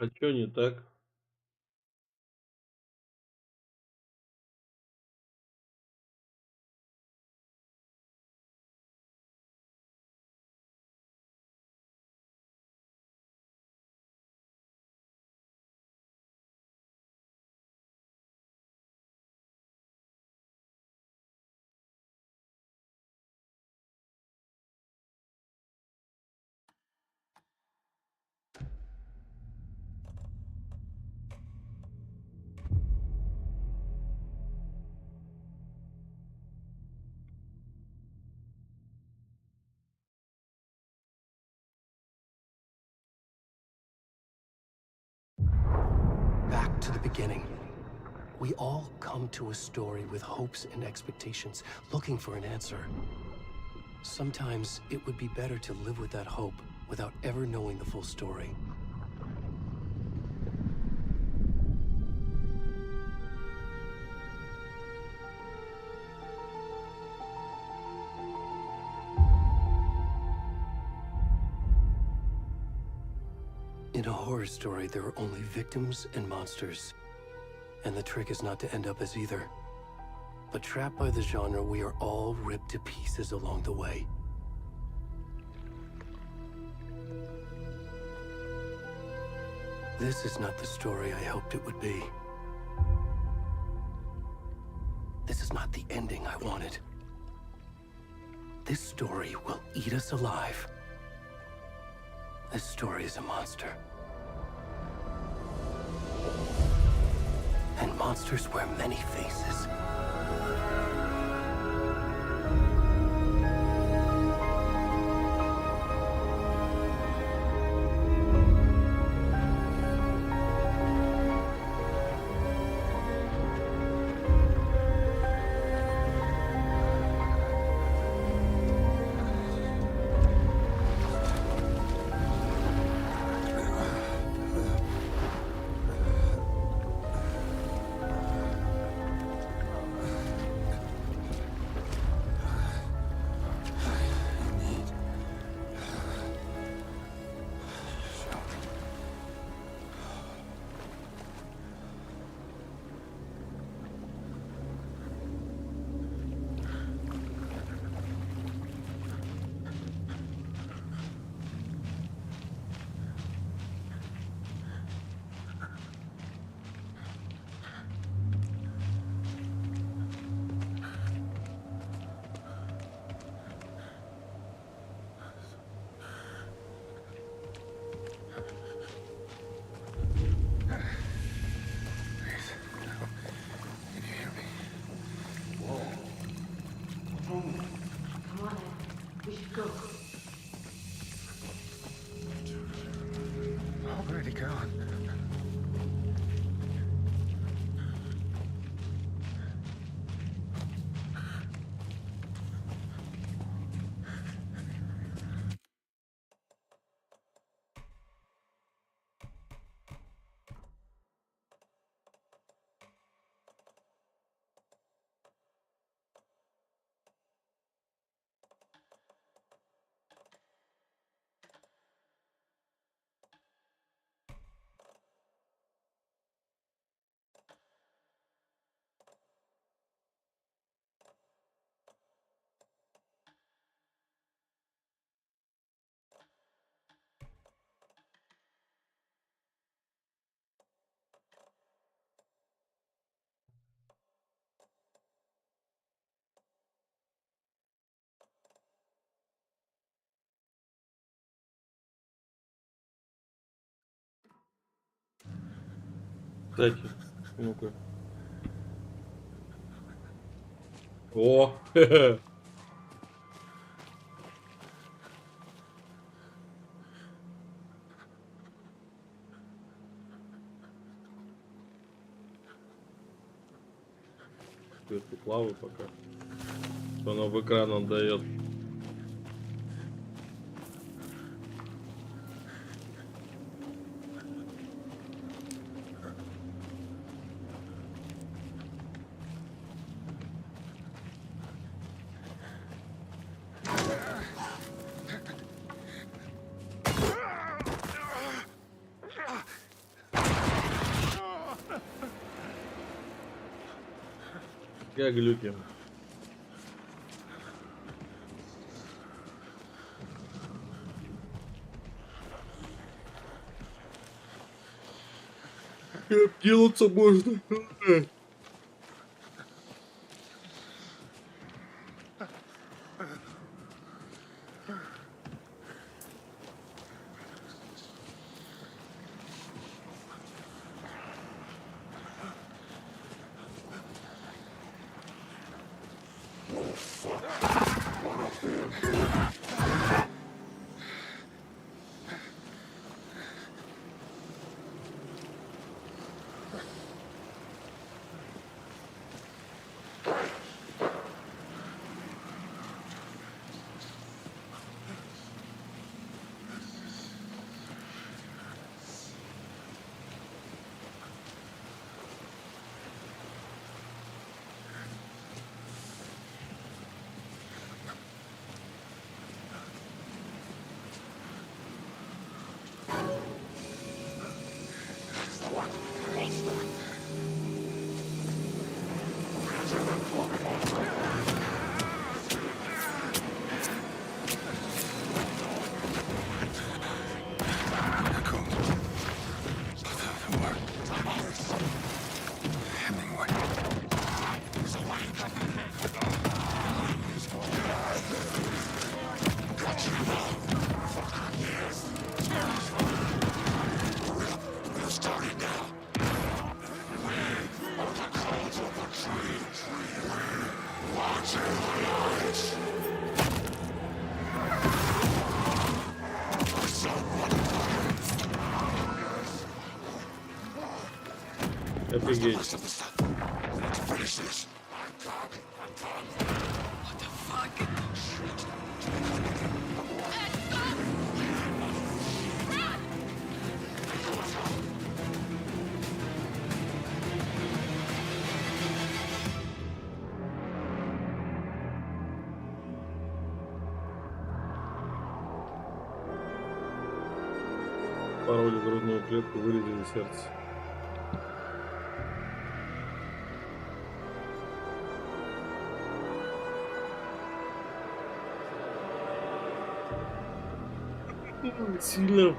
А чё не так? Back to the beginning. We all come to a story with hopes and expectations, looking for an answer. Sometimes it would be better to live with that hope without ever knowing the full story. In a horror story, there are only victims and monsters. And the trick is not to end up as either. But trapped by the genre, we are all ripped to pieces along the way. This is not the story I hoped it would be. This is not the ending I wanted. This story will eat us alive. This story is a monster. And monsters wear many faces. Кстати, ну-ка. О! Сверху плаваю пока. Что оно в экран отдает. Как глюки. Как делаться можно? Офигеть. Пароли в грудную клетку, вырезали сердце. Сильно.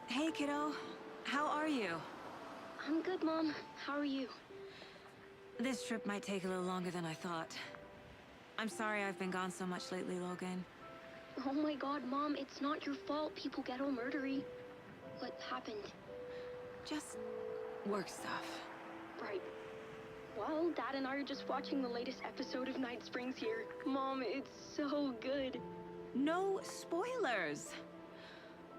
Hey, kiddo. How are you? I'm good, Mom. How are you? This trip might take a little longer than I thought. I'm sorry I've been gone so much lately, Logan. Oh my god, Mom, it's not your fault people get all murdery. What happened? Just work stuff. Right. Well, Dad and I are just watching the latest episode of Night Springs here. Mom, it's so good. No spoilers!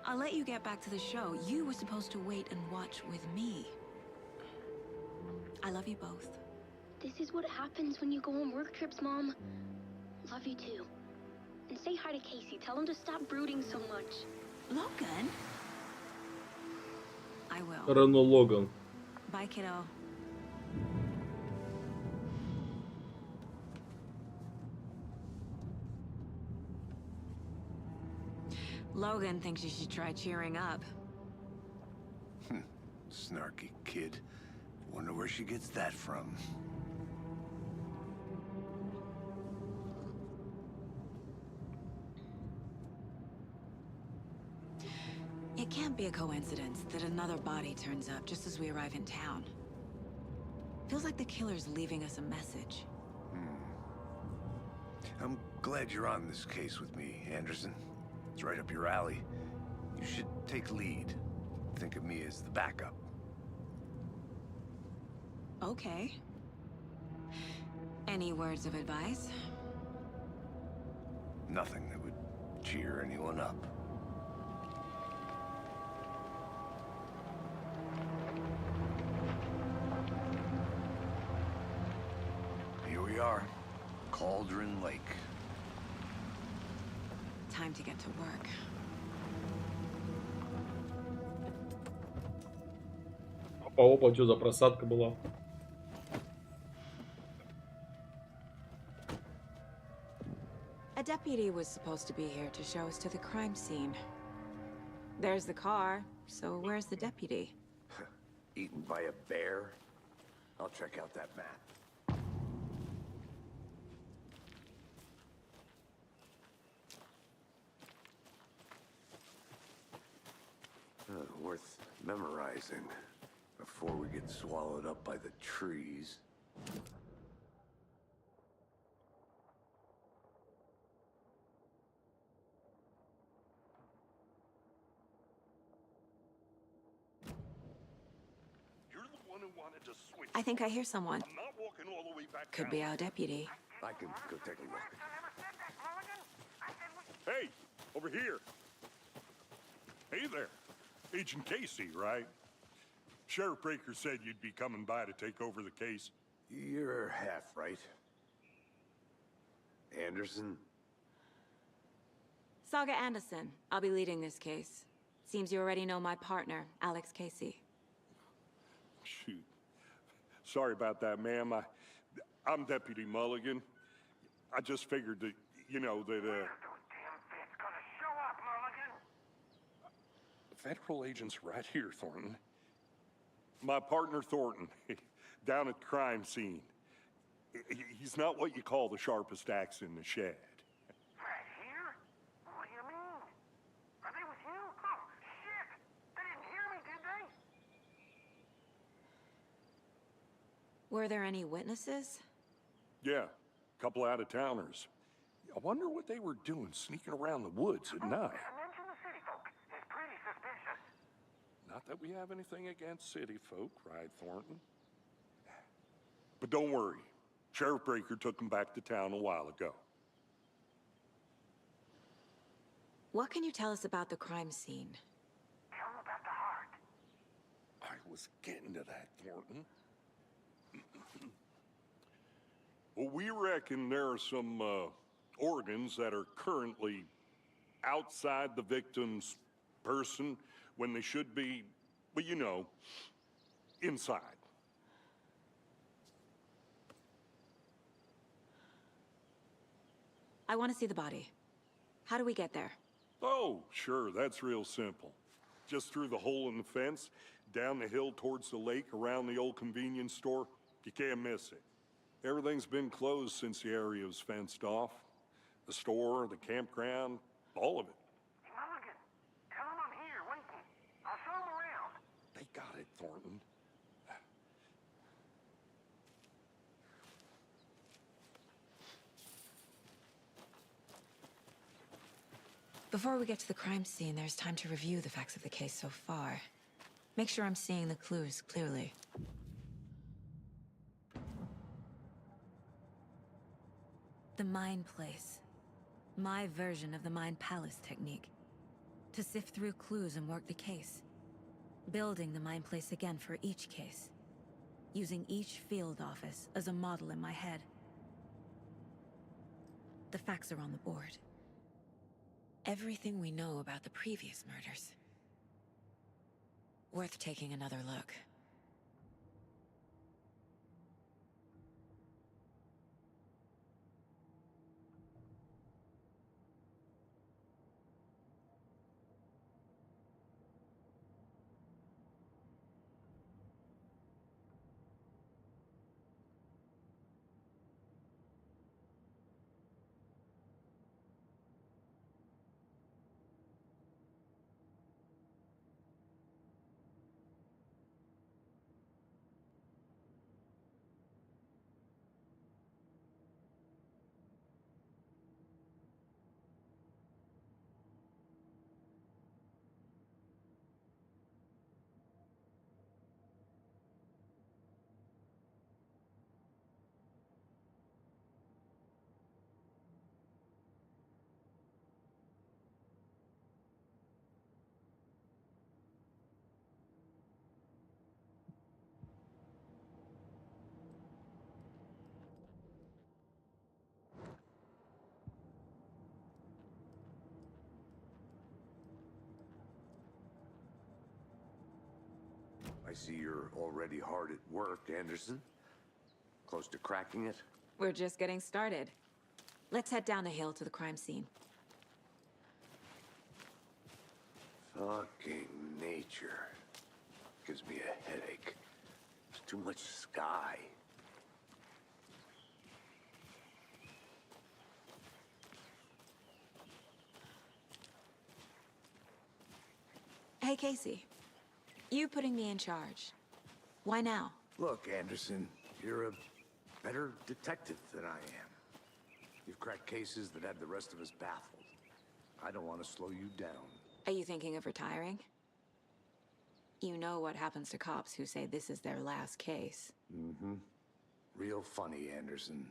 I'll let you get back to the show. You were supposed to wait and watch with me. I love you both. This is what happens when you go on work trips, Mom. Love you too. And say hi to Casey. Tell him to stop brooding so much. Logan? I will. Рено Логан. Bye, kiddo. Logan thinks you should try cheering up. Snarky kid. Wonder where she gets that from. can't be a coincidence that another body turns up just as we arrive in town. Feels like the killer's leaving us a message. I'm glad you're on this case with me, Anderson. It's right up your alley. You should take lead. Think of me as the backup. Okay. Any words of advice? Nothing that would cheer anyone up. Here we are. Cauldron Lake. Time to get to work. Опа, что за просадка была? A deputy was supposed to be here to show us to the crime scene. There's the car, so where's the deputy? Eaten by a bear? I'll check out that map. Worth memorizing before we get swallowed up by the trees. You're the one who wanted to switch. I think I hear someone. I'm not walking all the way back Could down. be our deputy. I can go take a look. Hey, over here. Hey there. Agent Casey, right? Sheriff Breaker said you'd be coming by to take over the case. You're half right. Anderson? Saga Anderson. I'll be leading this case. Seems you already know my partner, Alex Casey. Shoot. Sorry about that, ma'am. I'm Deputy Mulligan. I just figured that, you know, that, Federal agent's right here, Thornton. My partner, Thornton, down at the crime scene. He's not what you call the sharpest axe in the shed. Right here? What do you mean? Are they with you? Oh, shit! They didn't hear me, did they? Were there any witnesses? Yeah, a couple out-of-towners. I wonder what they were doing sneaking around the woods at night. Mention the city folk. It's pretty suspicious. Not that we have anything against city folk, right, Thornton? But don't worry. Sheriff Breaker took them back to town a while ago. What can you tell us about the crime scene? Tell them about the heart. I was getting to that, Thornton. Well, we reckon there are some organs that are currently outside the victim's person when they should be, well, you know, inside. I want to see the body. How do we get there? Oh, sure, that's real simple. Just through the hole in the fence, down the hill towards the lake, around the old convenience store. You can't miss it. Everything's been closed since the area was fenced off. The store, the campground, all of it. Mulligan, tell them I'm here, waiting. I'll show them around. They got it, Thornton. Before we get to the crime scene, there's time to review the facts of the case so far. Make sure I'm seeing the clues clearly. The Mind Place. My version of the Mind Palace technique. To sift through clues and work the case. Building the Mind Place again for each case. Using each field office as a model in my head. The facts are on the board. Everything we know about the previous murders. Worth taking another look. I see you're already hard at work, Anderson. Close to cracking it? We're just getting started. Let's head down the hill to the crime scene. Fucking nature. Gives me a headache. There's too much sky. Hey, Casey. You putting me in charge. Why now? Look, Anderson, you're a better detective than I am. You've cracked cases that had the rest of us baffled. I don't want to slow you down. Are you thinking of retiring? You know what happens to cops who say this is their last case. Mm-hmm. Real funny, Anderson.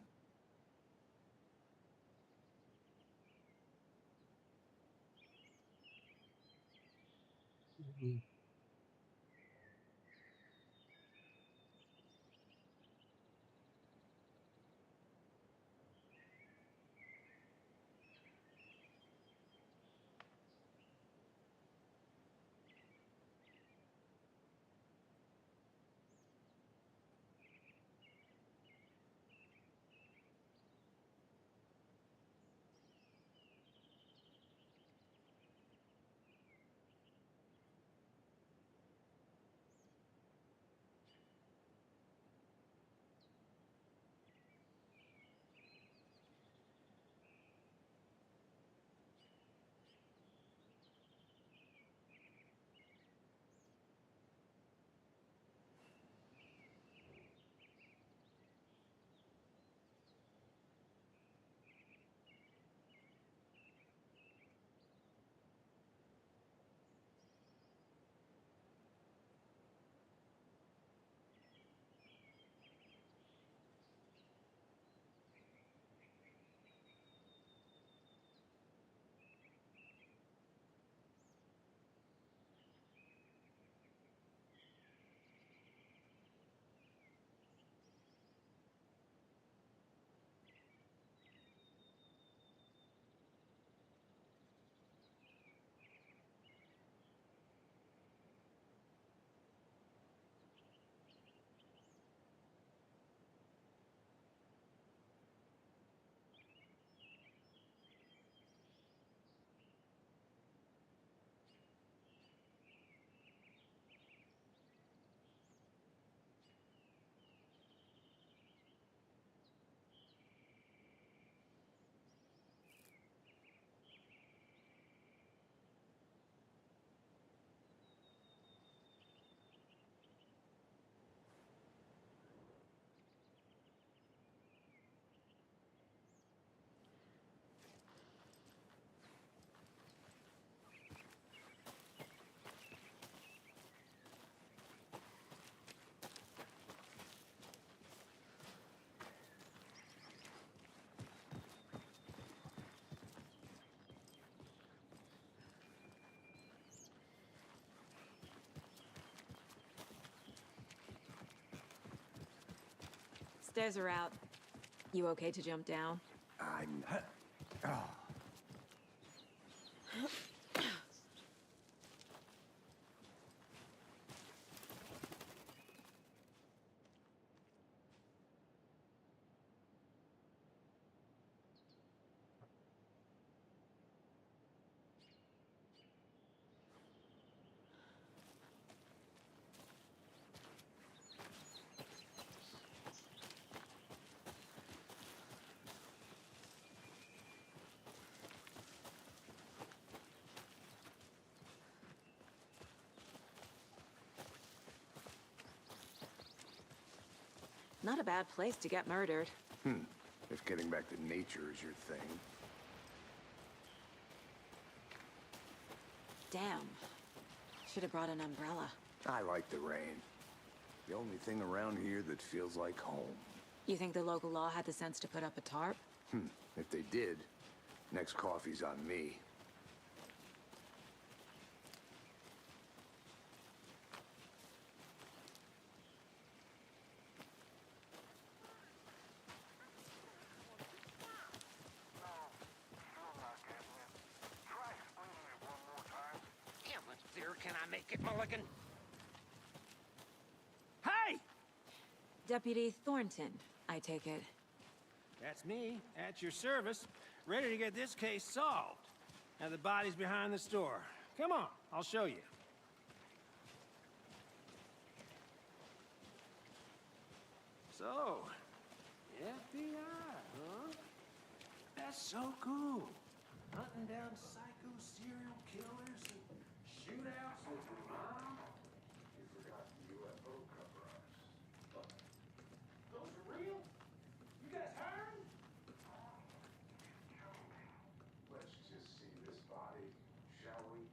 Stairs are out. You okay to jump down? I'm... Not a bad place to get murdered. If getting back to nature is your thing. Damn. Should have brought an umbrella. I like the rain. The only thing around here that feels like home. You think the local law had the sense to put up a tarp? If they did, next coffee's on me. Can I make it, Mulligan? Deputy Thornton, I take it. That's me, at your service, ready to get this case solved. Now the body's behind the store. Come on, I'll show you. So, FBI, huh? That's so cool. Hunting down psycho serial killers and shootouts with your mom. You forgot the UFO cover-ups. Those are real? You guys heard? Let's just see this body, shall we?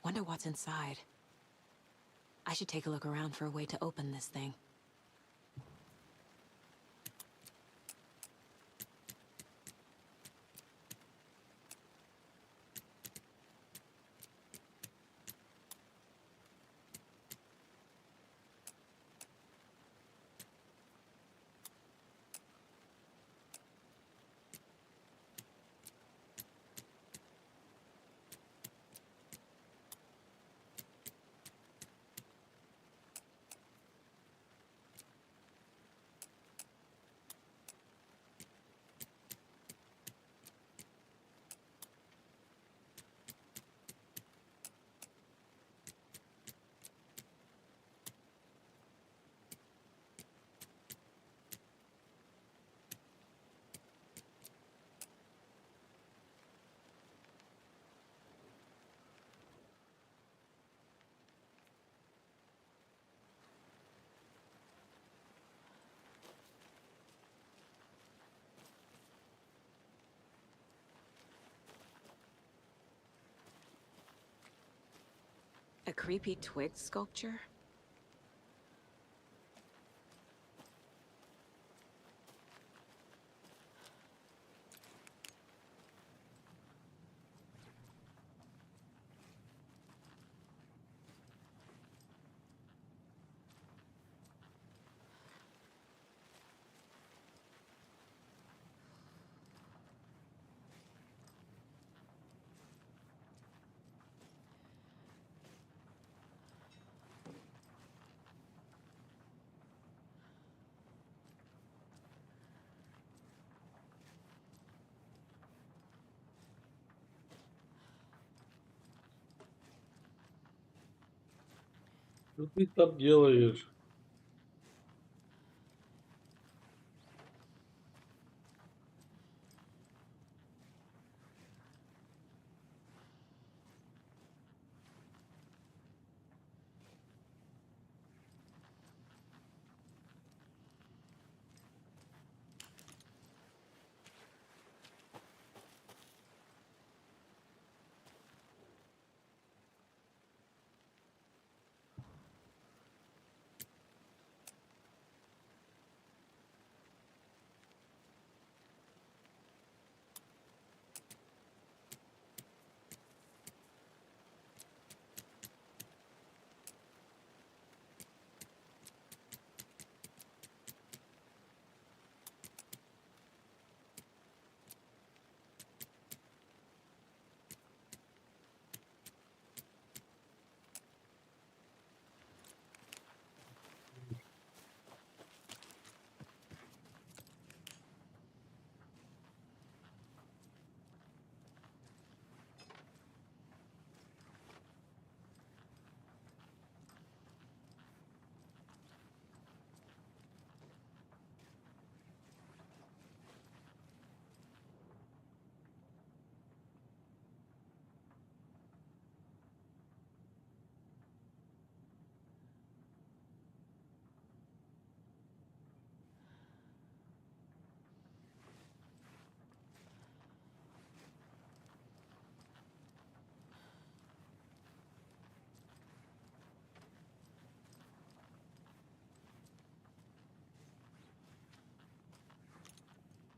Wonder what's inside. I should take a look around for a way to open this thing. A creepy twig sculpture? Что ты там делаешь?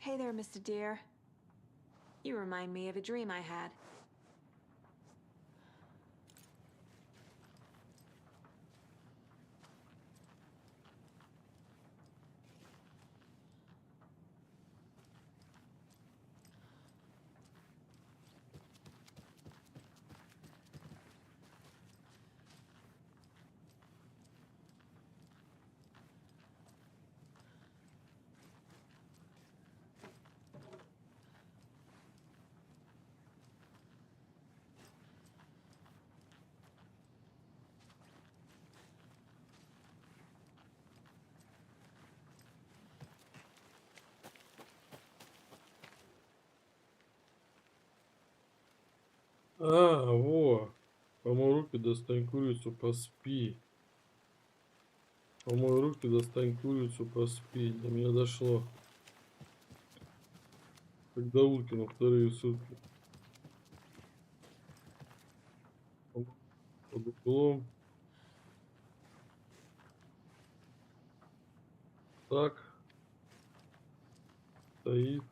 Hey there, Mr. Deer. You remind me of a dream I had. Во. Помой руки, достань курицу, поспи. Помой руки, достань курицу, поспи. До меня дошло. Когда утки на вторые сутки. Под углом. Так. Стоит.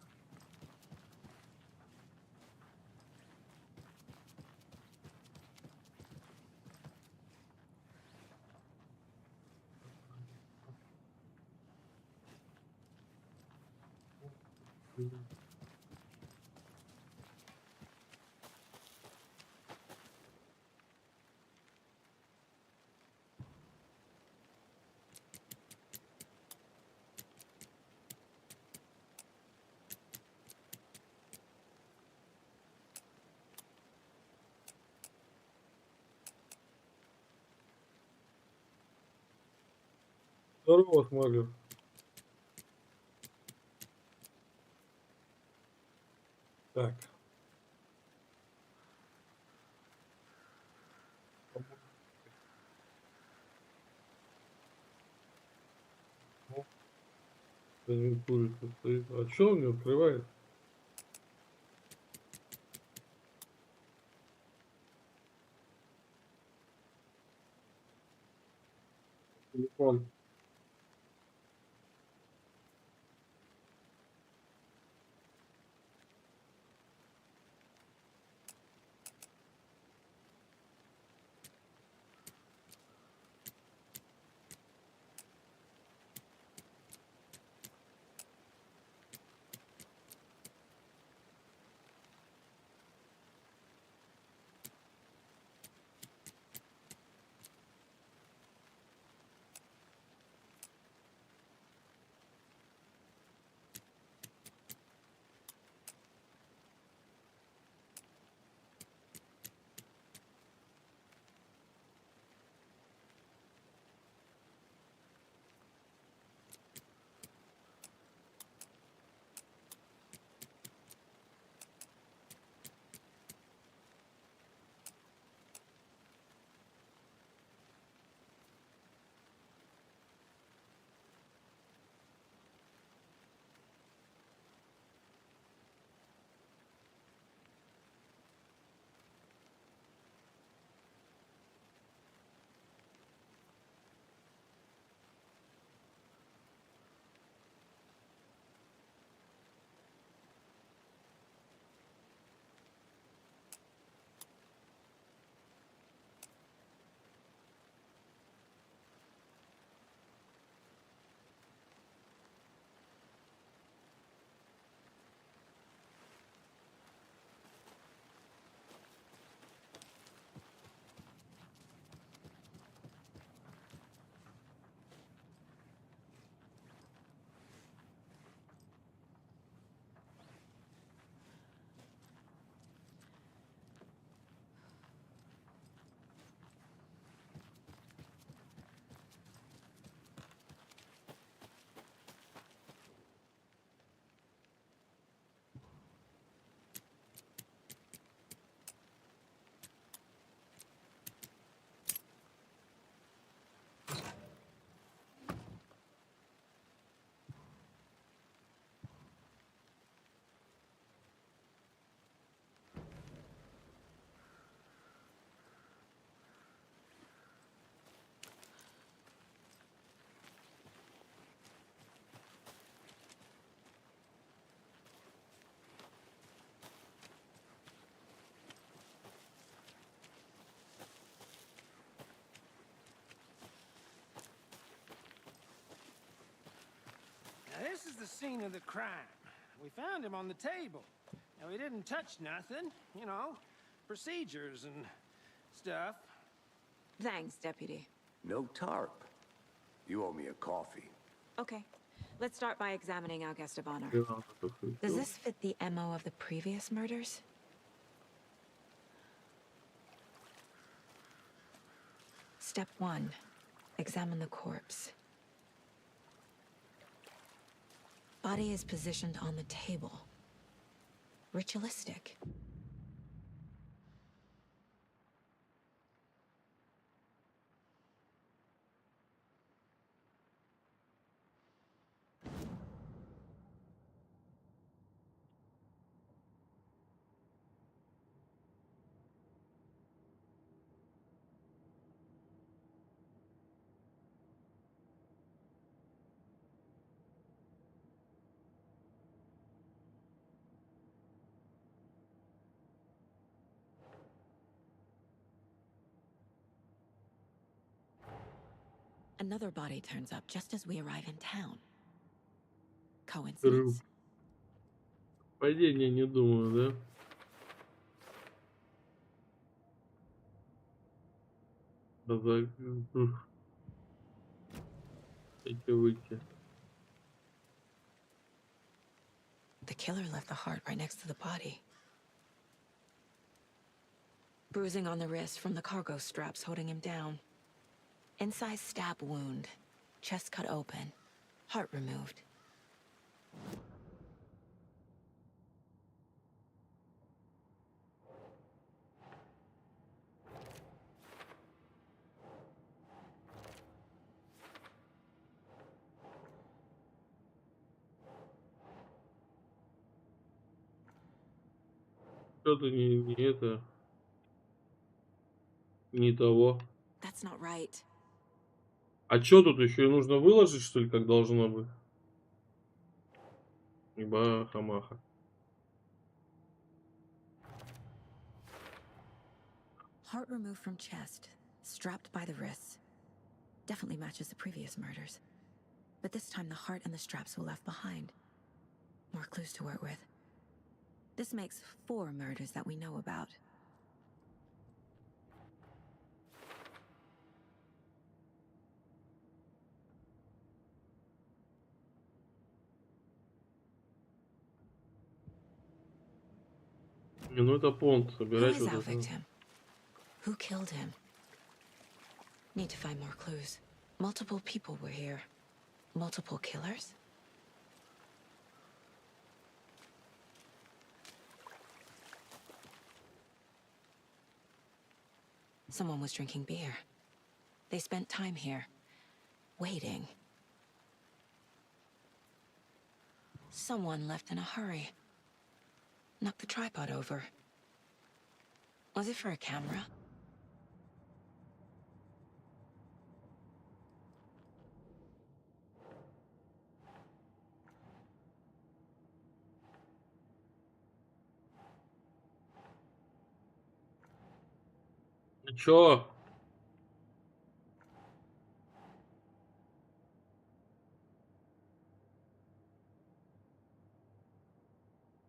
Здорово, Хмалер. Так. Курица стоит. А что он не открывает? Телефон. this is the scene of the crime. We found him on the table. Now, he didn't touch nothing, you know, procedures and stuff. Thanks, Deputy. No tarp. You owe me a coffee. Okay, let's start by examining our guest of honor. Я такой, Does this fit the MO of the previous murders? Step 1. Examine the corpse. Body is positioned on the table. Ritualistic. Another body turns up just as we arrive in town. Coincidence? Падение, не думаю, да? Дайте выйти. The killer left the heart right next to the body. Bruising on the wrist from the cargo straps holding him down. Incised stab wound. Chest cut open. Heart removed. Что-то не это. Не того. That's not right. А что тут еще и нужно выложить, что ли, как должно быть? Баха-маха. Heart removed from chest, strapped by the wrists. Definitely matches the previous murders. But this time the heart and the straps were left behind. More clues to work with. This makes 4 murders that we know about. Ну это понт, Who собирать is вот our это. victim? Who killed him? Need to find more clues. Multiple people were here. Multiple killers? Someone was drinking beer. They spent time here, waiting. Someone left in a hurry. Knocked the tripod over. Was it for a camera? Ну чё?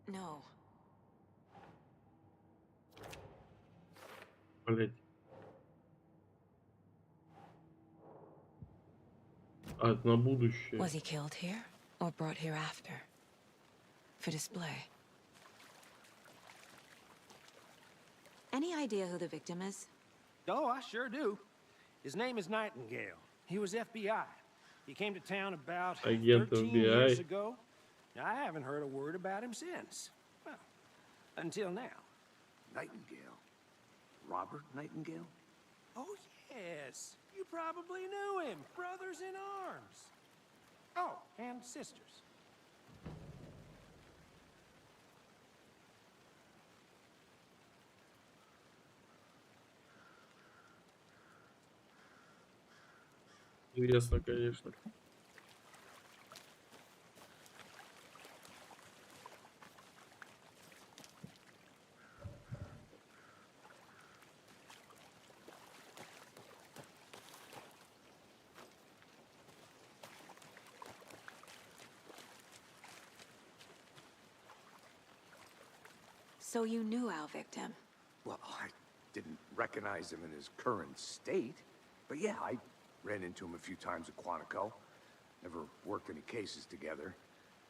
No. Блять. А, это на будущее. Was he killed here or brought here after? For display. Any idea who the victim is? Oh, I sure do. His name is Nightingale. He was FBI. He came to town about Agent 13 FBI. years ago. I haven't heard a word about him since. Well, until now. Nightingale? Robert Nightingale? Oh, yes. You probably knew him. Brothers in arms. Oh, and sisters. Интересно, конечно. So you knew our victim? Well, I didn't recognize him in his current state. But yeah, I ran into him a few times at Quantico. Never worked any cases together.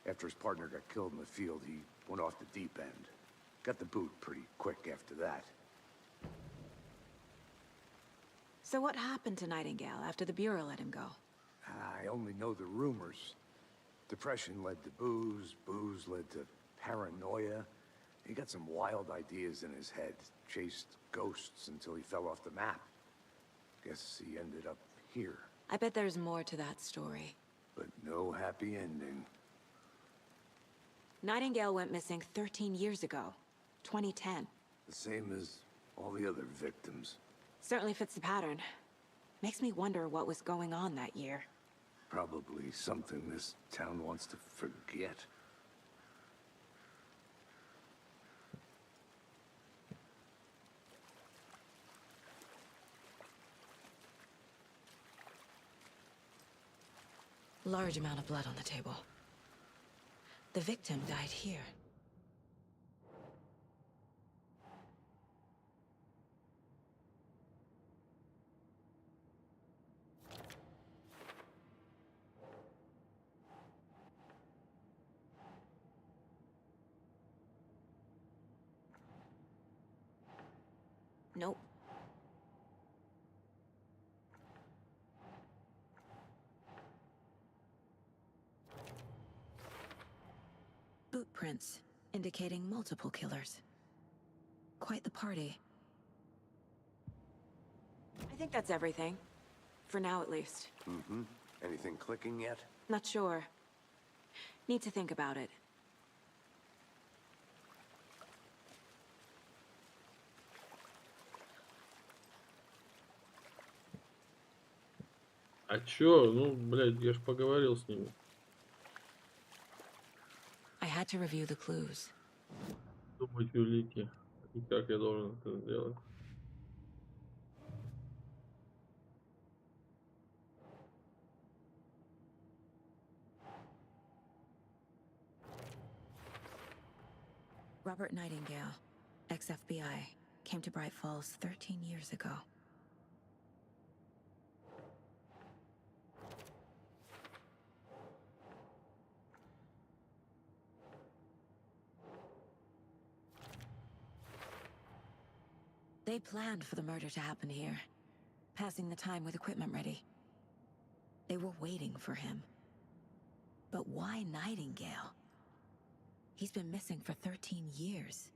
After his partner got killed in the field, he went off the deep end. Got the boot pretty quick after that. So what happened to Nightingale after the Bureau let him go? I only know the rumors. Depression led to booze, booze led to paranoia. He got some wild ideas in his head, chased ghosts until he fell off the map. Guess he ended up here. I bet there's more to that story. But no happy ending. Nightingale went missing 13 years ago, 2010. The same as all the other victims. Certainly fits the pattern. Makes me wonder what was going on that year. Probably something this town wants to forget. Large amount of blood on the table. The victim died here. Nope. Boot prints, indicating multiple killers. Quite the party. I think that's everything. For now, at least. Mm-hmm. Anything clicking yet? Not sure. Need to think about it. А чё? Ну, блядь, я ж поговорил с ними. I had to review the clues. Думать улики. И как я должен это сделать? Robert Nightingale, ex-FBI, came to Bright Falls 13 years ago. They planned for the murder to happen here, passing the time with equipment ready. They were waiting for him. But why Nightingale? He's been missing for 13 years.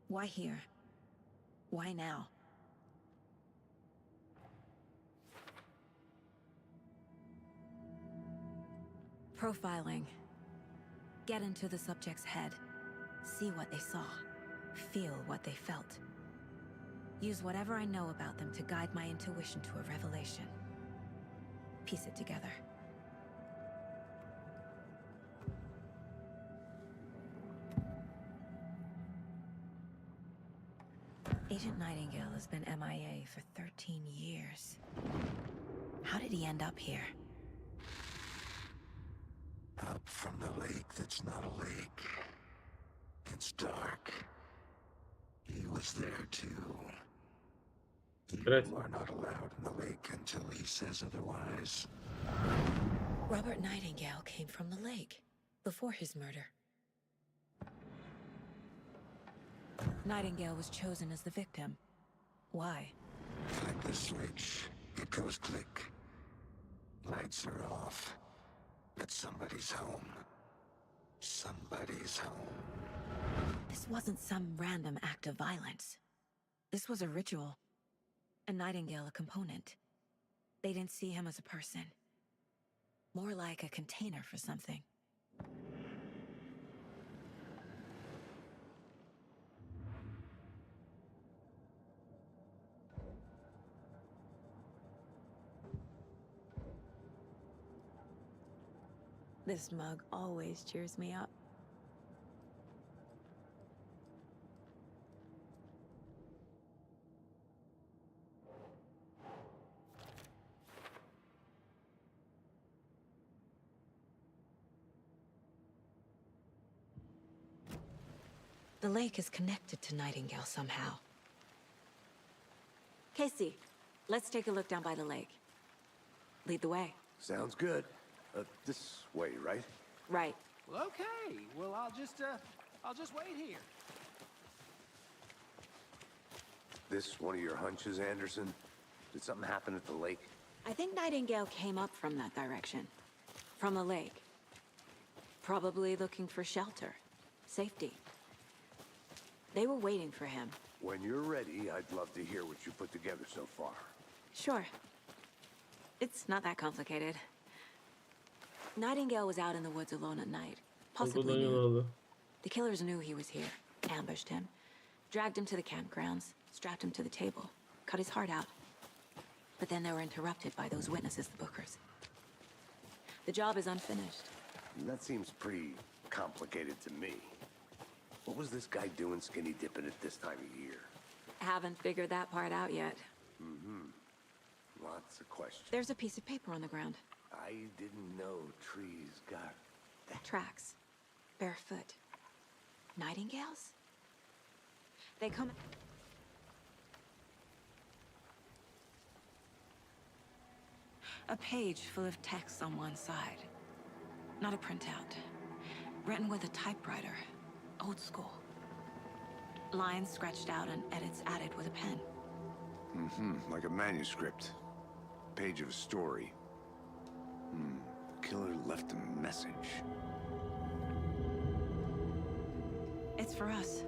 Why here? Why now? Profiling. Get into the subject's head. See what they saw. Feel what they felt. Use whatever I know about them to guide my intuition to a revelation. Piece it together. Agent Nightingale has been MIA for 13 years. How did he end up here? Up from the lake that's not a lake. It's dark. He was there too. You are not allowed in the lake until he says otherwise. Robert Nightingale came from the lake, before his murder. Nightingale was chosen as the victim. Why? Like the switch, it goes click. Lights are off. But somebody's home. Somebody's home. This wasn't some random act of violence. This was a ritual. And Nightingale a component. They didn't see him as a person. More like a container for something. This mug always cheers me up. The lake is connected to Nightingale somehow. Casey, let's take a look down by the lake. Lead the way. Sounds good. This way, right? Right. Well, okay. Well, I'll just wait here. This one of your hunches, Anderson? Did something happen at the lake? I think Nightingale came up from that direction. From the lake. Probably looking for shelter. Safety. They were waiting for him. When you're ready, I'd love to hear what you put together so far. Sure. It's not that complicated. Nightingale was out in the woods alone at night. Possibly noon. The killers knew he was here, ambushed him, dragged him to the campgrounds, strapped him to the table, cut his heart out. But then they were interrupted by those witnesses, the Bookers. The job is unfinished. That seems pretty complicated to me. What was this guy doing skinny dipping at this time of year? Haven't figured that part out yet. Lots of questions. There's a piece of paper on the ground. I didn't know trees got that. Tracks. Barefoot. Nightingales? They come... A page full of text on one side. Not a printout. Written with a typewriter. Old school. Lines scratched out and edits added with a pen. Like a manuscript. Page of a story. Killer left a message. It's for us.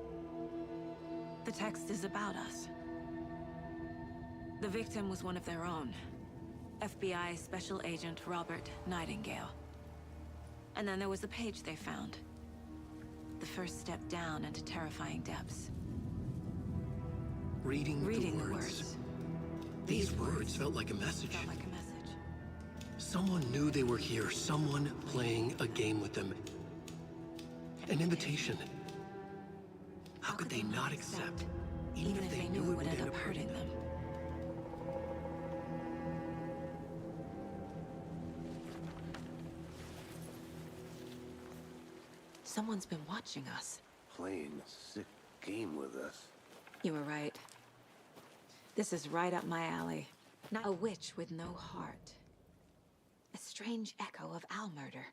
The text is about us. The victim was one of their own. FBI Special Agent Robert Nightingale. And then there was the page they found. The first step down into terrifying depths. Reading the words. These words felt like a message. Felt like a message. Someone knew they were here, someone playing a game with them. An invitation. How could they not accept, even if they knew it would end up hurting them? Someone's been watching us. Playing a sick game with us. You were right. This is right up my alley. Not a witch with no heart. A strange echo of owl murder.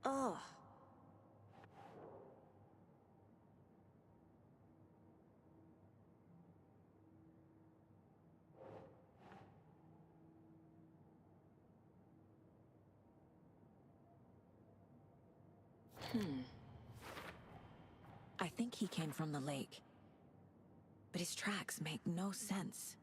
Oh. I think he came from the lake. But his tracks make no sense.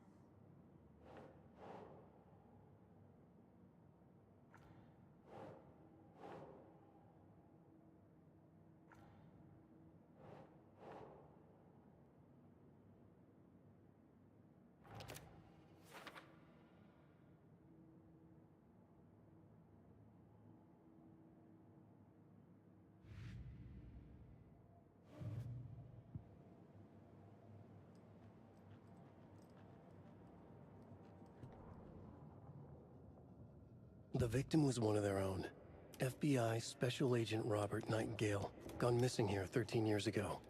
The victim was one of their own. FBI Special Agent Robert Nightingale, gone missing here 13 years ago.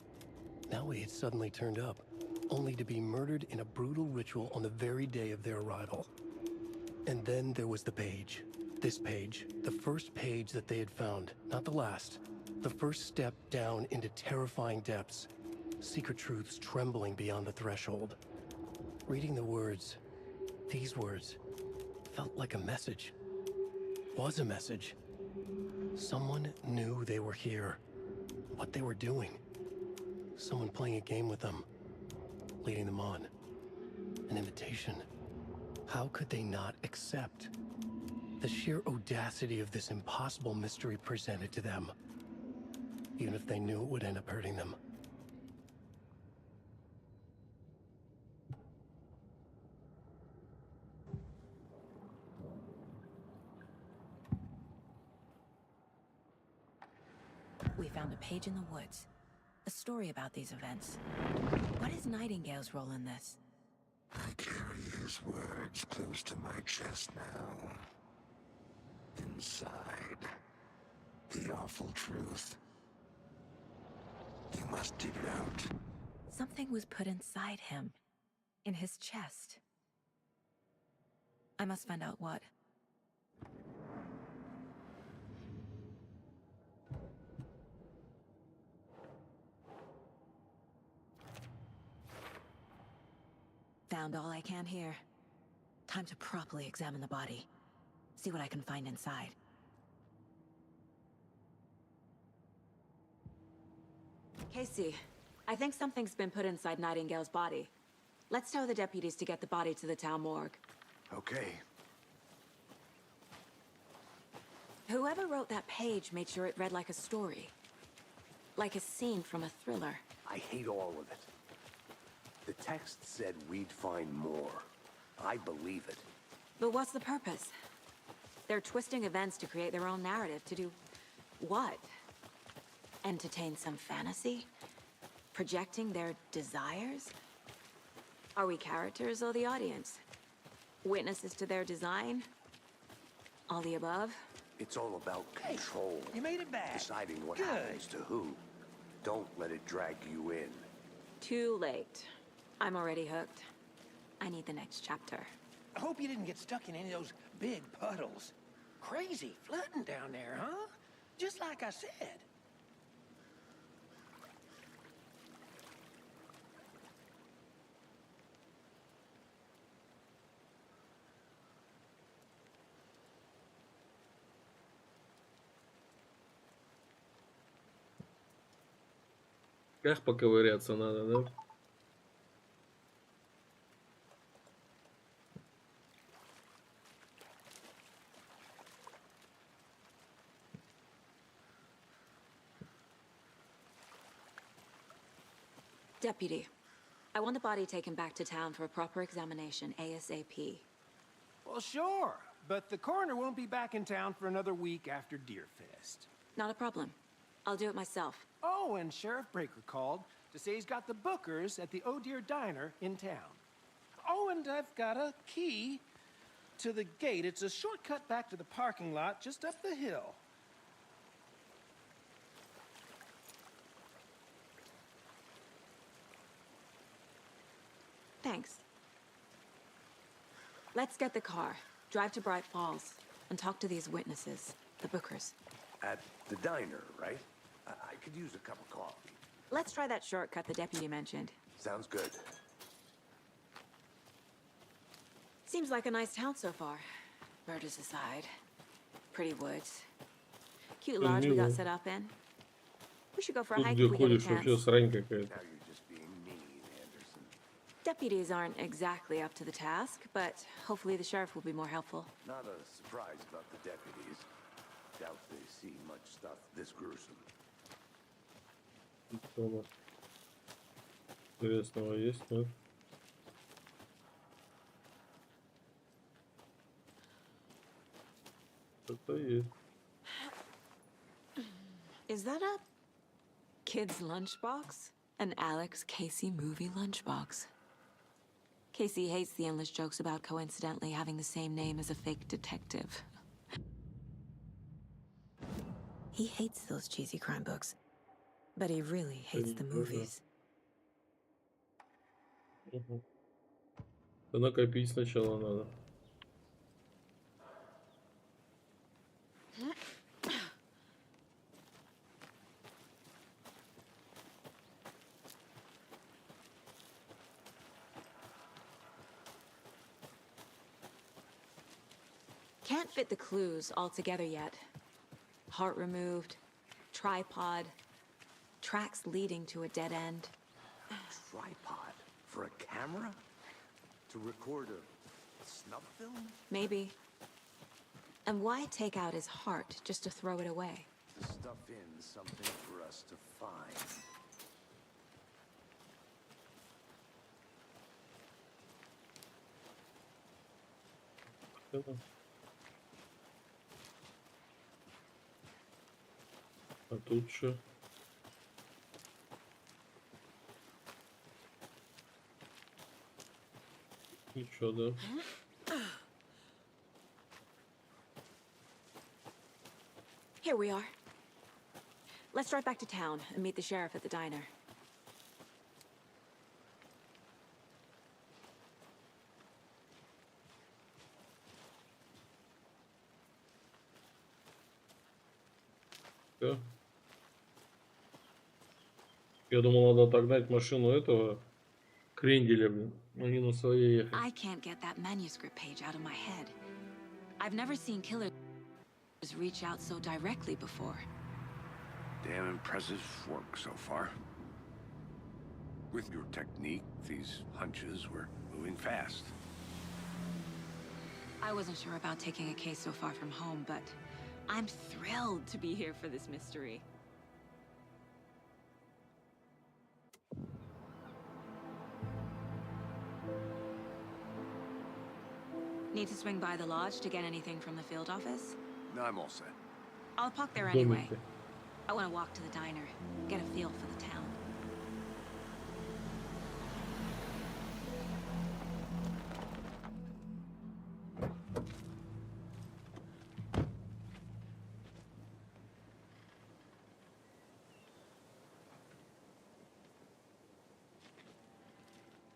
Now he had suddenly turned up, only to be murdered in a brutal ritual on the very day of their arrival. And then there was the page. This page, the first page that they had found, not the last. The first step down into terrifying depths. Secret truths trembling beyond the threshold. Reading the words, these words, felt like a message. Was a message. Someone knew they were here. What they were doing. Someone playing a game with them. Leading them on. An invitation. How could they not accept? The sheer audacity of this impossible mystery presented to them. Even if they knew it would end up hurting them. We found a page in the woods. A story about these events. What is Nightingale's role in this? I carry his words close to my chest now. Inside, the awful truth. You must dig it out. Something was put inside him. In his chest. I must find out what. Found all I can here. Time to properly examine the body. See what I can find inside. Casey, I think something's been put inside Nightingale's body. Let's tell the deputies to get the body to the town morgue. Okay. Whoever wrote that page made sure it read like a story. Like a scene from a thriller. I hate all of it. The text said we'd find more. I believe it. But what's the purpose? They're twisting events to create their own narrative. To do what? Entertain some fantasy? Projecting their desires? Are we characters or the audience? Witnesses to their design? All the above? It's all about control. You made it back. Deciding what Good. happens to who. Don't let it drag you in. Too late. I'm already hooked. I need the next chapter. I hope you didn't get stuck in any of those big puddles. Crazy flooding down there, huh? Just like I said. Как поковыряться надо, да? Deputy, I want the body taken back to town for a proper examination ASAP. Well, sure. But the coroner won't be back in town for another week after Deerfest. Not a problem. I'll do it myself. Oh, and Sheriff Breaker called to say he's got the bookers at the Oh Dear Diner in town. Oh, and I've got a key to the gate. It's a shortcut back to the parking lot just up the hill. Thanks. Let's get the car, drive to Bright Falls, and talk to these witnesses, the bookers. At the diner, right? I could use a cup of coffee. Let's try that shortcut the deputy mentioned. Sounds good. Seems like a nice town so far. Murders aside. Pretty woods. Cute lodge we got set up in. We should go for a Тут, hike где if we get a ходишь, вообще chance. срань какая-то. Now you're just being mean, Anderson. Deputies aren't exactly up to the task, but hopefully the sheriff will be more helpful. Not a surprise about the deputies. Doubt they see much stuff this gruesome. Что интересного есть, нет? Что-то есть. Is that a kid's lunchbox? An Alex Casey movie lunchbox. Casey hates the endless jokes about coincidentally having the same name as a fake detective. He hates those cheesy crime books. But he really hates the movies. Угу. Да накопить сначала надо. Can't fit the clues all together yet. Heart removed, tripod, tracks leading to a dead end. Tripod? For a camera? To record a snuff film? Maybe. And why take out his heart just to throw it away? To stuff in something for us to find. А тут что? Ничего, да? Here we are. Let's drive back to town and meet the sheriff at the diner. Да. Я думал, надо отогнать машину этого кренделя, блин. Они на своей ехали. I can't get that manuscript page out of my head. I've never seen killers reach out so directly before. Damn impressive work so far. With your technique, these hunches were moving fast. I wasn't sure about taking a case so far from home, but I'm thrilled to be here for this mystery. Need to swing by the lodge to get anything from the field office? No, I'm all set. I'll park there Домики. anyway. I want to walk to the diner, get a feel for the town.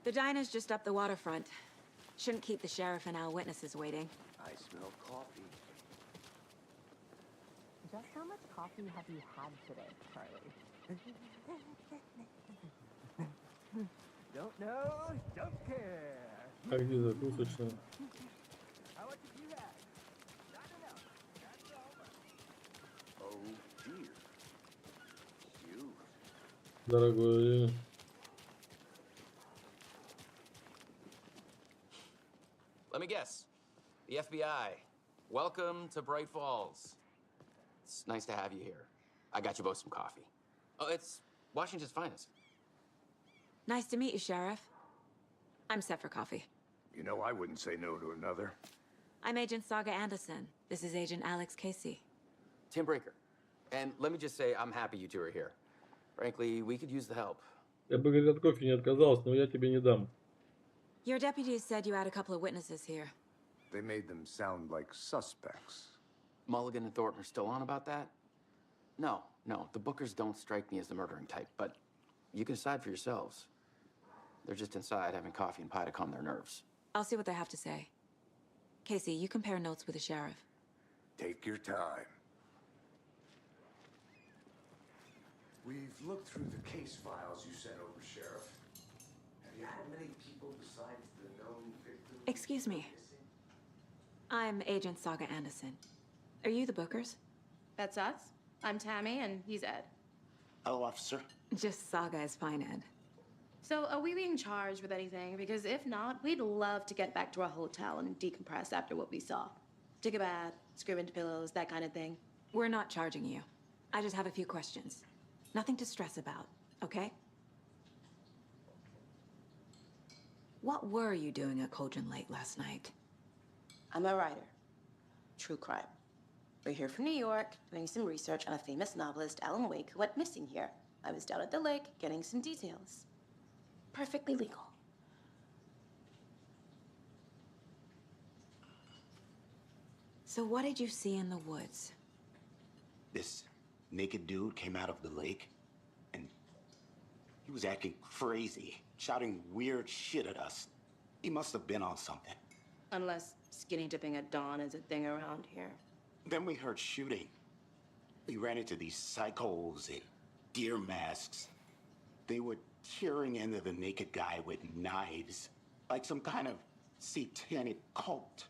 The diner's just up the waterfront. Shouldn't keep the sheriff and our witnesses waiting. I smell coffee. Just how much coffee have you had today, Charlie? Don't know, don't care. А где закусочная? How much have you had? Not enough. That's all. Oh dear. Cute. Дорогое время. Let me guess. The FBI. Welcome to Bright Falls. It's nice to have you here. I got you both some coffee. Oh, it's Washington's finest. Nice to meet you, Sheriff. I'm set for coffee. You know, I wouldn't say no to another. I'm Agent Saga Anderson. This is Agent Alex Casey. Tim Breaker. And let me just say, I'm happy you two are here. Frankly, we could use the help. Я бы, говорит, от кофе не отказался, но я тебе не дам. Your deputies said you had a couple of witnesses here. They made them sound like suspects. Mulligan and Thornton are still on about that? No, the Bookers don't strike me as the murdering type, but you can decide for yourselves. They're just inside having coffee and pie to calm their nerves. I'll see what they have to say. Casey, you compare notes with the sheriff. Take your time. We've looked through the case files you sent over, Sheriff. Have you had many people besides the known victims? Excuse me. I'm Agent Saga Anderson. Are you the Bookers? That's us. I'm Tammy, and he's Ed. Hello, officer. Just Saga is fine, Ed. So, are we being charged with anything? Because if not, we'd love to get back to our hotel and decompress after what we saw. Take a bath, scream into pillows, that kind of thing. We're not charging you. I just have a few questions. Nothing to stress about, okay? What were you doing at Cauldron Lake last night? I'm a writer. True crime. We're here from New York, doing some research on a famous novelist, Alan Wake, who went missing here. I was down at the lake, getting some details. Perfectly legal. So what did you see in the woods? This naked dude came out of the lake, and He was acting crazy, shouting weird shit at us. He must have been on something. Unless skinny dipping at dawn is a thing around here. Then we heard shooting. We ran into these psychos in deer masks. They were tearing into the naked guy with knives, like some kind of satanic cult.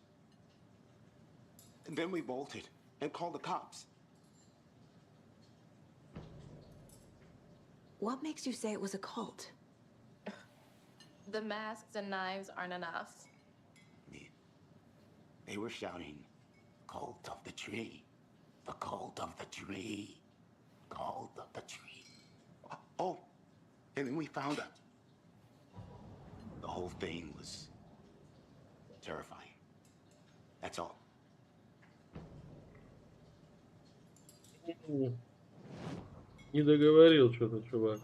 And then we bolted and called the cops. What makes you say it was a cult? The masks and knives aren't enough. They were shouting, "Cult of the tree, the cult of the tree, cult of the tree." Oh, and then we found out. The whole thing was terrifying. That's all. Не договорил что-то, чувак.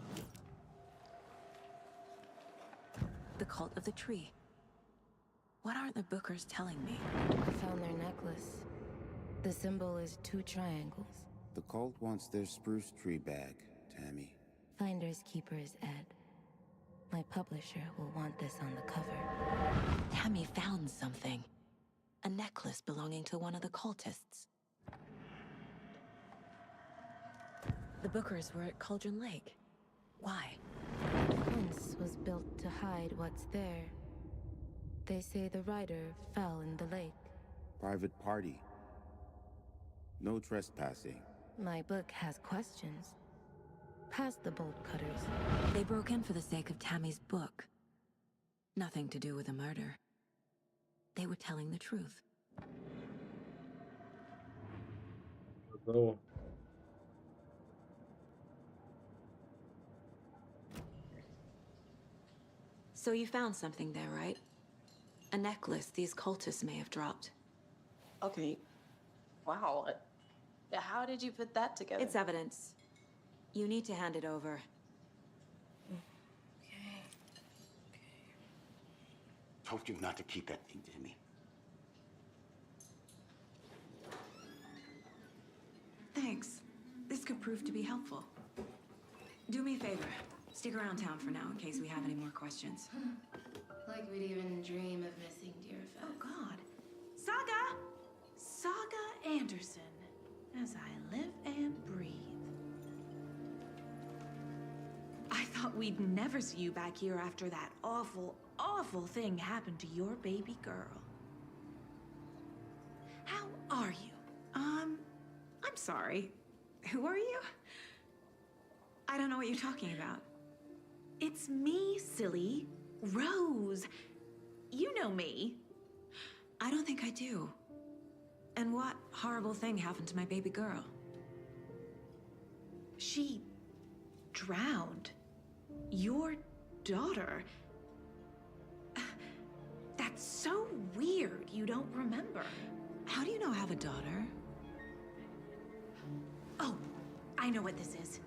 The cult of the tree. What aren't the bookers telling me? I found their necklace. The symbol is 2 triangles. The cult wants their spruce tree back, Tammy. Finders keepers, Ed. My publisher will want this on the cover. Tammy found something. A necklace belonging to one of the cultists. The bookers were at Cauldron Lake. Why? The fence was built to hide what's there. They say the rider fell in the lake. Private party. No trespassing. My book has questions. Past the bolt cutters. They broke in for the sake of Tammy's book. Nothing to do with a murder. They were telling the truth. Одного. So you found something there, right? A necklace these cultists may have dropped. Okay. Wow. How did you put that together? It's evidence. You need to hand it over. Okay. Told you not to keep that thing, Tammy. Thanks. This could prove to be helpful. Do me a favor. Stick around town for now in case we have any more questions. Like we'd even dream of missing dear Fez. Oh, God. Saga Anderson. As I live and breathe. I thought we'd never see you back here after that awful, awful thing happened to your baby girl. How are you? I'm sorry. Who are you? I don't know what you're talking about. It's me, silly. Rose. You know me. I don't think I do. And what horrible thing happened to my baby girl? She drowned. Your daughter. That's so weird you don't remember. How do you know I have a daughter? Oh, I know what this is.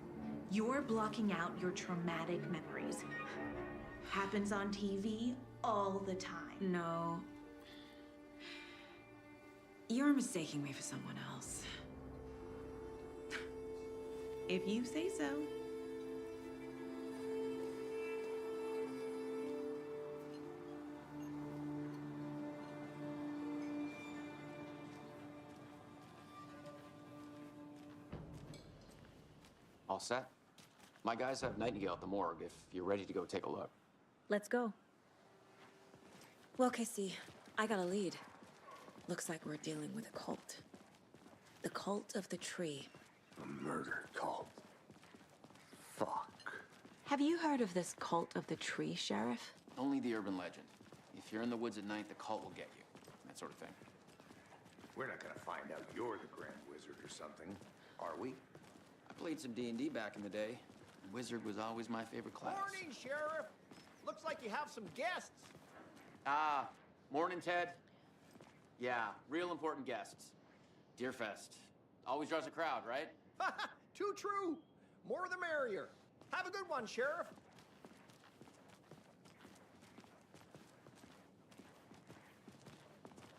You're blocking out your traumatic memories. Happens on TV all the time. No. You're mistaking me for someone else. If you say so. All set? My guys have Nightingale at the morgue if you're ready to go take a look. Let's go. Well, Casey, I got a lead. Looks like we're dealing with a cult. The cult of the tree. A murder cult. Fuck. Have you heard of this cult of the tree, Sheriff? Only the urban legend. If you're in the woods at night, the cult will get you. That sort of thing. We're not gonna find out you're the Grand Wizard or something, are we? I played some D&D back in the day. Wizard was always my favorite class. Morning, Sheriff. Looks like you have some guests. Ah, morning, Ted. Yeah, real important guests. Deerfest. Always draws a crowd, right? Too true. More the merrier. Have a good one, Sheriff.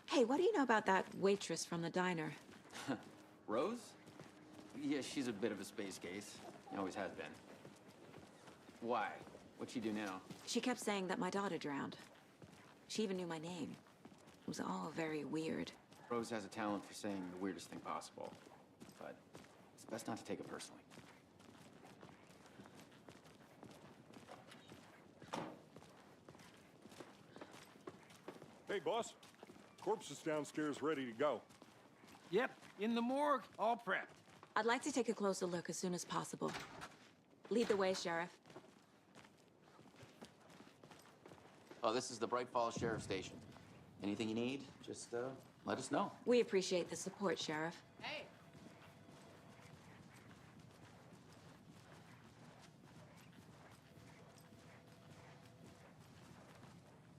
Hey, what do you know about that waitress from the diner? Rose? Yeah, she's a bit of a space case. Always has been. Why? What'd she do now? She kept saying that my daughter drowned. She even knew my name. It was all very weird. Rose has a talent for saying the weirdest thing possible. But it's best not to take it personally. Hey, boss. Corpse is downstairs ready to go. Yep, in the morgue, all prepped. I'd like to take a closer look as soon as possible. Lead the way, Sheriff. Oh, this is the Bright Falls Sheriff Station. Anything you need, just let us know. We appreciate the support, Sheriff. Hey!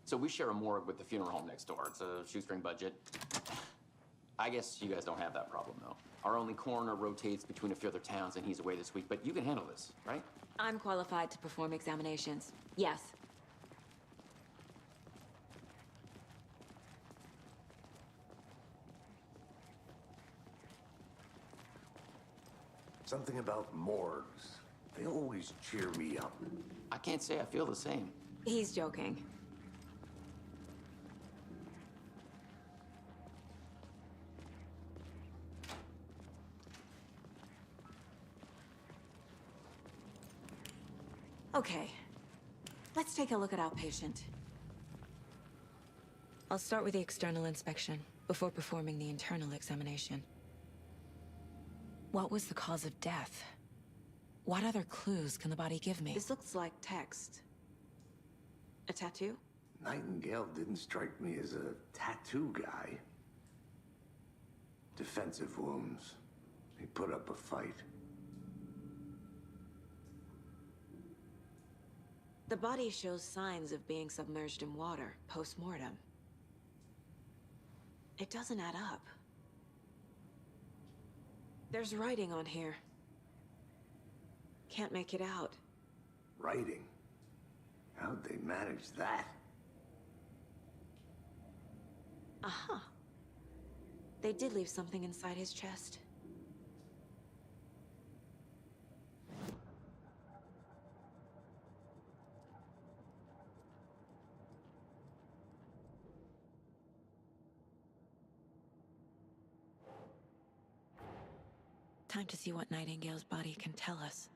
So we share a morgue with the funeral home next door. It's a shoestring budget. I guess you guys don't have that problem, though. Our only coroner rotates between a few other towns, and he's away this week. But you can handle this, right? I'm qualified to perform examinations. Yes. Something about morgues. They always cheer me up. I can't say I feel the same. He's joking. Okay, let's take a look at our patient. I'll start with the external inspection before performing the internal examination. What was the cause of death? What other clues can the body give me? This looks like text. A tattoo? Nightingale didn't strike me as a tattoo guy. Defensive wounds. He put up a fight. The body shows signs of being submerged in water post-mortem. It doesn't add up. There's writing on here. Can't make it out. Writing? How'd they manage that? Uh-huh. They did leave something inside his chest. Time to see what Nightingale's body can tell us.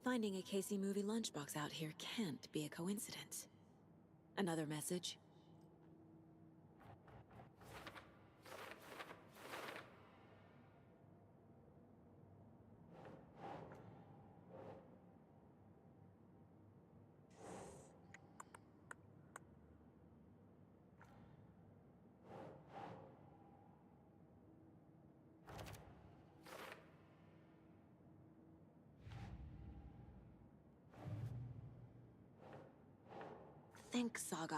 Finding a Casey movie lunchbox out here can't be a coincidence. Another message. Think, Saga.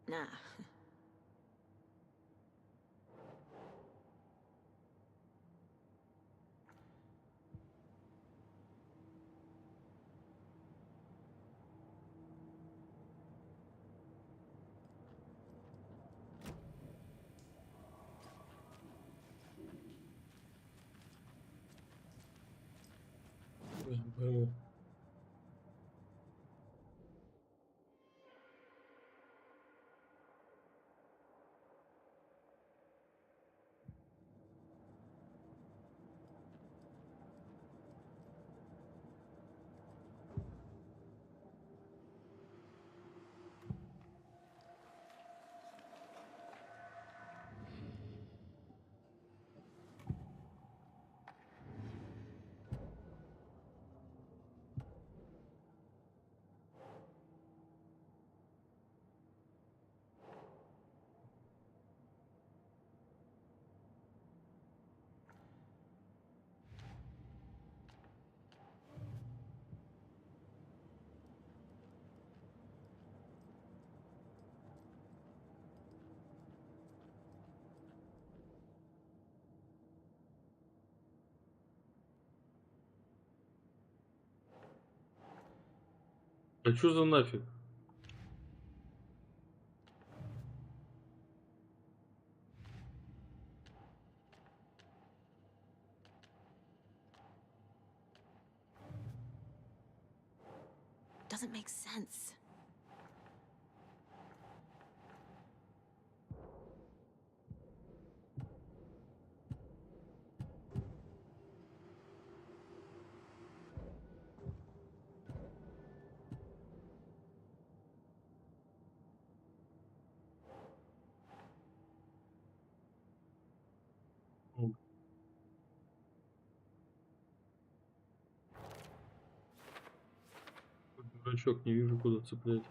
Nah. Пойму. А чё за нафиг? Doesn't make sense. Дурачок, не вижу, куда цеплять.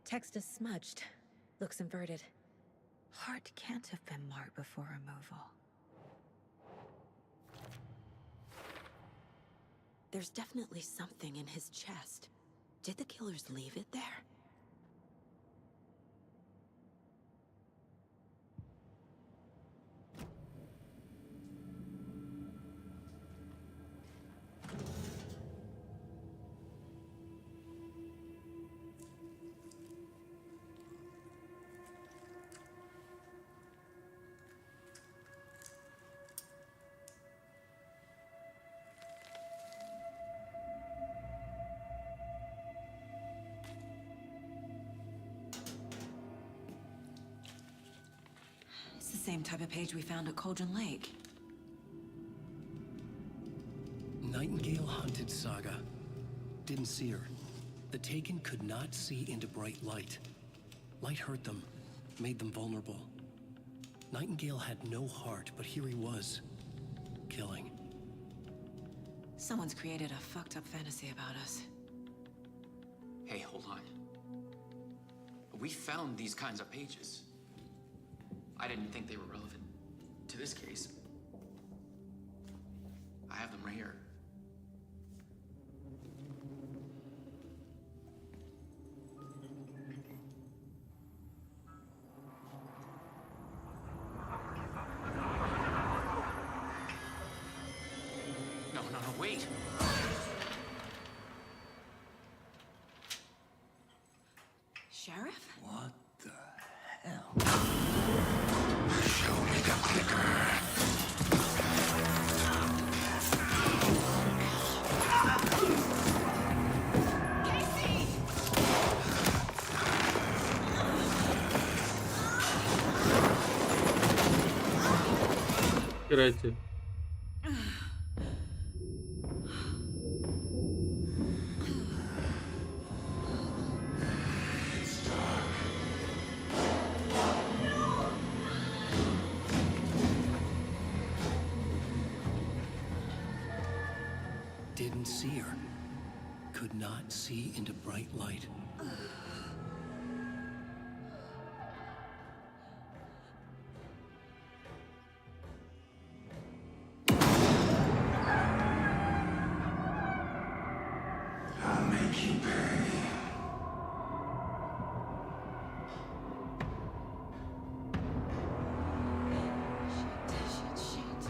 Text is smudged. Looks inverted. Heart can't have been marked before removal. There's definitely something in his chest. Did the killers leave it there? It's the same type of page we found at Cauldron Lake. Nightingale hunted Saga. Didn't see her. The Taken could not see into bright light. Light hurt them, made them vulnerable. Nightingale had no heart, but here he was, killing. Someone's created a fucked up fantasy about us. Hey, hold on. We found these kinds of pages. I didn't think they were relevant to this case. I have them right here. No, wait. Sheriff? What the hell? Show me the clicker. Играйте. Didn't see her. Could not see into bright light. I'll make you pay.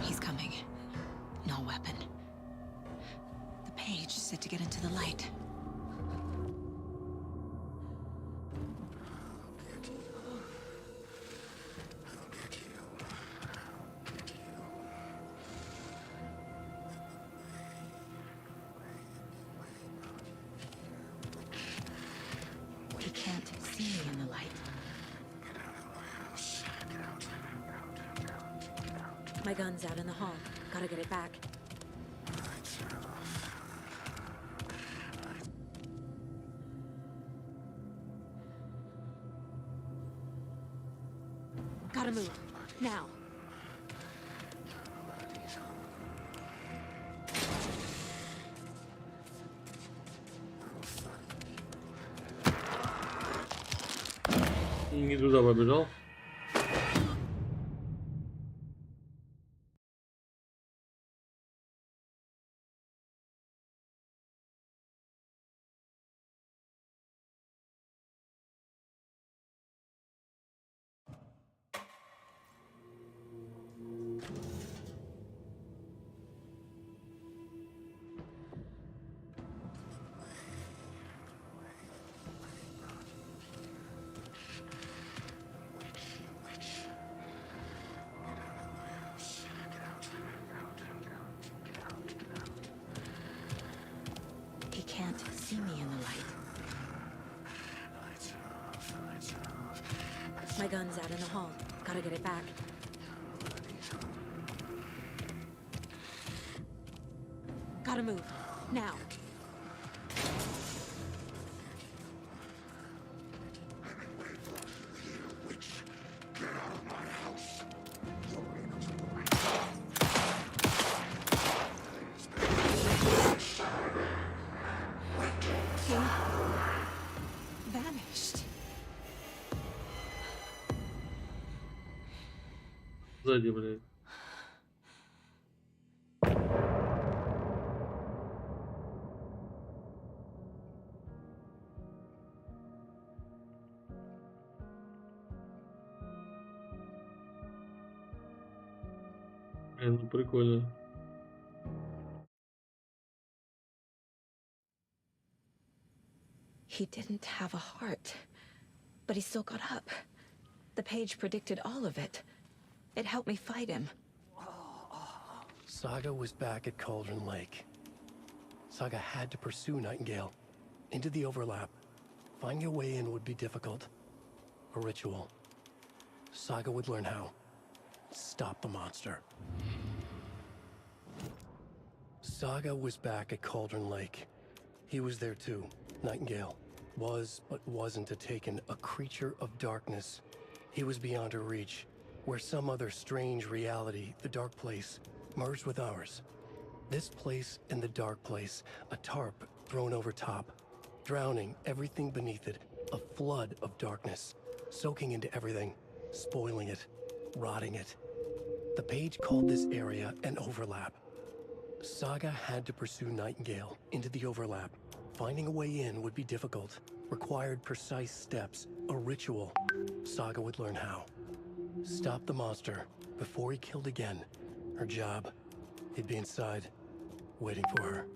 He's coming. No weapon. The page said to get into the light. He can't see me in the light. My gun's out in the hall. Gotta get it back. Gotta move. Now. И не туда побежал. can't see me in the light. My gun's out in the hall. Gotta get it back. Gotta move. Now. Vanished. Сзади, блядь. Ну прикольно. He didn't have a heart, but he still got up. The page predicted all of it. It helped me fight him. Saga was back at Cauldron Lake. Saga had to pursue Nightingale into the overlap. Finding a way in would be difficult. A ritual. Saga would learn how. Stop the monster. Saga was back at Cauldron Lake. He was there too. Nightingale was, but wasn't a taken, a creature of darkness. He was beyond her reach, where some other strange reality, the dark place, merged with ours. This place and the dark place, a tarp thrown over top, drowning everything beneath it, a flood of darkness, soaking into everything, spoiling it, rotting it. The page called this area an overlap. Saga had to pursue Nightingale into the overlap. Finding a way in would be difficult, required precise steps, a ritual. Saga would learn how. Stop the monster before he killed again. Her job, he'd be inside, waiting for her.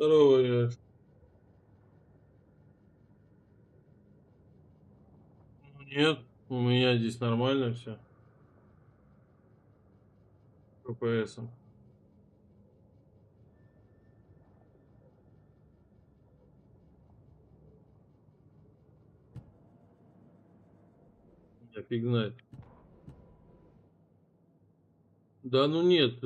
Здорово. Нет, у меня здесь нормально все. ППСом. Да фиг знает. Да ну нет.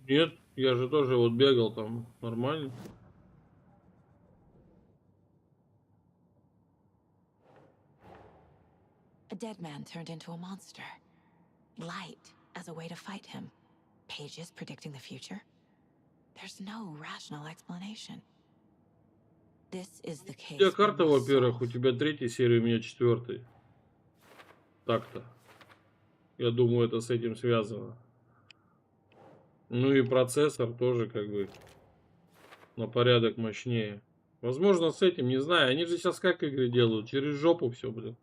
Нет, я же тоже вот бегал там нормально. A dead man turned into a monster. Light as a way to fight him. Pages predicting the future. There's no rational explanation. This is the У case тебя we карта, must во-первых, у solve. тебя 3-я серия, у меня 4-й. Так-то. Я думаю, это с этим связано. Ну и процессор тоже как бы на порядок мощнее. Возможно, с этим, не знаю. Они же сейчас как игры делают? Через жопу все, блин.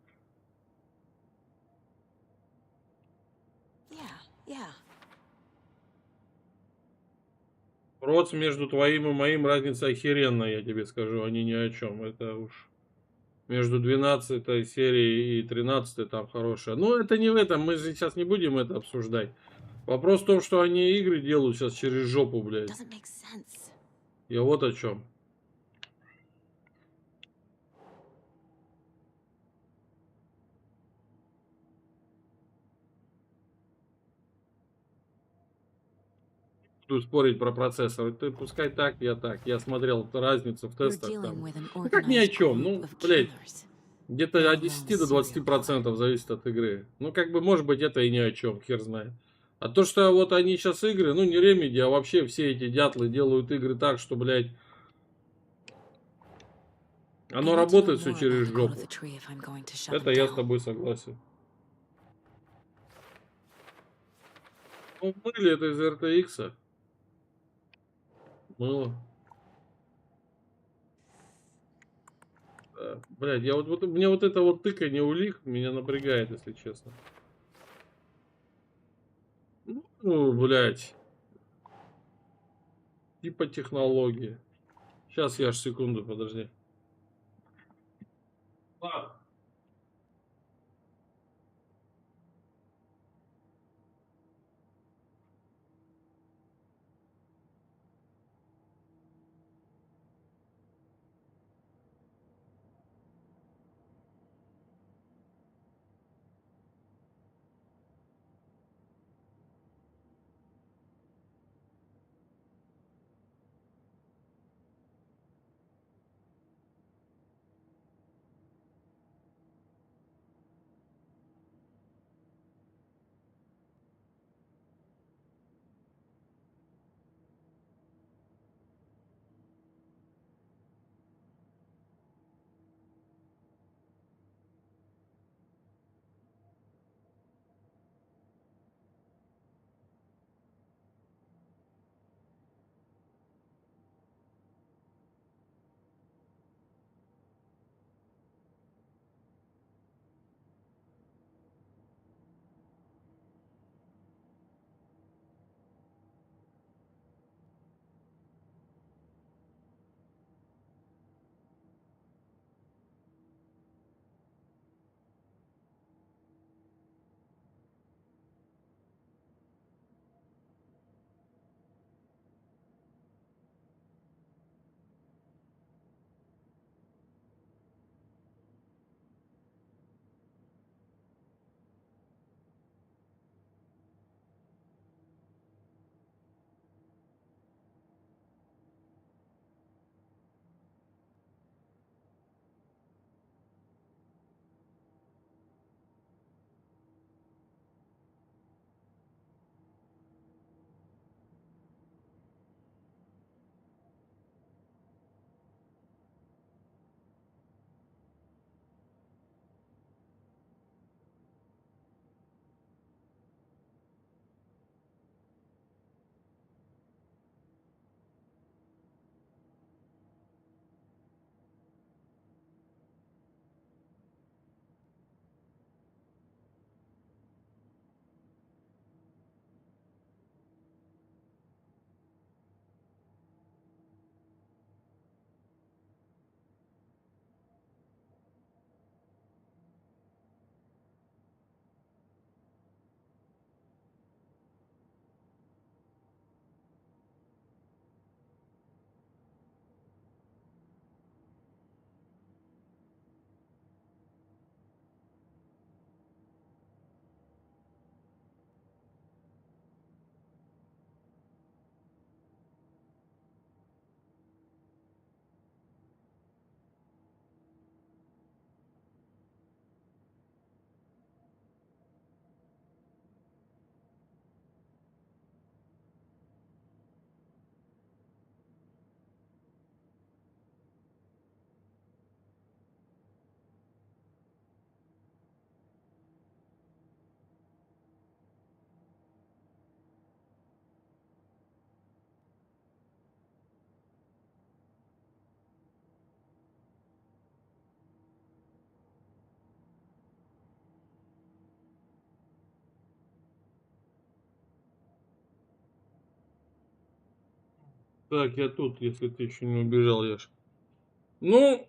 Yeah. Роц между твоим и моим разница охеренная, я тебе скажу, они ни о чем. Это уж между 12-й серией и 13-й там хорошая. Ну, это не в этом, мы же сейчас не будем это обсуждать. Вопрос в том, что они игры делают сейчас через жопу, блядь. Я вот о чем. Буду спорить про процессор. Ты пускай так, я так. Я смотрел разницу в тестах там. Ну как ни о чем. Ну, блядь. Где-то от 10 до 20% зависит от игры. Ну, как бы, может быть, это и ни о чем, хер знает. А то, что вот они сейчас игры, ну, не Ремеди, а вообще все эти дятлы делают игры так, что, блядь, оно работает все через жопу. Это я с тобой согласен. Ну, мыли это из RTX. Мыло. Да. Блядь, мне вот это вот тыканье улик меня напрягает, если честно. Ну, блядь. Типа технологии. Сейчас я аж секунду, подожди. Так, я тут, если ты еще не убежал, Яш. Ну,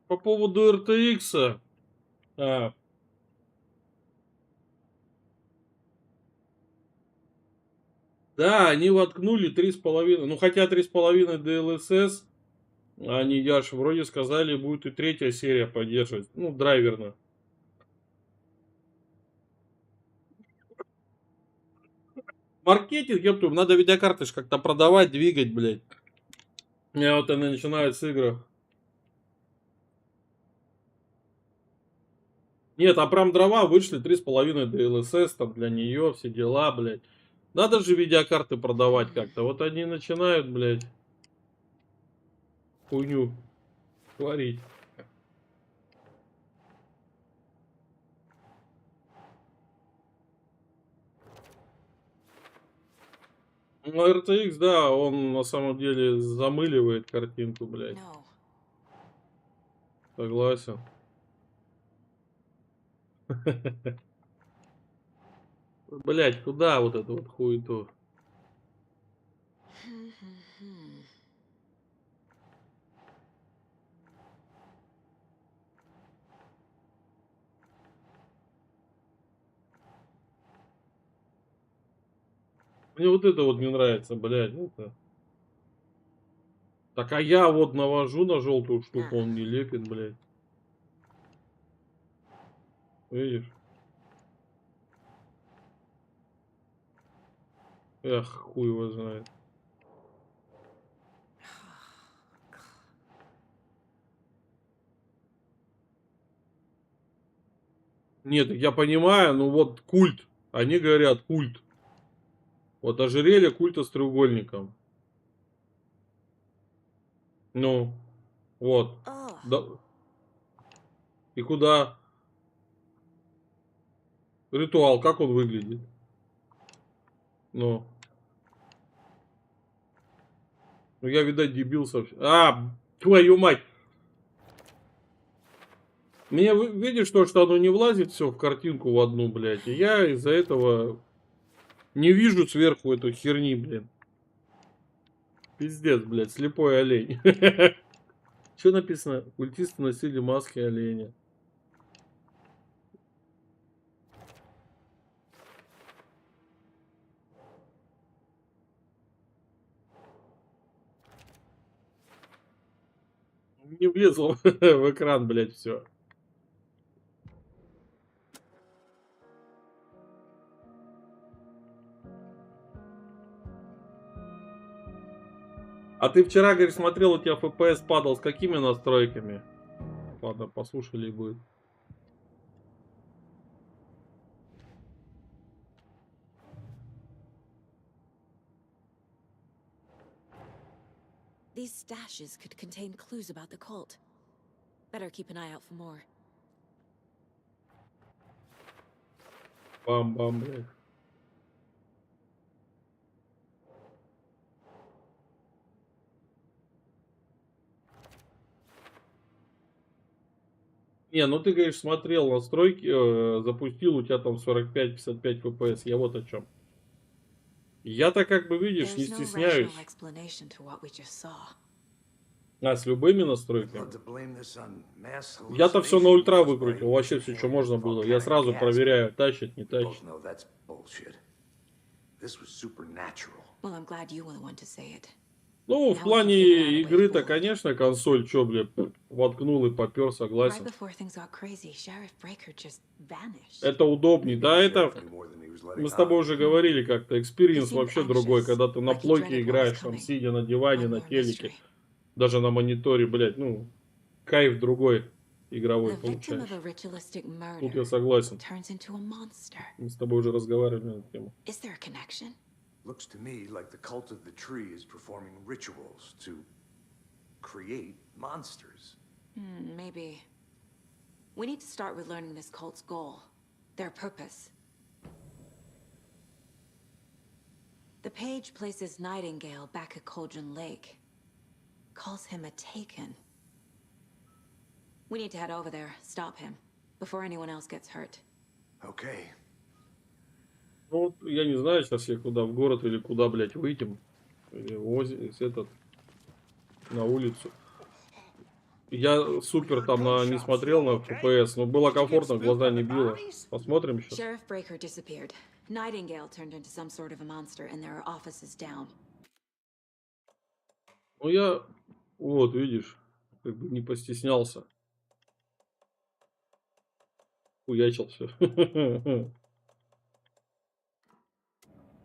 по поводу RTX. Да, они воткнули 3,5. Ну, хотя 3,5 DLSS, они, Яш, вроде сказали, будет и 3-я серия поддерживать. Ну, драйверно. Маркетинг, ёпту, надо видеокарты ж как-то продавать, двигать, блядь. Мне вот они начинают с игр. Нет, а прям дрова вышли 3,5 DLSS там для нее, все дела, блядь. Надо же видеокарты продавать как-то. Вот они начинают, блядь, хуйню творить. Ну, RTX, да, он на самом деле замыливает картинку, блядь. Согласен. Блядь, куда вот эту вот хуету? Мне вот это вот не нравится, блядь. Это. Так, а я вот навожу на желтую штуку, он не лепит, блядь. Видишь? Эх, хуй его знает. Нет, я понимаю, ну вот культ. Они говорят культ. Вот ожерелье культа с треугольником. Ну, вот. Да. И куда? Ритуал, как он выглядит? Ну. Ну я, видать, дебил совсем. Твою мать! Мне, видишь, что оно не влазит все в картинку в одну, блядь. И я из-за этого не вижу сверху эту херни, блин. Пиздец, блядь, слепой олень. Что написано? Культисты носили маски оленя. Не влезло в экран, блядь, все. А ты вчера, говоришь, смотрел, у тебя FPS падал. С какими настройками? Ладно, послушали и будет. These stashes could contain clues about the cult. Better keep an eye out for more. Бам-бам, блядь. Не, ну ты, говоришь, смотрел настройки, запустил, у тебя там 45-55 FPS. Я вот о чем. Я-то, как бы, видишь, не стесняюсь. С любыми настройками. Я-то все на ультра выкрутил. Вообще все, что можно было. Я сразу проверяю, тащит, не тащит. Ну, в плане игры-то, конечно, консоль, чё, бля, воткнул и попер, согласен. Это удобней. Да, это мы с тобой уже говорили как-то. Экспириенс вообще другой, когда ты на плойке играешь, там, сидя на диване, на телеке, даже на мониторе, блядь, ну, кайф другой игровой получаешь. Тут я согласен. Мы с тобой уже разговаривали на эту тему. Looks to me like the cult of the tree is performing rituals to create monsters. Maybe. We need to start with learning this cult's goal, their purpose. The page places Nightingale back at Cauldron Lake. Calls him a Taken. We need to head over there, stop him, before anyone else gets hurt. Okay. Ну, я не знаю сейчас я куда, в город или куда, блядь, выйдем. Или этот, на улицу. Я супер там не смотрел на FPS, но было комфортно, глаза не било. Посмотрим сейчас. Sheriff Breaker disappeared. Nightingale turned into some sort of a monster, and there are offices down. Ну я, вот видишь, как бы не постеснялся. Хуячил все.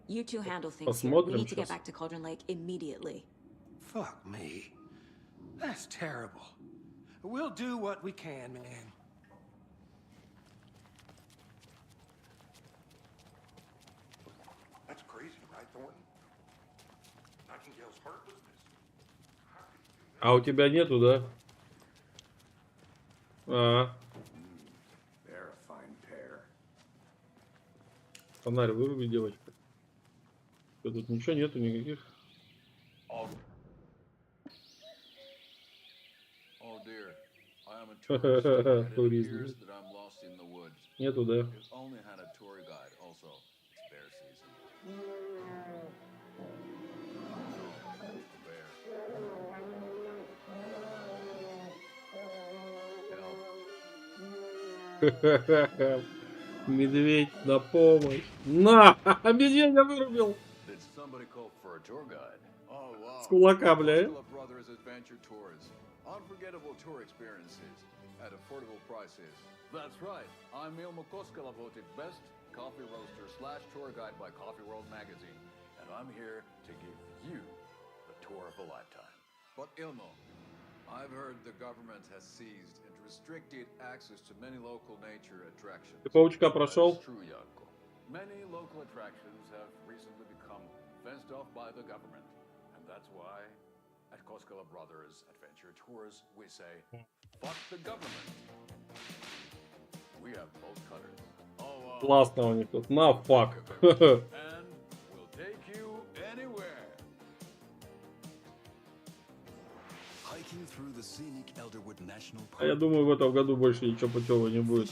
You two handle things here. We need to get back to Cauldron Lake immediately. Fuck me. That's terrible. We'll do what we can, man. That's crazy, right, Thornton? Nightingale's heartlessness. А у тебя нету, да? They're a fine pair. Фонарь выруби, девочка. Тут ничего нету, никаких. Oh dear, I am a tourist, and it appears that I'm lost in the woods. Нету, да? We've only had a tour guide, also it's bear season. Медведь на помощь. На! Медведя вырубил. Did somebody call for a tour guide? Oh wow. С кулака, бля. Brothers Adventure Tours. Unforgettable tour experiences at affordable prices. That's right. I'm Ilmo Koskala, voted best coffee roaster / tour guide by Coffee World magazine, and I'm here to give you the tour of a lifetime. But Ilmo, I've heard the government has seized and restricted access to many local nature attractions. Ты паучка прошел? That's true, Yanko. Many local attractions have recently become fenced off by the government, and that's why at Koskala Brothers Adventure Tours we say, fuck the government. We have both cutters. Oh, Классно у них тут. На, фак. and we'll take you anywhere. А я думаю, в этом году больше ничего путевого не будет.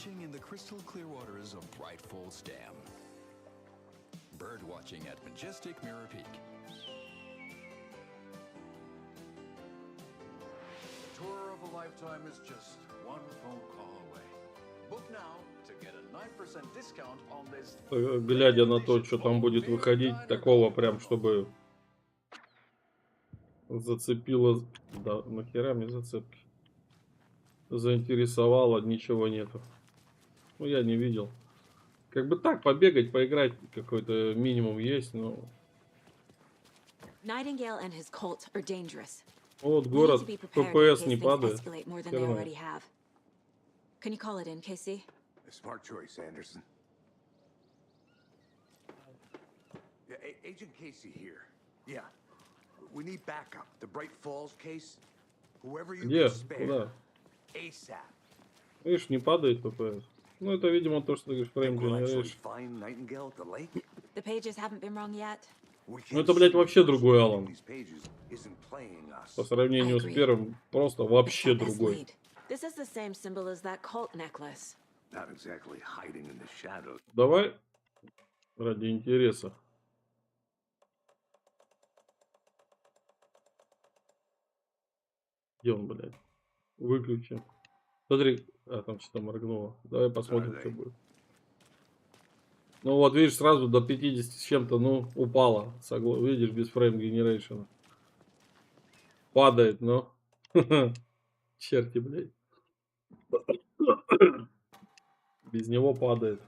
Tour of a lifetime is just one phone call away. Book now to get a 9% discount on this. Глядя на то, что там будет выходить, такого прям, чтобы зацепило. Да, нахера мне зацепки. Заинтересовало, ничего нету. Ну, я не видел. Как бы так, побегать, поиграть, какой-то минимум есть, но... Nightingale and his cult are dangerous. Вот город, ППС не падает. Can you call it in, Casey? Smart choice, Anderson. Yeah, Agent Casey here. Yeah. We need backup. The Bright Falls case. Whoever you can spare. Куда? ASAP. Видишь, не падает ППС. Ну, это, видимо, то, что ты говоришь, frame generation. The pages haven't been wrong yet. Ну, это, блядь, вообще другой Алан. По сравнению с первым, просто вообще другой. This is the same symbol as that cult necklace. Not exactly hiding in the shadows. Давай ради интереса. Где он, блядь? Выключи. Смотри, там что-то моргнуло. Давай посмотрим, что будет. Ну вот, видишь, сразу до 50 с чем-то, ну, упало. Видишь, без frame generation. Падает, но... Черти, блядь. Без него падает.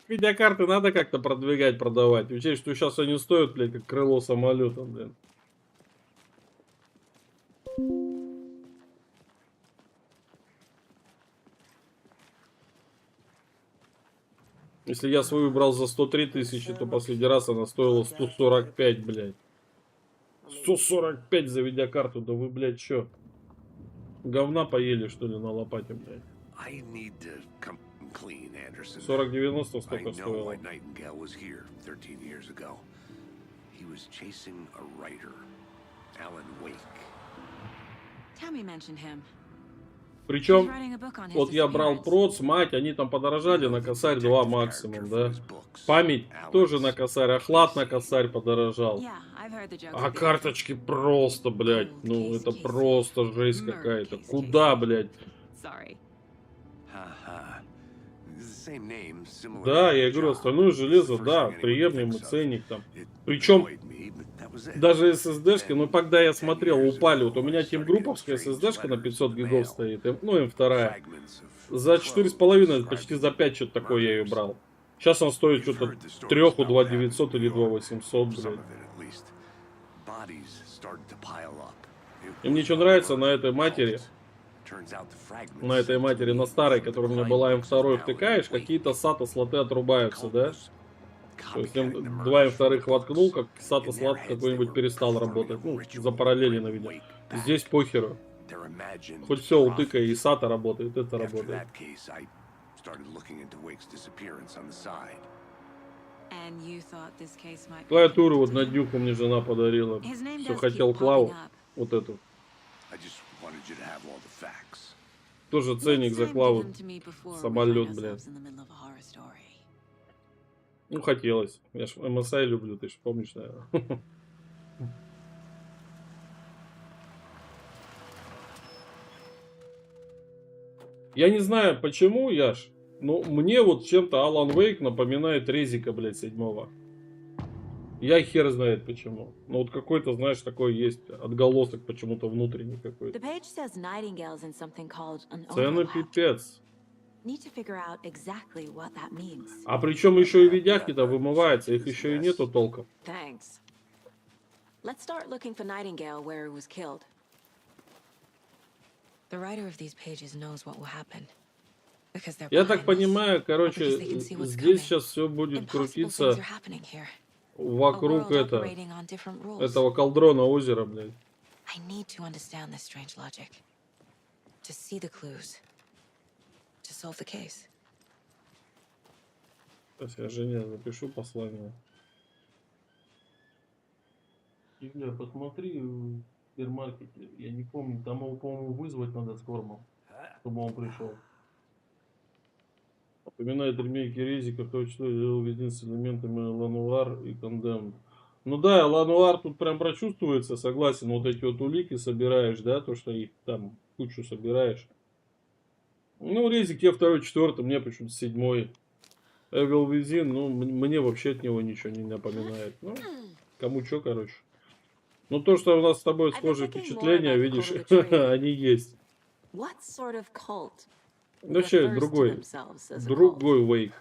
Видеокарты надо как-то продвигать, продавать. Учесть, что сейчас они стоят, блядь, как крыло самолета, блин. Если я свою брал за 103 тысячи, то последний раз она стоила 145, блядь. 145 за видеокарту, да вы, блядь, чё? Говна поели, что ли, на лопате, блядь? 40-90 столько стоило. Причем, вот я брал проц, мать, они там подорожали на косарь 2 максимум, да. Память тоже на косарь, охлад на косарь подорожал. А карточки просто, блядь, ну это просто жесть какая-то. Куда, блядь? Да, я говорю, остальное железо, да, приемлемый ценник там. Причем даже SSD-шки, ну когда я смотрел, упали. Вот у меня тимгрупповская SSD-шка на 500 гигов стоит, ну М2. За 4,5, почти за 5 что-то такое я ее брал. Сейчас она стоит что-то 3 у 2900 или 2800, блядь. И мне что нравится на этой матери, на старой, которая у меня была М2, втыкаешь, какие-то SATA слоты отрубаются, да? То есть два М2 воткнул, как SATA слот какой-нибудь перестал работать, ну, запараллелено, видимо. Здесь похеру. Хоть все утыкай, и SATA работает, это работает. Клавиатуру вот на днюху мне жена подарила. Все хотел клаву, вот эту. Тоже ценник за клаву. Самолет, блядь. Ну, хотелось. Я ж эмоций люблю, ты ж помнишь, наверное. Я не знаю, почему, Яш, но мне вот чем-то Alan Wake напоминает Резика, блядь, 7-го. Я хер знает почему. Но вот какой-то, знаешь, такой есть отголосок почему-то внутренний какой-то. Цены пипец. А причем еще и видяхи-то вымываются, их еще и нету толком. Я так понимаю, короче, здесь сейчас все будет крутиться вокруг этого колдрона озера, блядь. Сейчас я жене запишу послание. Игорь, посмотри в супермаркете. Я не помню, там его, по-моему, вызвать надо с кормом, чтобы он пришел. Напоминает ремейки Резика, то, что делал везде с элементами Лануар и Кондем. Ну да, Лануар тут прям прочувствуется, согласен. Вот эти вот улики собираешь, да, то, что их там кучу собираешь. Ну, Резик я 2-й, 4-й, мне почему-то 7-й. Evil Within, ну, мне вообще от него ничего не напоминает. Ну, кому что, короче. Ну, то, что у нас с тобой схожие впечатления, видишь, они есть. Вообще другой Wake.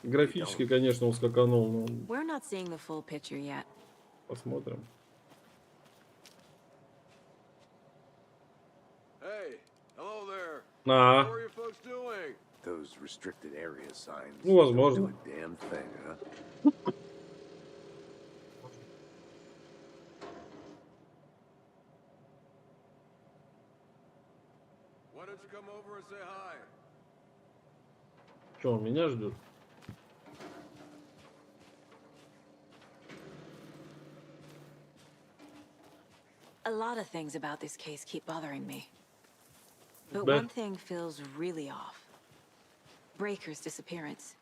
Графически, конечно, он скаканул, но... Посмотрим. Ну, возможно. Что, он меня ждет? A lot of things about this case keep bothering me. But one thing feels really off. Breaker's disappearance.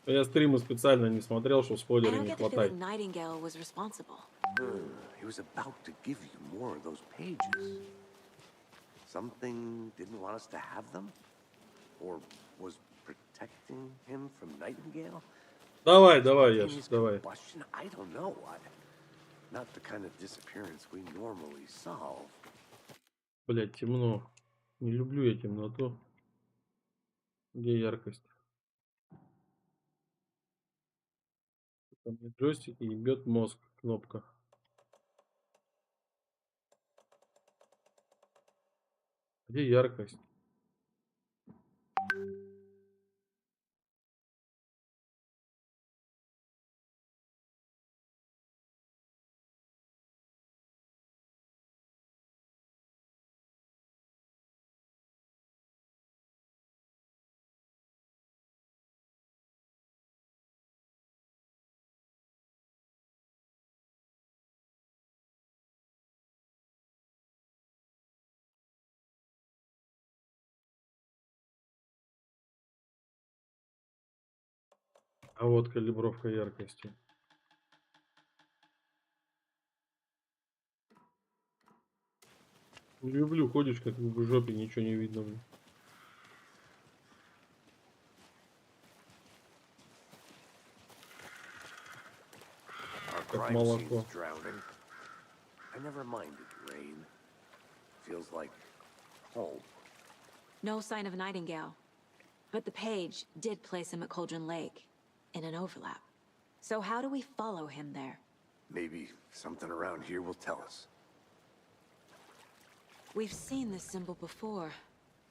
Я стримы специально не смотрел, чтобы спойлеры не хватает. Nightingale was responsible. He was about to give you more of those pages. Something didn't want us to have them? Or was protecting him from Nightingale? Давай, Яш, давай. I don't know. Not the kind of disappearance we normally solve. Блять, темно. Не люблю я темноту. Где яркость? Там джойстик и ебет мозг кнопка. Где яркость? А вот калибровка яркости. Люблю, ходишь как в жопе, ничего не видно. Блин. Как молоко. I never minded rain. Feels like home. No sign of Nightingale. But the page did place him at Cauldron Lake in an overlap. So how do we follow him there? Maybe something around here will tell us. We've seen this symbol before.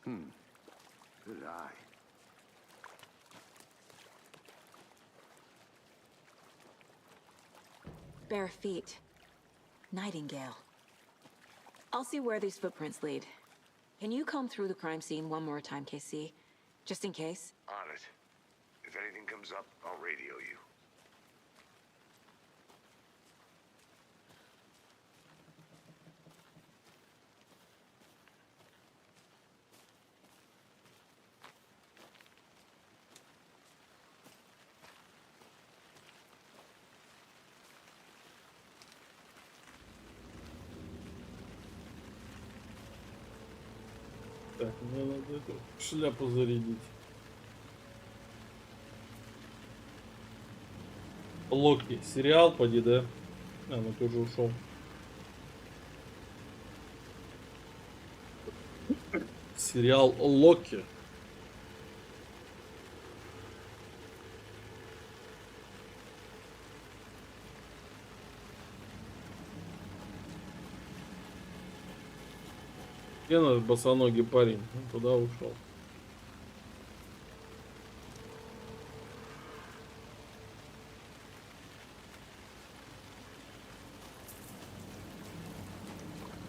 Good eye. Bare feet. Nightingale. I'll see where these footprints lead. Can you comb through the crime scene one more time, KC? Just in case? On it. If anything comes up, I'll radio you. Так, мне надо эту шляпу зарядить. Локи. Сериал, поди, да? А, ну ты уже ушел. Сериал Локи. Где наш босоногий парень? Он туда ушел.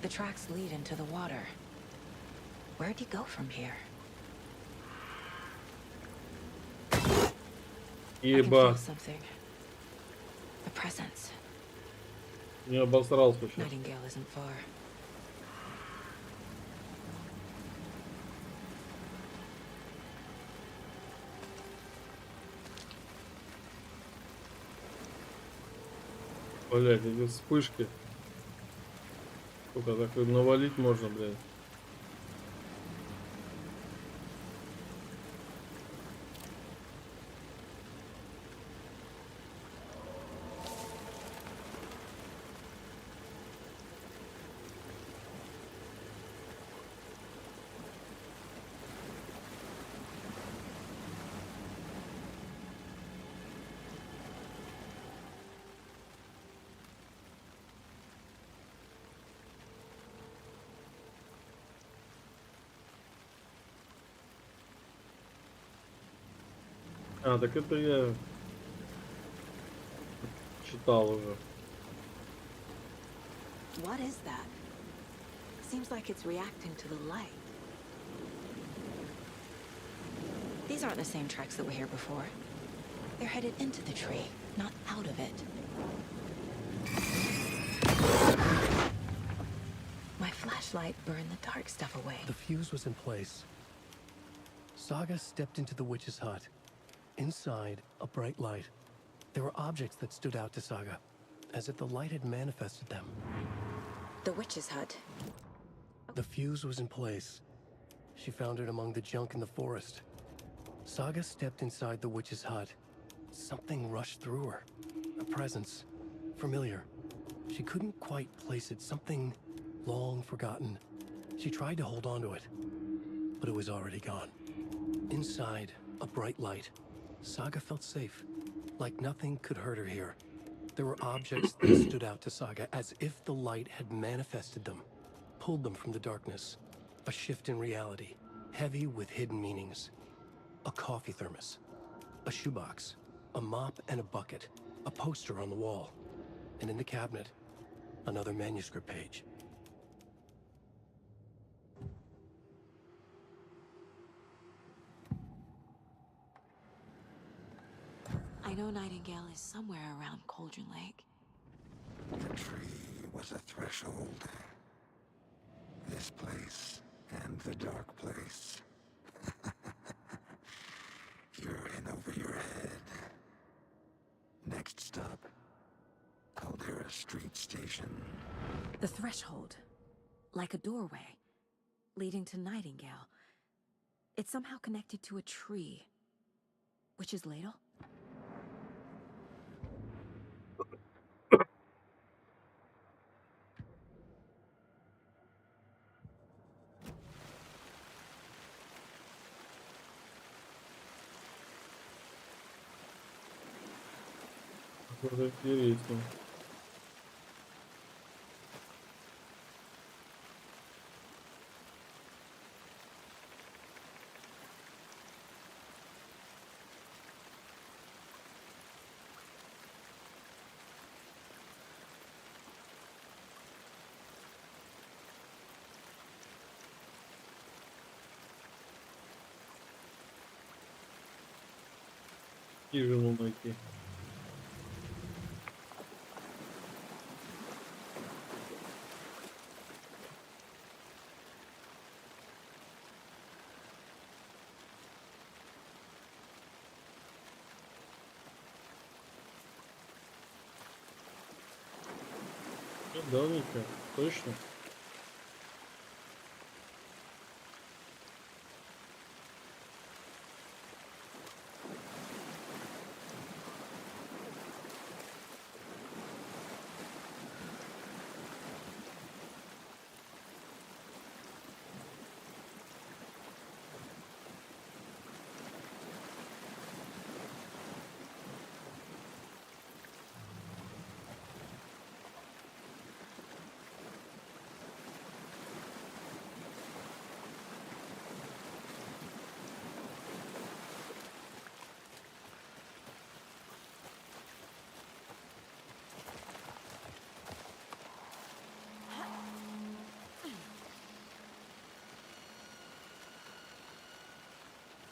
The tracks lead into the water. Where'd you go from here? I can feel something. A presence. Не обосрался сейчас. Nightingale isn't far. Блять, эти вспышки. Сколько так навалить можно, блядь. А, так это я читал уже. What is that? Seems like it's reacting to the light. These aren't the same tracks that were here before. They're headed into the tree, not out of it. My flashlight burned the dark stuff away. The fuse was in place. Saga stepped into the witch's hut. Inside, a bright light. There were objects that stood out to Saga, as if the light had manifested them. The witch's hut. The fuse was in place. She found it among the junk in the forest. Saga stepped inside the witch's hut. Something rushed through her. A presence. Familiar. She couldn't quite place it. Something long forgotten. She tried to hold on to it, but it was already gone. Inside, a bright light. Saga felt safe, like nothing could hurt her here. There were objects that stood out to Saga as if the light had manifested them, pulled them from the darkness. A shift in reality, heavy with hidden meanings. A coffee thermos, a shoebox, a mop and a bucket, a poster on the wall, and in the cabinet, another manuscript page. I know Nightingale is somewhere around Cauldron Lake. The tree was a threshold. This place and the dark place. You're in over your head. street station. The threshold, like a doorway, leading to Nightingale. It's somehow connected to a tree. Witch's ladle? Это интересно. Тяжело найти. Давненько, точно.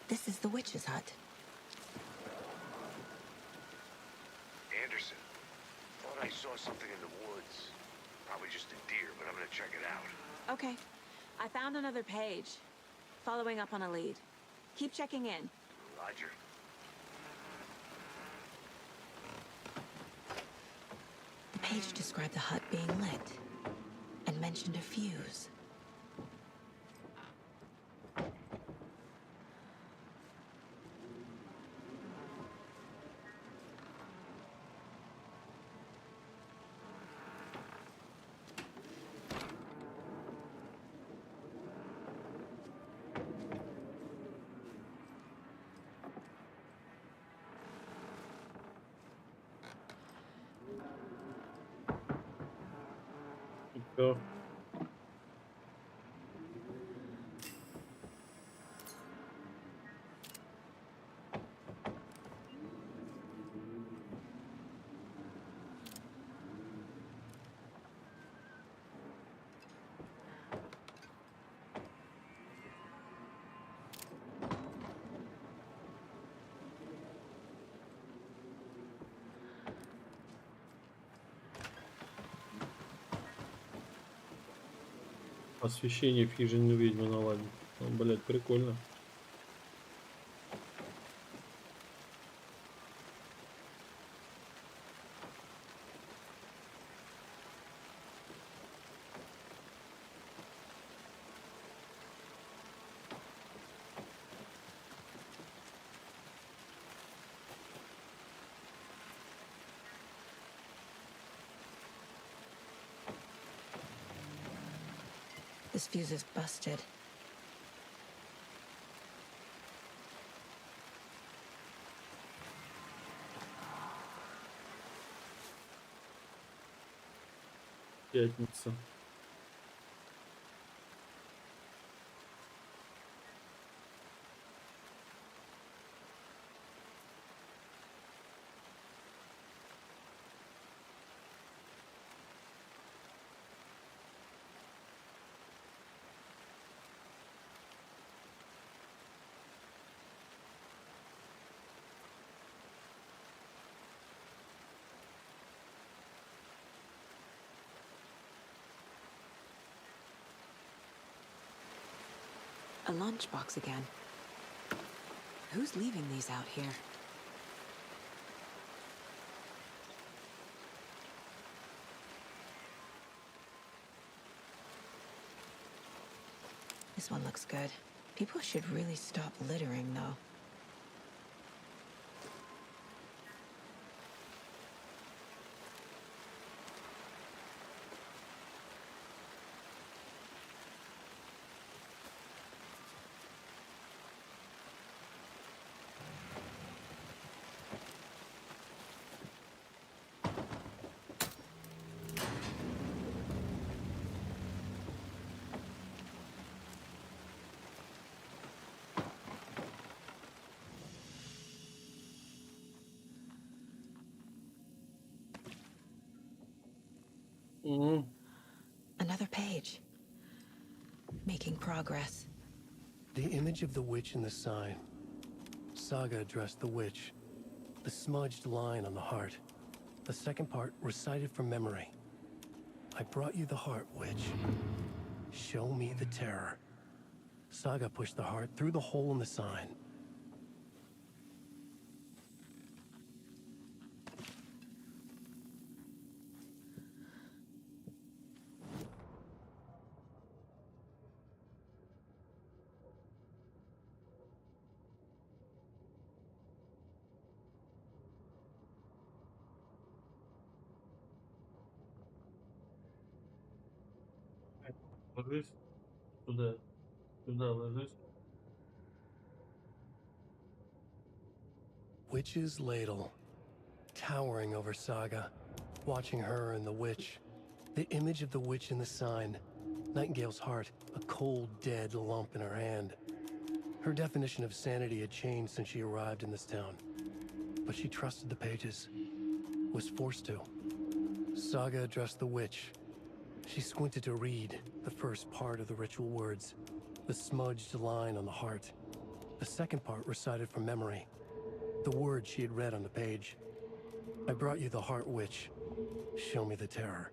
This is the witch's hut. Anderson, thought I saw something in the woods. Probably just a deer, but I'm gonna check it out. Okay. I found another page. Following up on a lead. Keep checking in. Roger. The page described the hut being lit and mentioned a fuse. Все. Освещение в хижине ведьмы наладить. Ну, блядь, прикольно. This fuse is busted. Пятница. A lunchbox again. Who's leaving these out here? This one looks good. People should really stop littering, though. Another page. Making progress. The image of the witch in the sign. Saga addressed the witch. The smudged line on the heart. The second part recited from memory. I brought you the heart, witch. Show me the terror. Saga pushed the heart through the hole in the sign. Ложись. Туда. Туда ложись. Witch's ladle. Towering over Saga. Watching her and the witch. The image of the witch in the sign. Nightingale's heart. A cold, dead lump in her hand. Her definition of sanity had changed since she arrived in this town. But she trusted the pages. Was forced to. Saga addressed the witch. She squinted to read the first part of the ritual words, the smudged line on the heart. The second part recited from memory, the words she had read on the page. I brought you the heart, witch. Show me the terror.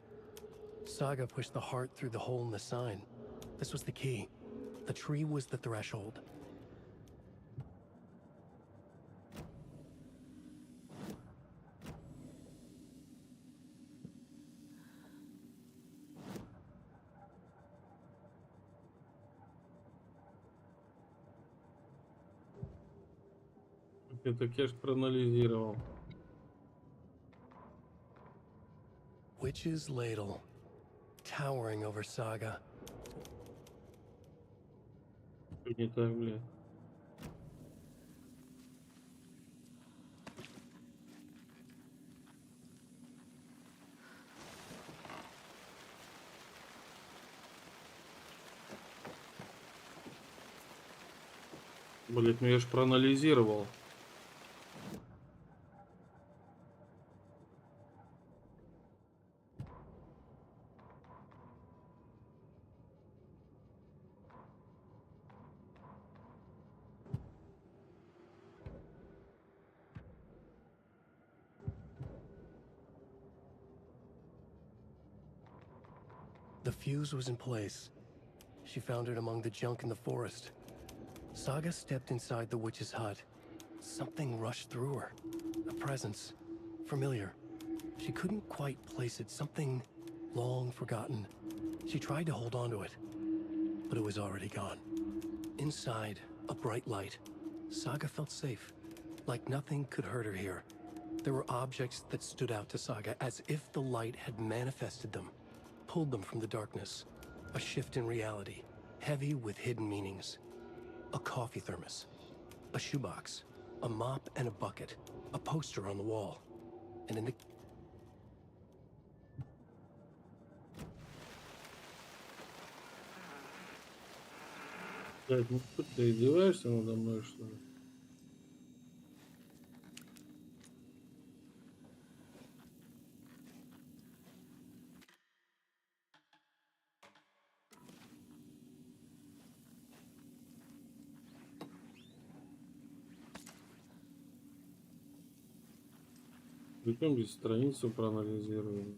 Saga pushed the heart through the hole in the sign. This was the key. The tree was the threshold. Это Кеш проанализировал. Witch's ladle, towering over Saga. Не так, блин. Блять, ну я ж проанализировал. The fuse was in place. She found it among the junk in the forest. Saga stepped inside the witch's hut. Something rushed through her. A presence. Familiar. She couldn't quite place it. Something long forgotten. She tried to hold on to it, but it was already gone. Inside, a bright light. Saga felt safe. Like nothing could hurt her here. There were objects that stood out to Saga as if the light had manifested them. Pulled them from the darkness. A shift in reality, heavy with hidden meanings. A coffee thermos, a shoebox, a mop and a bucket, a poster on the wall, and in the... Блять, ну ты издеваешься надо мной, что ли? Причем здесь страницу проанализируем.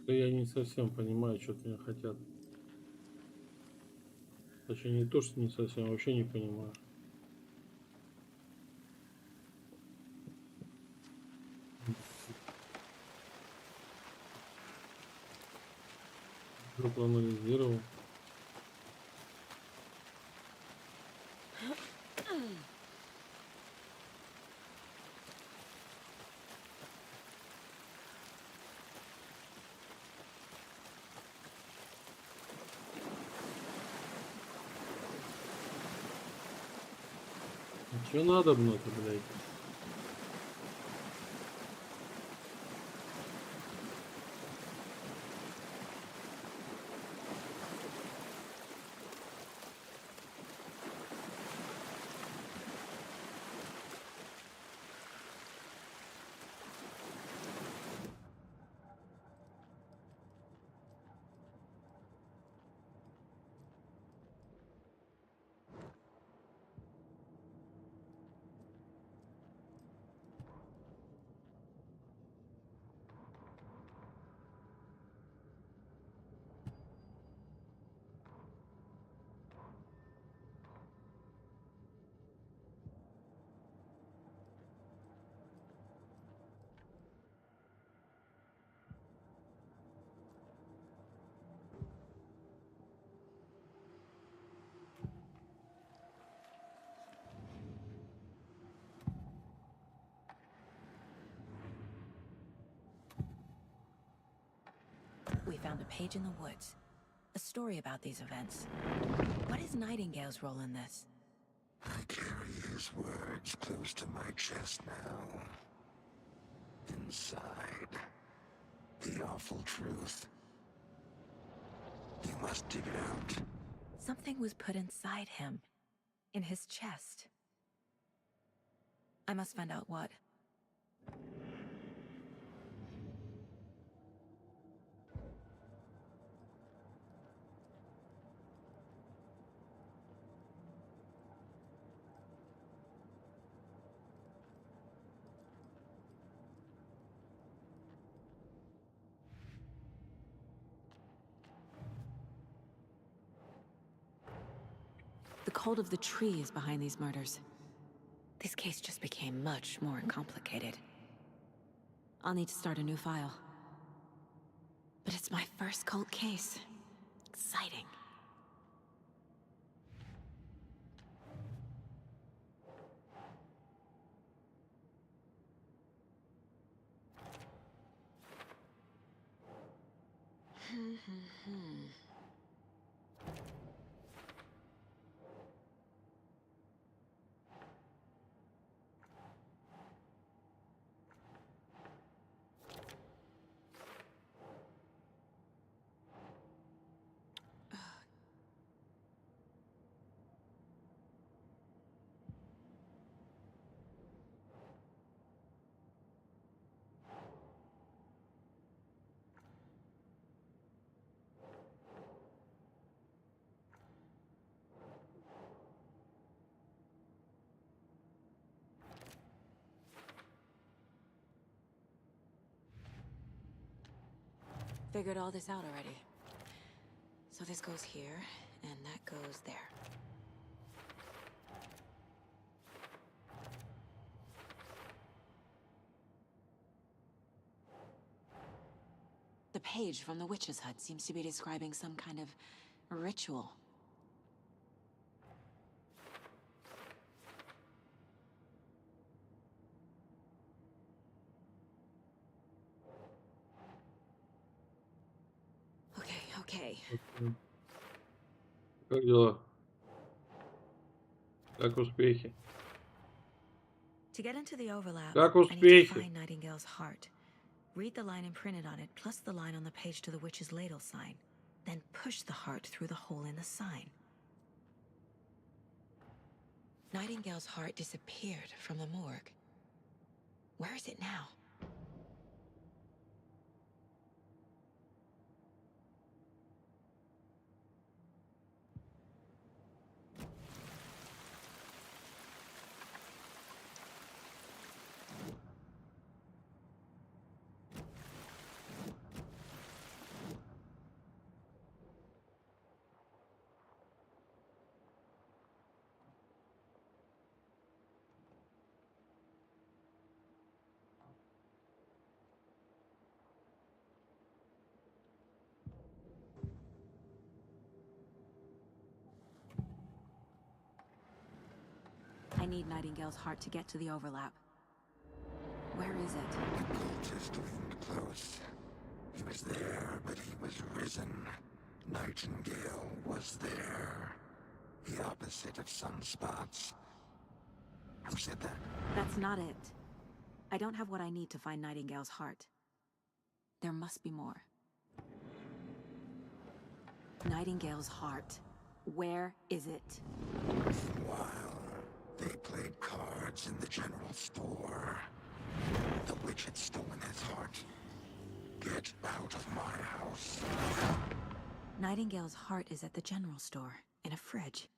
Да я не совсем понимаю, что от меня хотят. Точнее, не то, что не совсем, а вообще не понимаю. Уже проанализировал. Че надо много, блядь? We found a page in the woods. A story about these events. What is Nightingale's role in this? I carry his words close to my chest now. Inside, the awful truth. You must dig it out. Something was put inside him. In his chest. I must find out what. The cult of the tree is behind these murders. This case just became much more complicated. I'll need to start a new file. But it's my first cult case. Exciting. Figured all this out already. So this goes here, and that goes there. The page from the witch's hut seems to be describing some kind of ritual. Okay. Как дела? Как успехи? To get into the overlap, Как I need to успехи? find Nightingale's heart. Read the line imprinted on it, plus the line on the page to the witch's ladle sign. Then push the heart through the hole in the sign. Nightingale's heart disappeared from the morgue. Where is it now? need Nightingale's heart to get to the overlap. Where is it? The cultist loomed close. He was there, but he was risen. Nightingale was there. The opposite of sunspots. Who said that? That's not it. I don't have what I need to find Nightingale's heart. There must be more. Nightingale's heart. Where is it? While they played cards in the general store, the witch had stolen his heart. Get out of my house. Nightingale's heart is at the general store, in a fridge.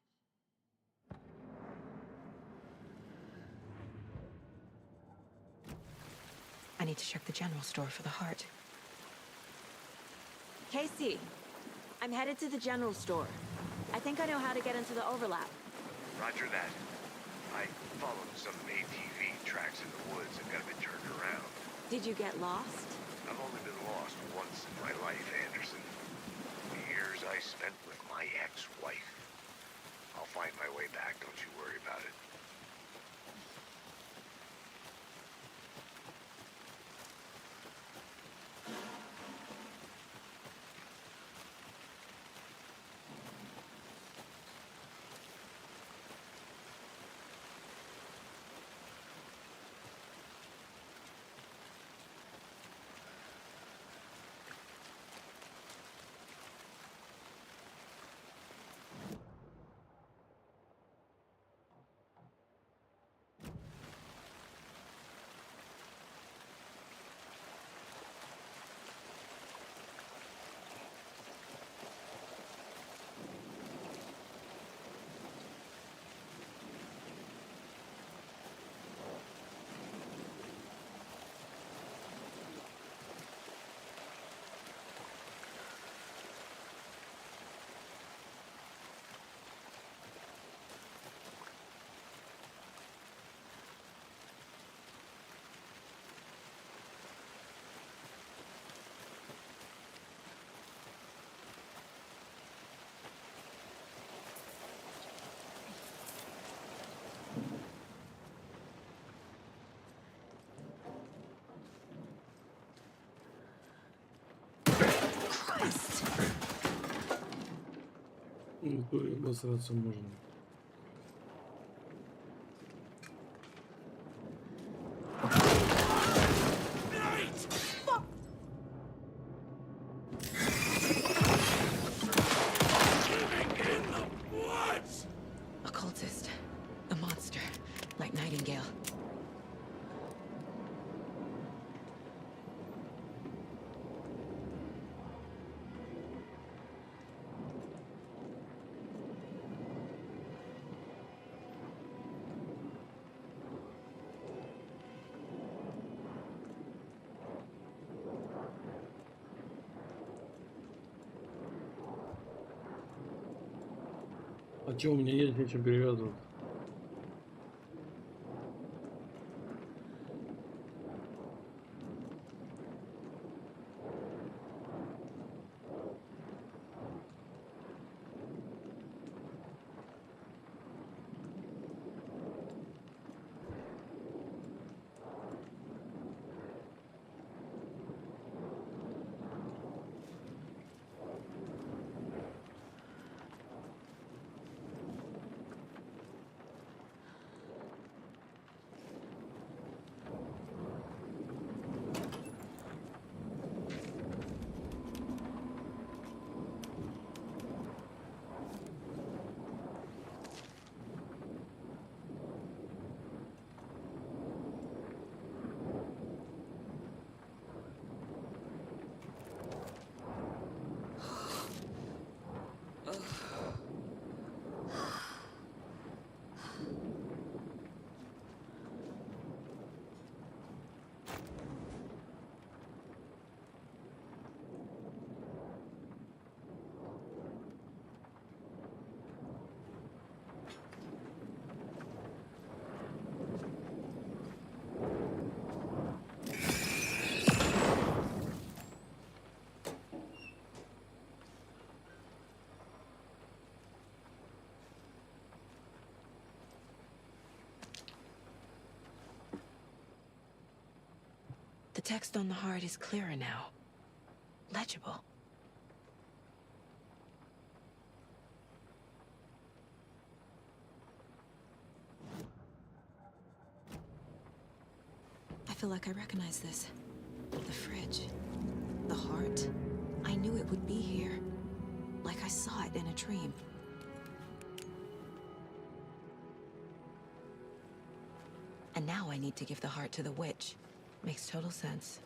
I need to check the general store for the heart. Casey, I'm headed to the general store. I think I know how to get into the overlap. Roger that. I followed some ATV tracks in the woods and got a bit turned around. Did you get lost? I've only been lost once in my life, Anderson. The years I spent with my ex-wife. I'll find my way back, don't you worry about it. Обосраться можно. A cultist. A monster. Like Nightingale. А что у меня есть нечем перевязывать? The text on the heart is clearer now. Legible. I feel like I recognize this. The fridge. The heart. I knew it would be here. Like I saw it in a dream. And now I need to give the heart to the witch. Makes total sense.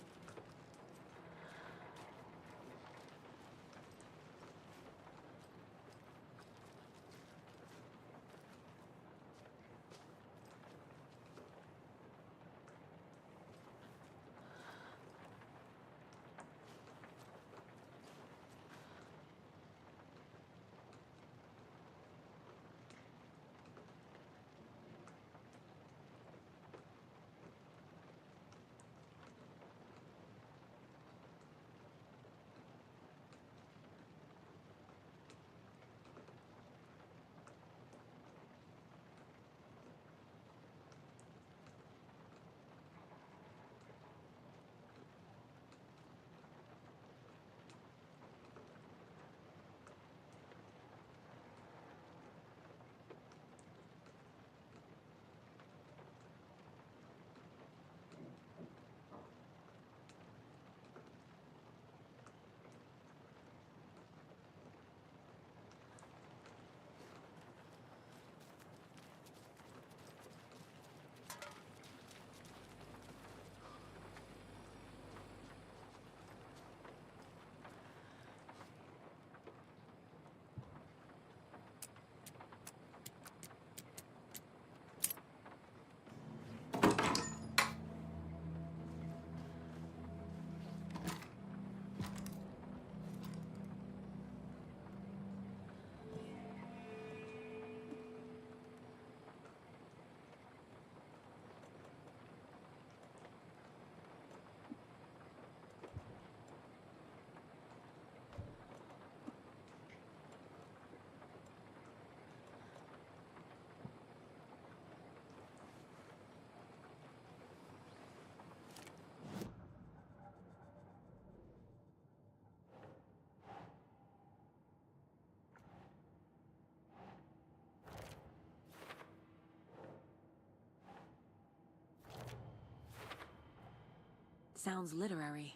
Sounds literary,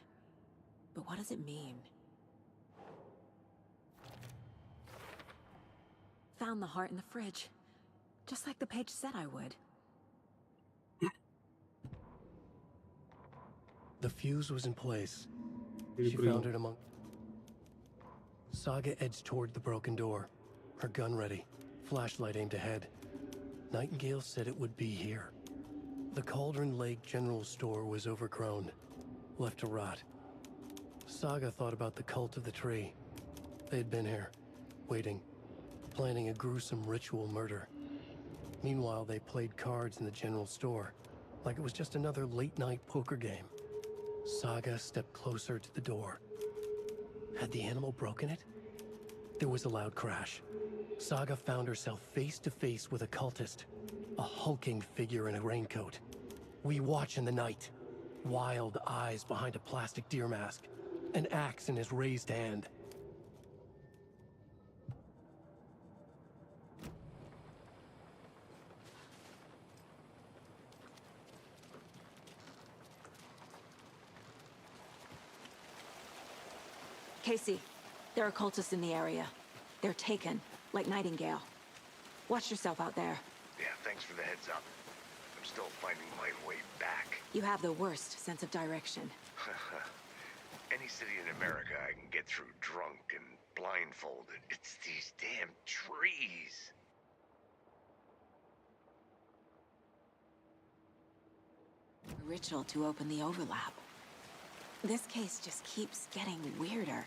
but what does it mean? Found the heart in the fridge, just like the page said I would. The fuse was in place. She found it among... Saga edged toward the broken door, her gun ready, flashlight aimed ahead. Nightingale said it would be here. The Cauldron Lake General Store was overgrown, left to rot. Saga thought about the cult of the tree. They'd been here, waiting, planning a gruesome ritual murder. Meanwhile, they played cards in the general store, like it was just another late-night poker game. Saga stepped closer to the door. Had the animal broken it? There was a loud crash. Saga found herself face to face with a cultist, a hulking figure in a raincoat. We watch in the night. Wild eyes behind a plastic deer mask, an axe in his raised hand. Casey, there are cultists in the area. They're taken, like Nightingale. Watch yourself out there. Yeah, thanks for the heads up. I'm still finding my way back. You have the worst sense of direction. Any city in America I can get through drunk and blindfolded. It's these damn trees. A ritual to open the overlap. This case just keeps getting weirder.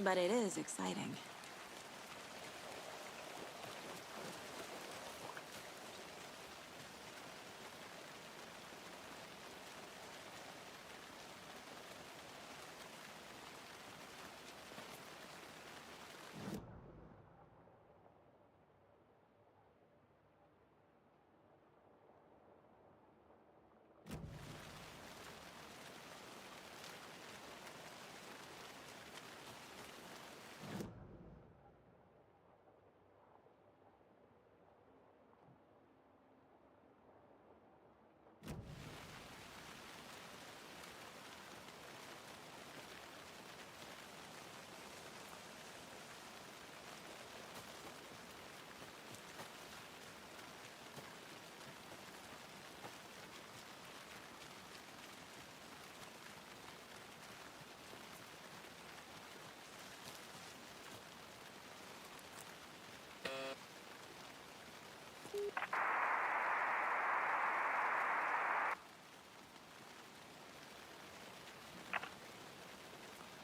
But it is exciting.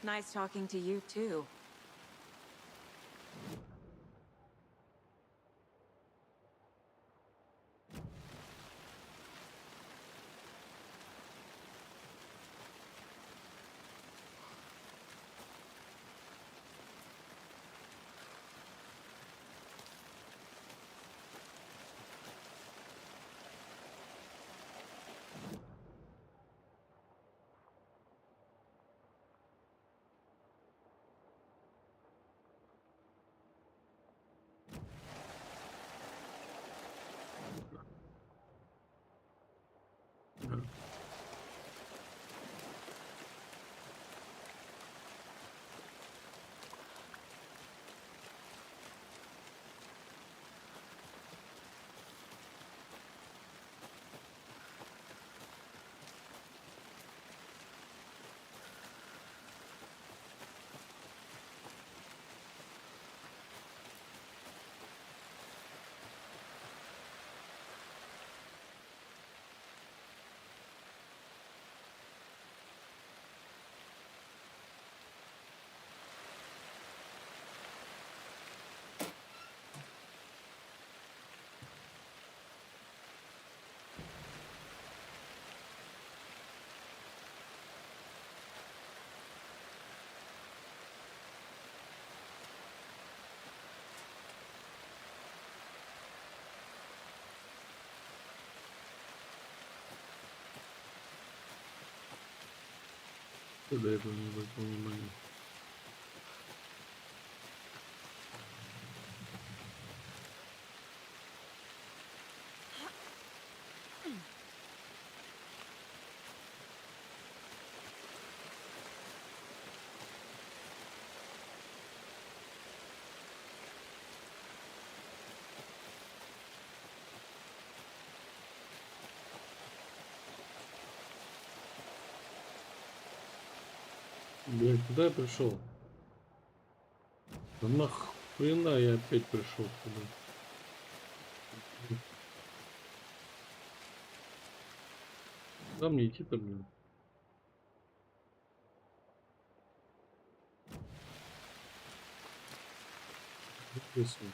nice talking to you too. До этого не обратил внимания. Блин, куда я пришел? Да нахрена я опять пришел сюда? Куда мне идти-то, блин? Интересно.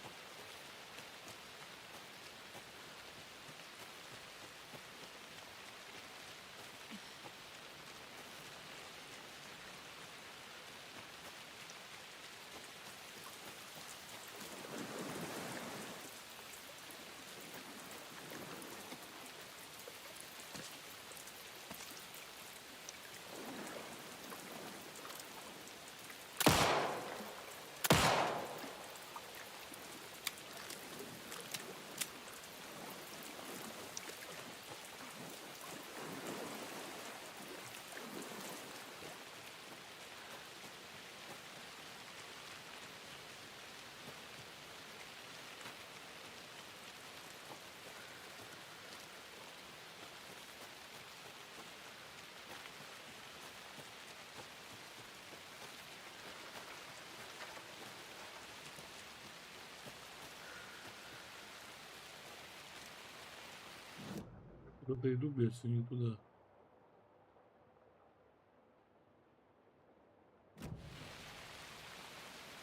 Куда-то иду, блядь, все не туда.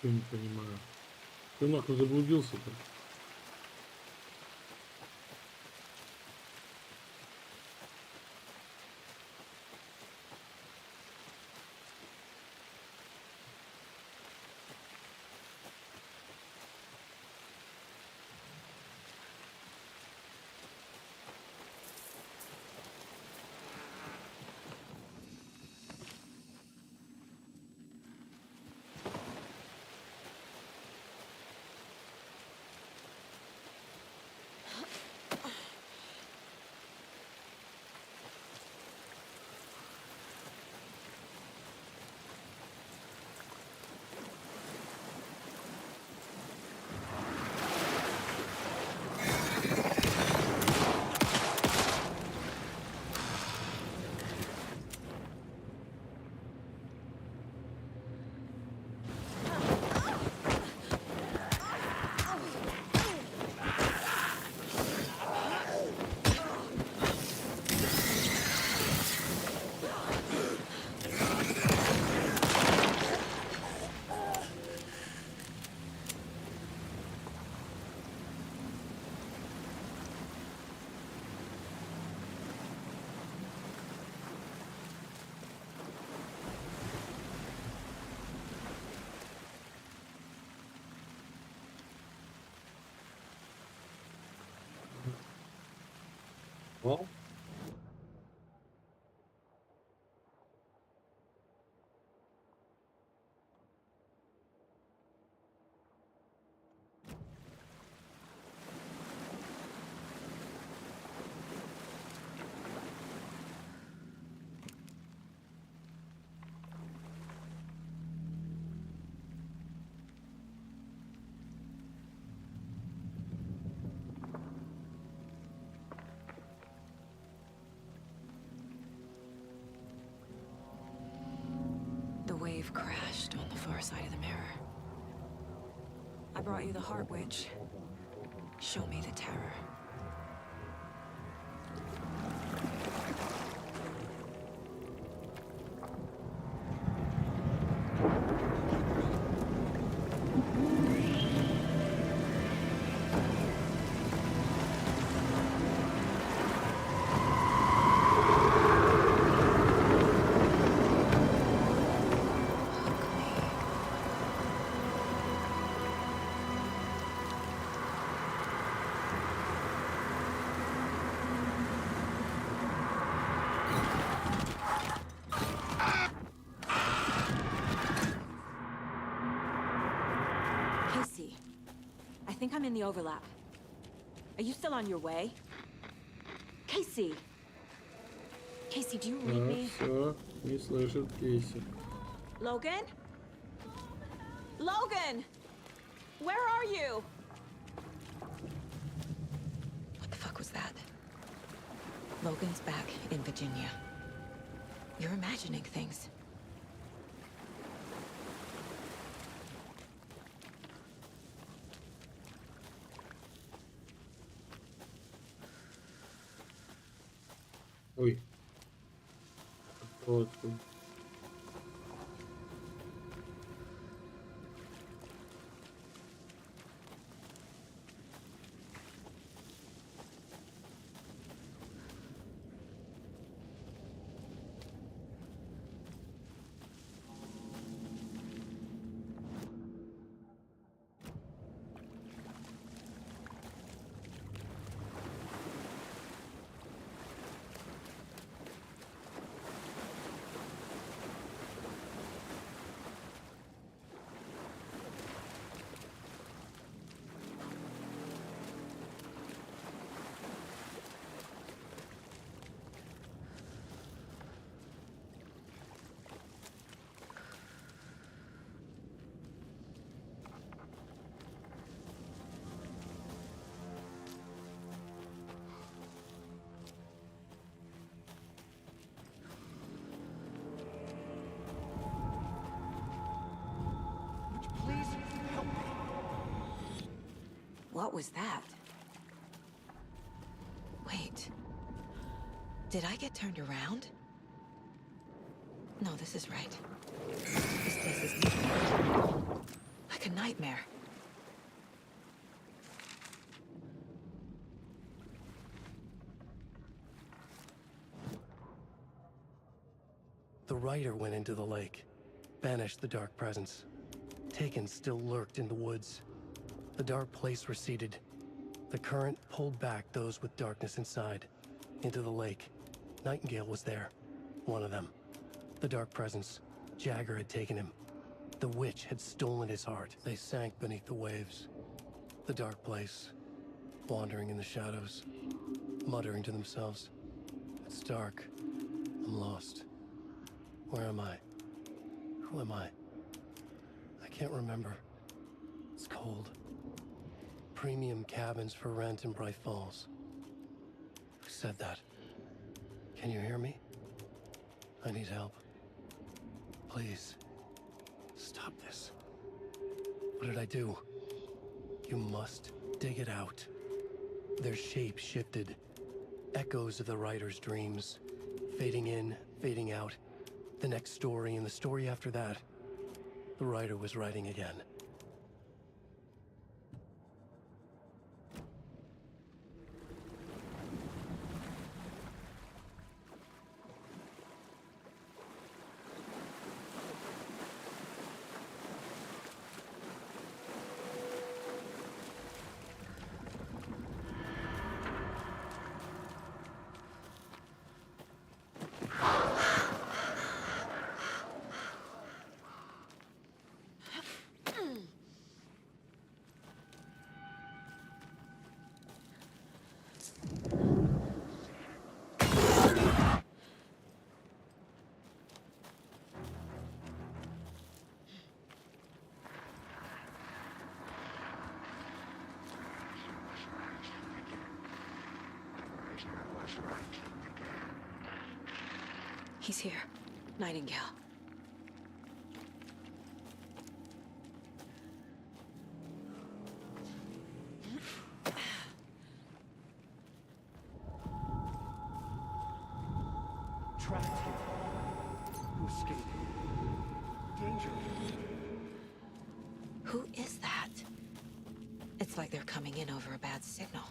Я не понимаю. Ты нахуй заблудился-то? О. The wave crashed on the far side of the mirror. I brought you the heart witch. Show me the terror. Casey, I think I'm in the overlap. Are you still on your way? Casey! Casey, do you read me? Все, не слышит Кейси. Logan? Logan! Where are you? What the fuck was that? Logan's back in Virginia. You're imagining things. Ой. Вот. What was that? Wait. Did I get turned around? No, this is right. This place is like a nightmare. The rider went into the lake, banished the dark presence. Taken still lurked in the woods. The dark place receded. The current pulled back those with darkness inside, into the lake. Nightingale was there, one of them. The dark presence, Jagger had taken him. The witch had stolen his heart. They sank beneath the waves. The dark place, wandering in the shadows, muttering to themselves. It's dark. I'm lost. Where am I? Who am I? I can't remember. It's cold. Premium cabins for rent in Bright Falls. Who said that? Can you hear me? I need help. Please. Stop this. What did I do? You must dig it out. Their shape shifted. Echoes of the writer's dreams. Fading in, fading out. The next story and the story after that. The writer was writing again. He's here. Nightingale. Trapped here. Who escaped? Danger. Who is that? It's like they're coming in over a bad signal.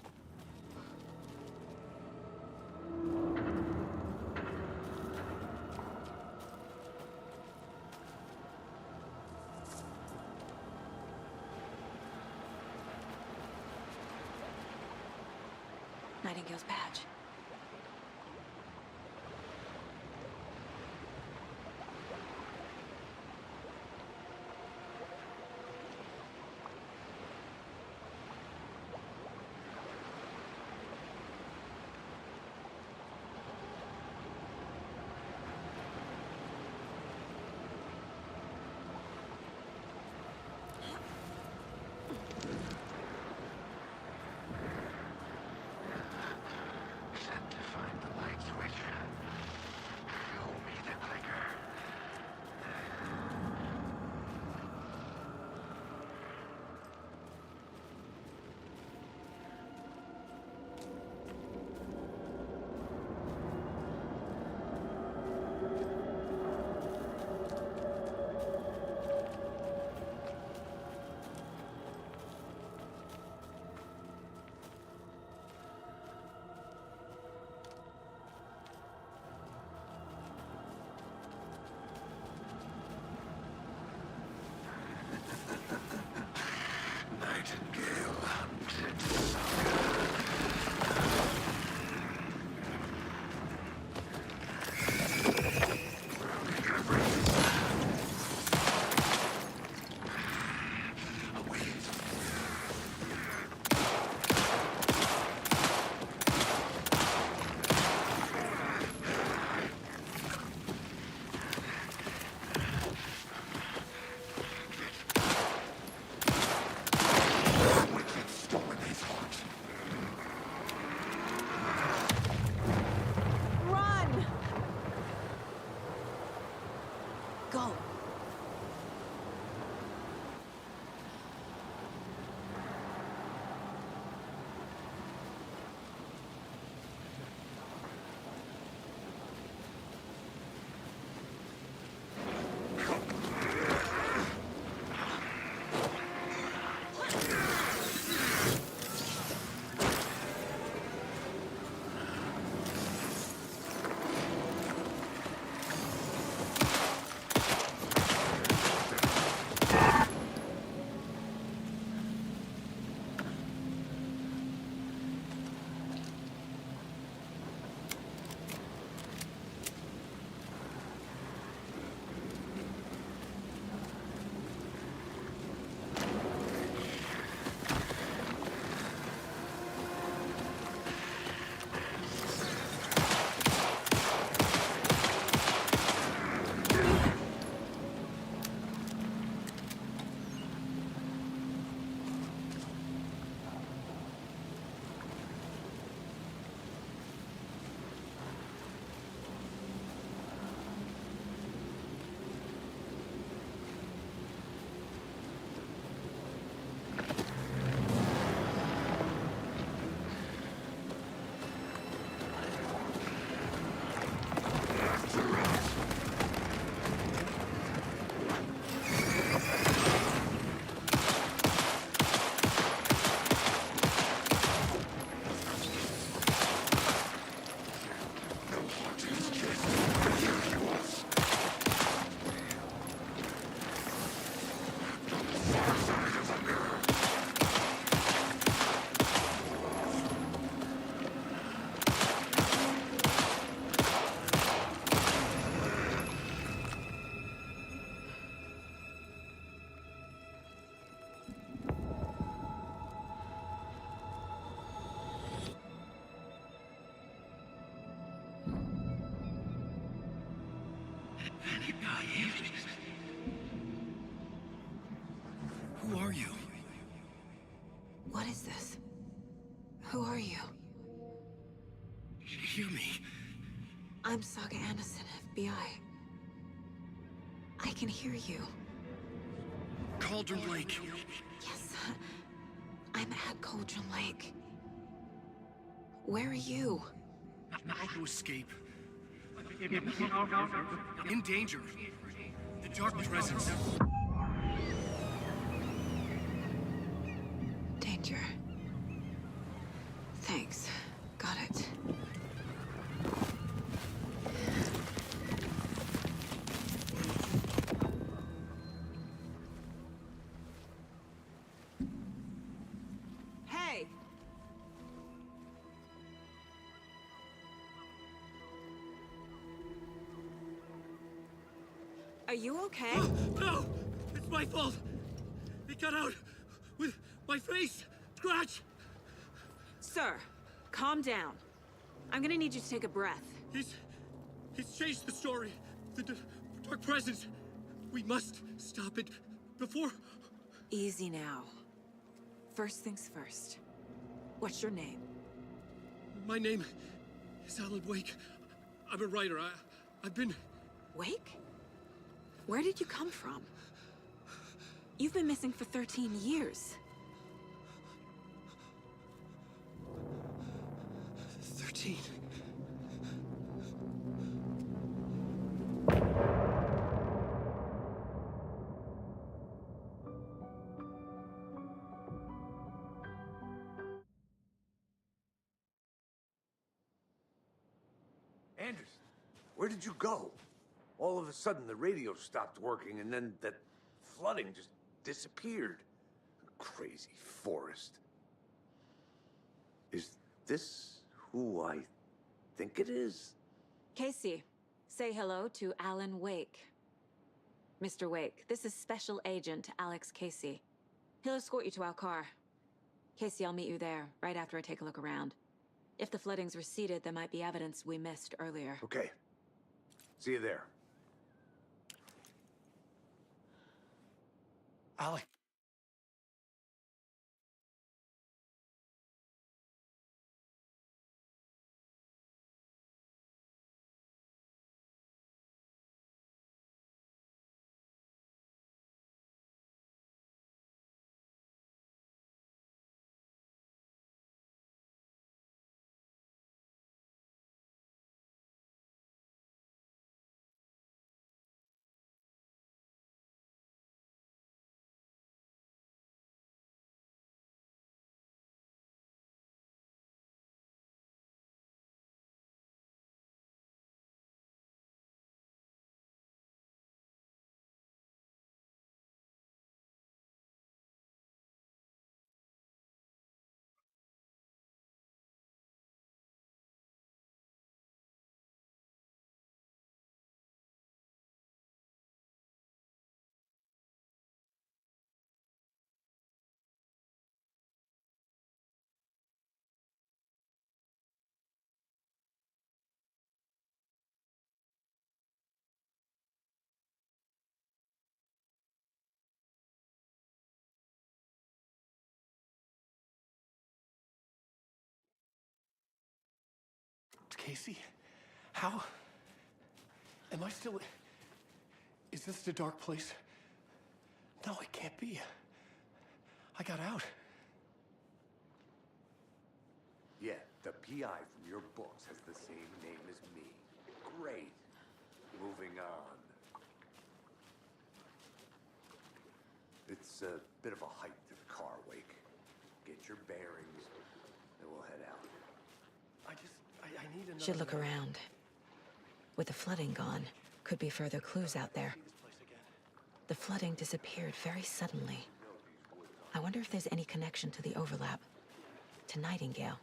Nightingale's badge. Go. Who are you? What is this? Who are you? hear me? I'm Saga Anderson, FBI. I can hear you. Cauldron Lake. Yes, I'm at Cauldron Lake. Where are you? How to escape. In danger. The dark presence. Danger. Thanks. Got it. Hey! Are you okay? No! It's my fault! It got out with my face! Scratch! Sir, calm down. I'm gonna need you to take a breath. He's changed the story. The dark presence. We must stop it before... Easy now. First things first. What's your name? My name is Alan Wake. I'm a writer. I've been... Wake? Where did you come from? You've been missing for 13 years. 13. Anderson, where did you go? All of a sudden, the radio stopped working, and then that flooding just disappeared. Crazy forest. Is this who I think it is? Casey, say hello to Alan Wake. Mr. Wake, this is Special Agent Alex Casey. He'll escort you to our car. Casey, I'll meet you there, right after I take a look around. If the flooding's receded, there might be evidence we missed earlier. Okay. See you there. Alec. Casey, how? Am I still... Is this the dark place? No, it can't be. I got out. Yeah, the PI from your books has the same name as me. Great. Moving on. It's a bit of a hike to the car, Wake. Get your bearings, and we'll head out. I need another... Should look around. With the flooding gone, could be further clues out there. The flooding disappeared very suddenly. I wonder if there's any connection to the overlap. To Nightingale.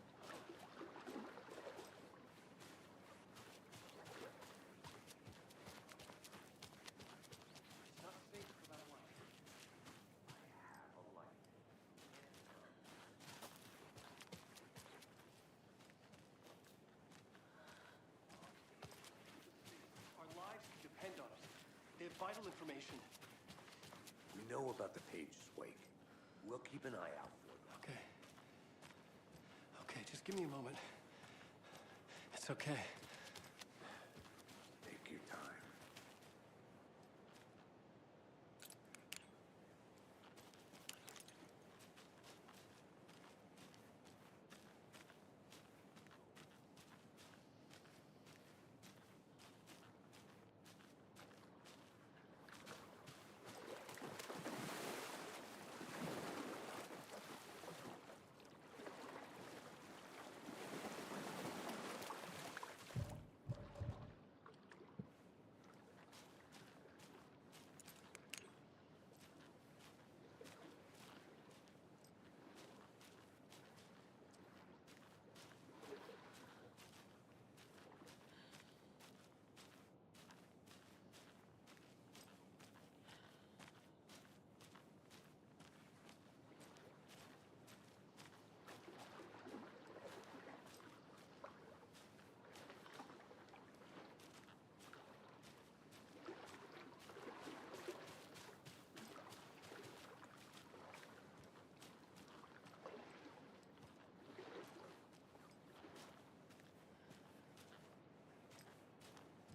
Vital information. We know about the pages, Wake. We'll keep an eye out for them. Okay. Okay, just give me a moment. It's It's okay. Take your time.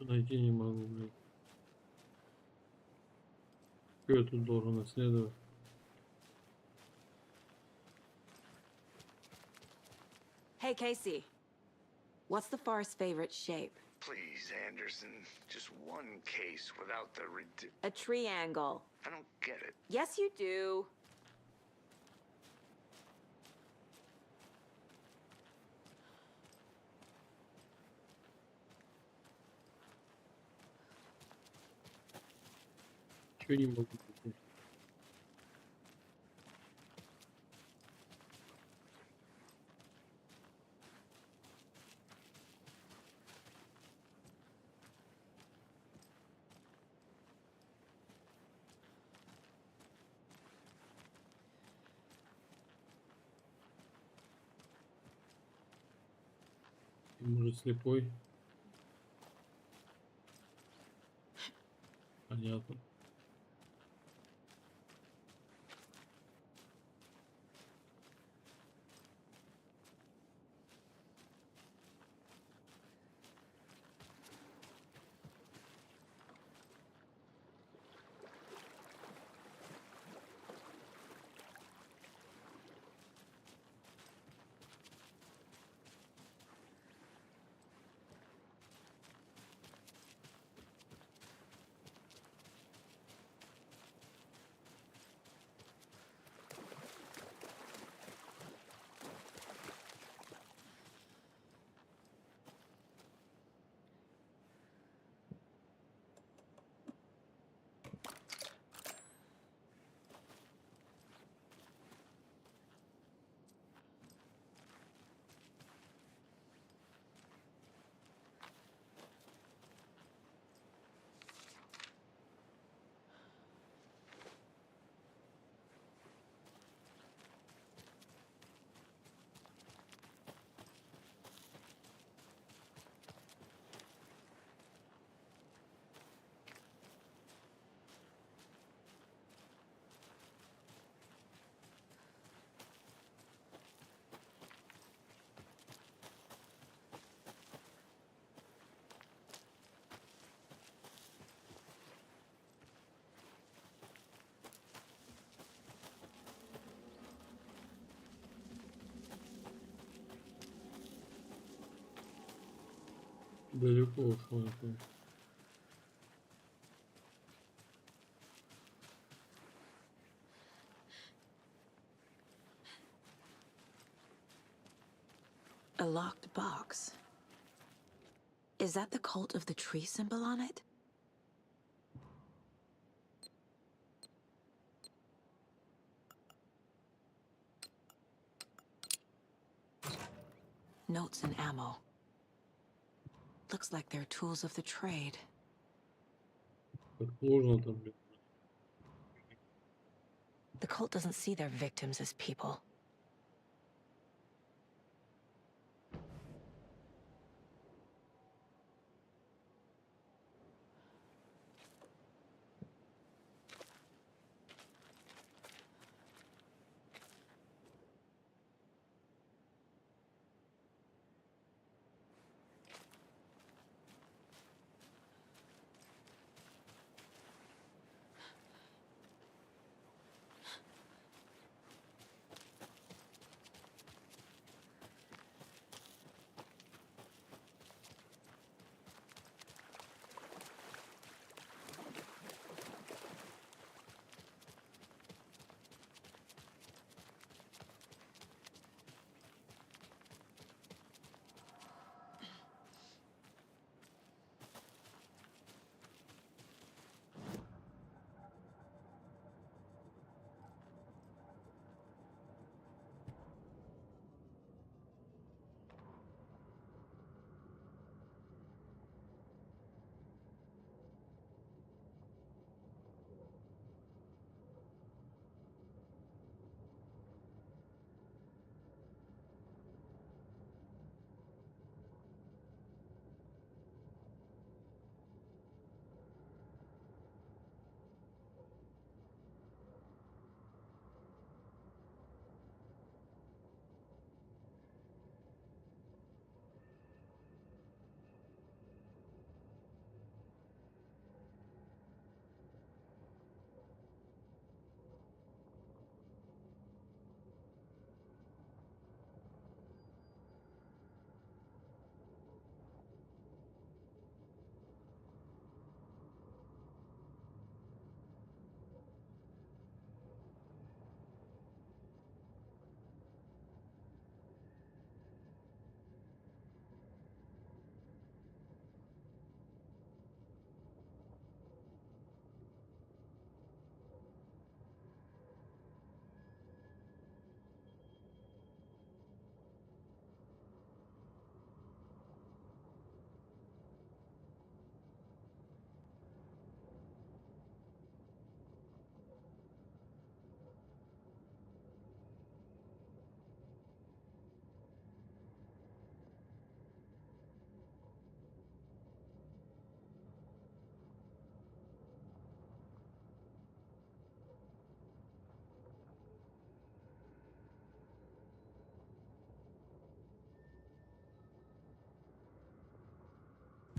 Найти не могу, блядь. Что я тут должен исследовать? Hey, Casey. What's the far's favorite shape? Please, Anderson, just one case without the A triangle. I don't get it. Yes, you do. Чё не могу? Может, слепой? Понятно. Далеко ушел это. A locked box. Is that the cult of the tree symbol on it? Notes and ammo. Looks like they're tools of the trade. Как сложно там, блин. The cult doesn't see their victims as people.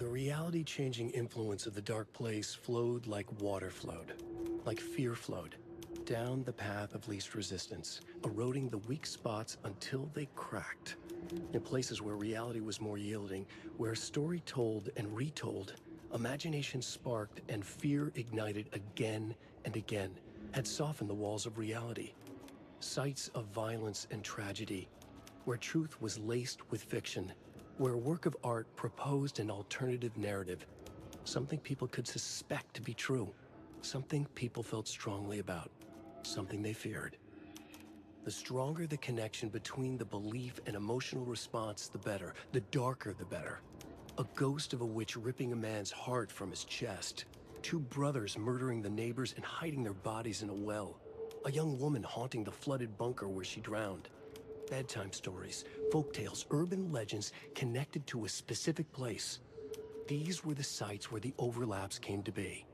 The reality-changing influence of the dark place flowed like water flowed, like fear flowed, down the path of least resistance, eroding the weak spots until they cracked. In places where reality was more yielding, where story told and retold, imagination sparked and fear ignited again and again, had softened the walls of reality. Sites of violence and tragedy, where truth was laced with fiction, where a work of art proposed an alternative narrative, something people could suspect to be true, something people felt strongly about, something they feared. The stronger the connection between the belief and emotional response, the better. The darker, the better. A ghost of a witch ripping a man's heart from his chest. Two brothers murdering the neighbors and hiding their bodies in a well. A young woman haunting the flooded bunker where she drowned. Bedtime stories, folktales, urban legends connected to a specific place. These were the sites where the overlaps came to be.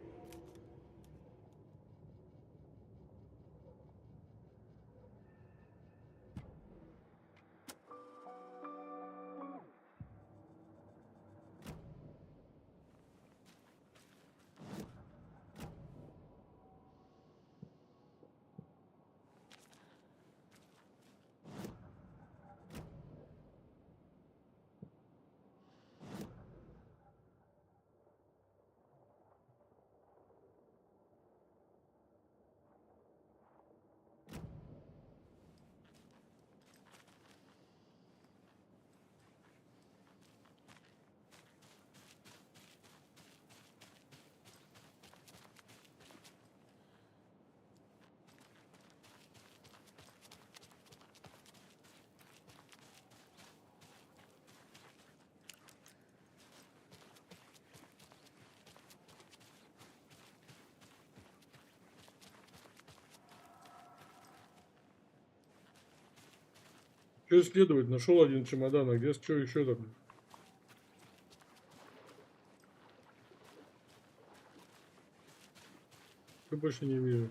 Что исследовать? Нашел один чемодан, а где что еще там? Я больше не вижу.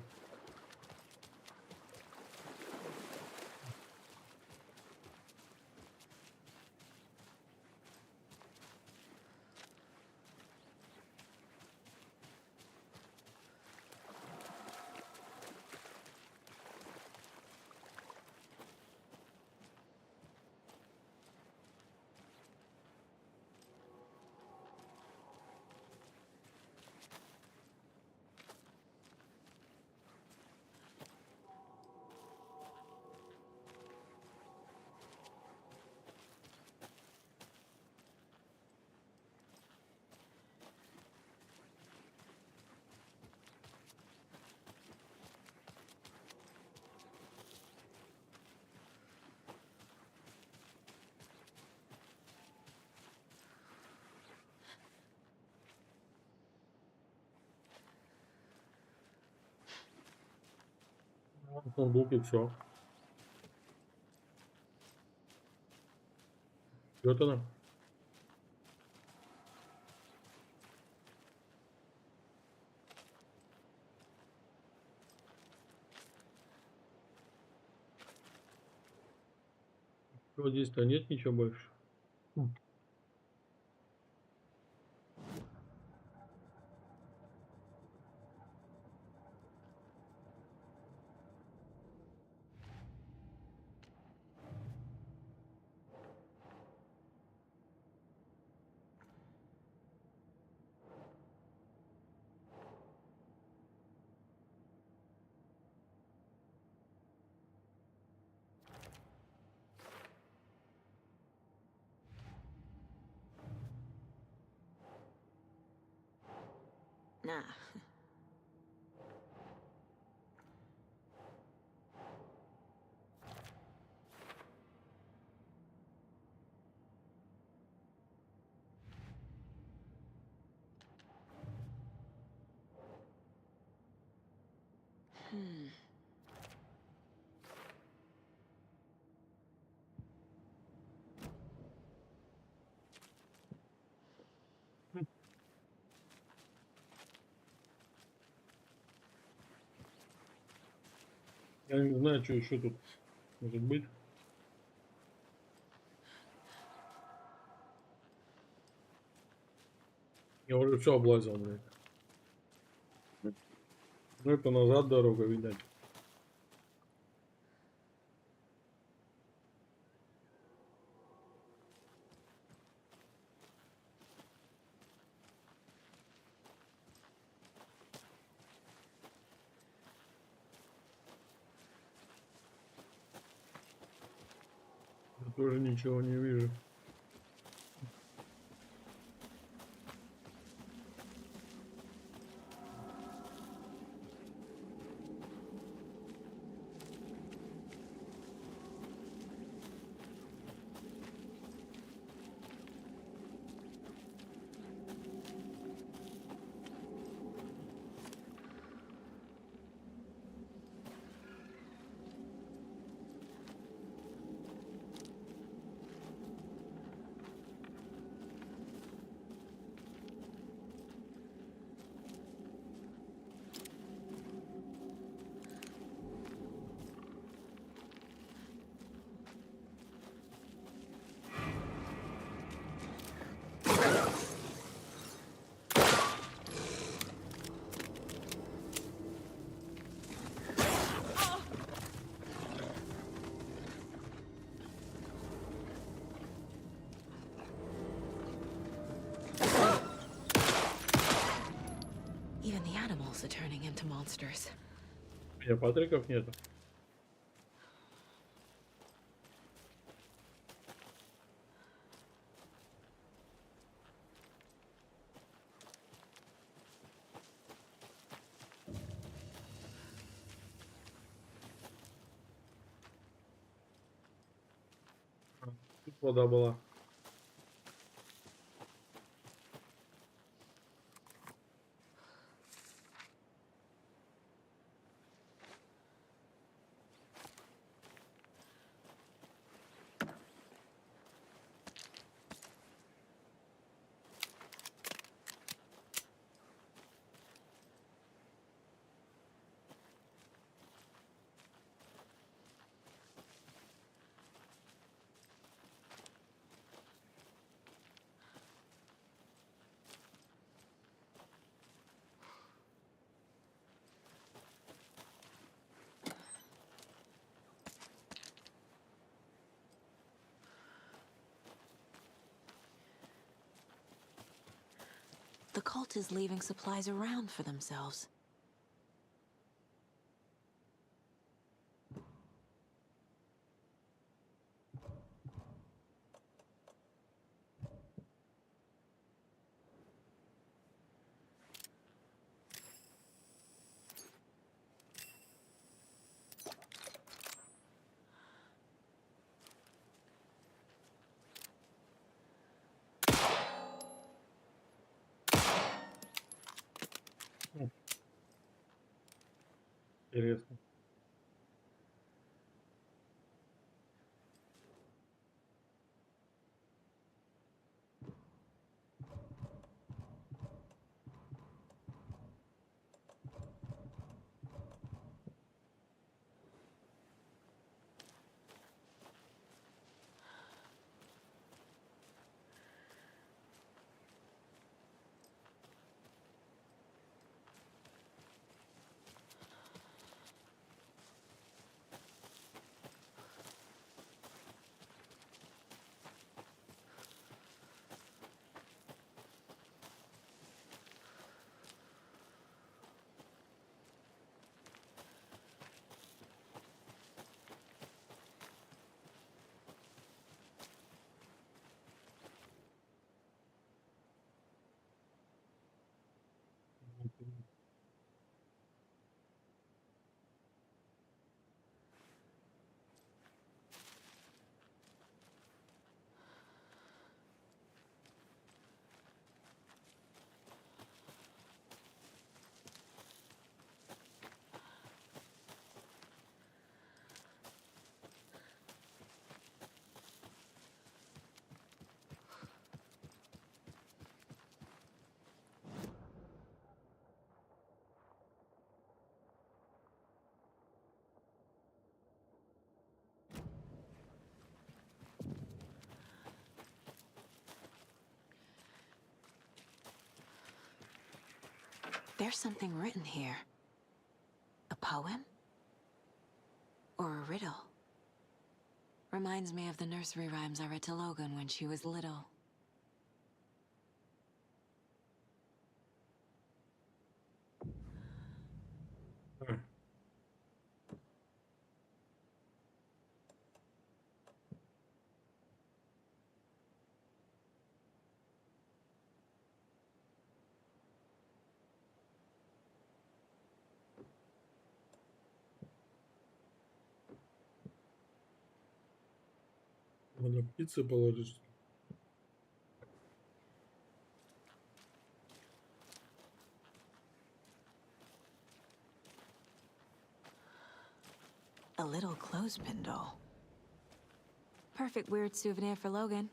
Сундук и все. Вот она. Вот здесь-то нет ничего больше. Nah. Я не знаю, что еще тут может быть. Я уже все облазил, блядь. Ну это назад дорога, видать. Я тоже ничего не вижу. Even the animals are turning into monsters. У меня Патриков нету. Тут вода была. The cult is leaving supplies around for themselves. There's something written here. A poem? Or a riddle? Reminds me of the nursery rhymes I read to Logan when she was little. Надо птицы положить. A little clothespin doll. Perfect weird souvenir for Logan.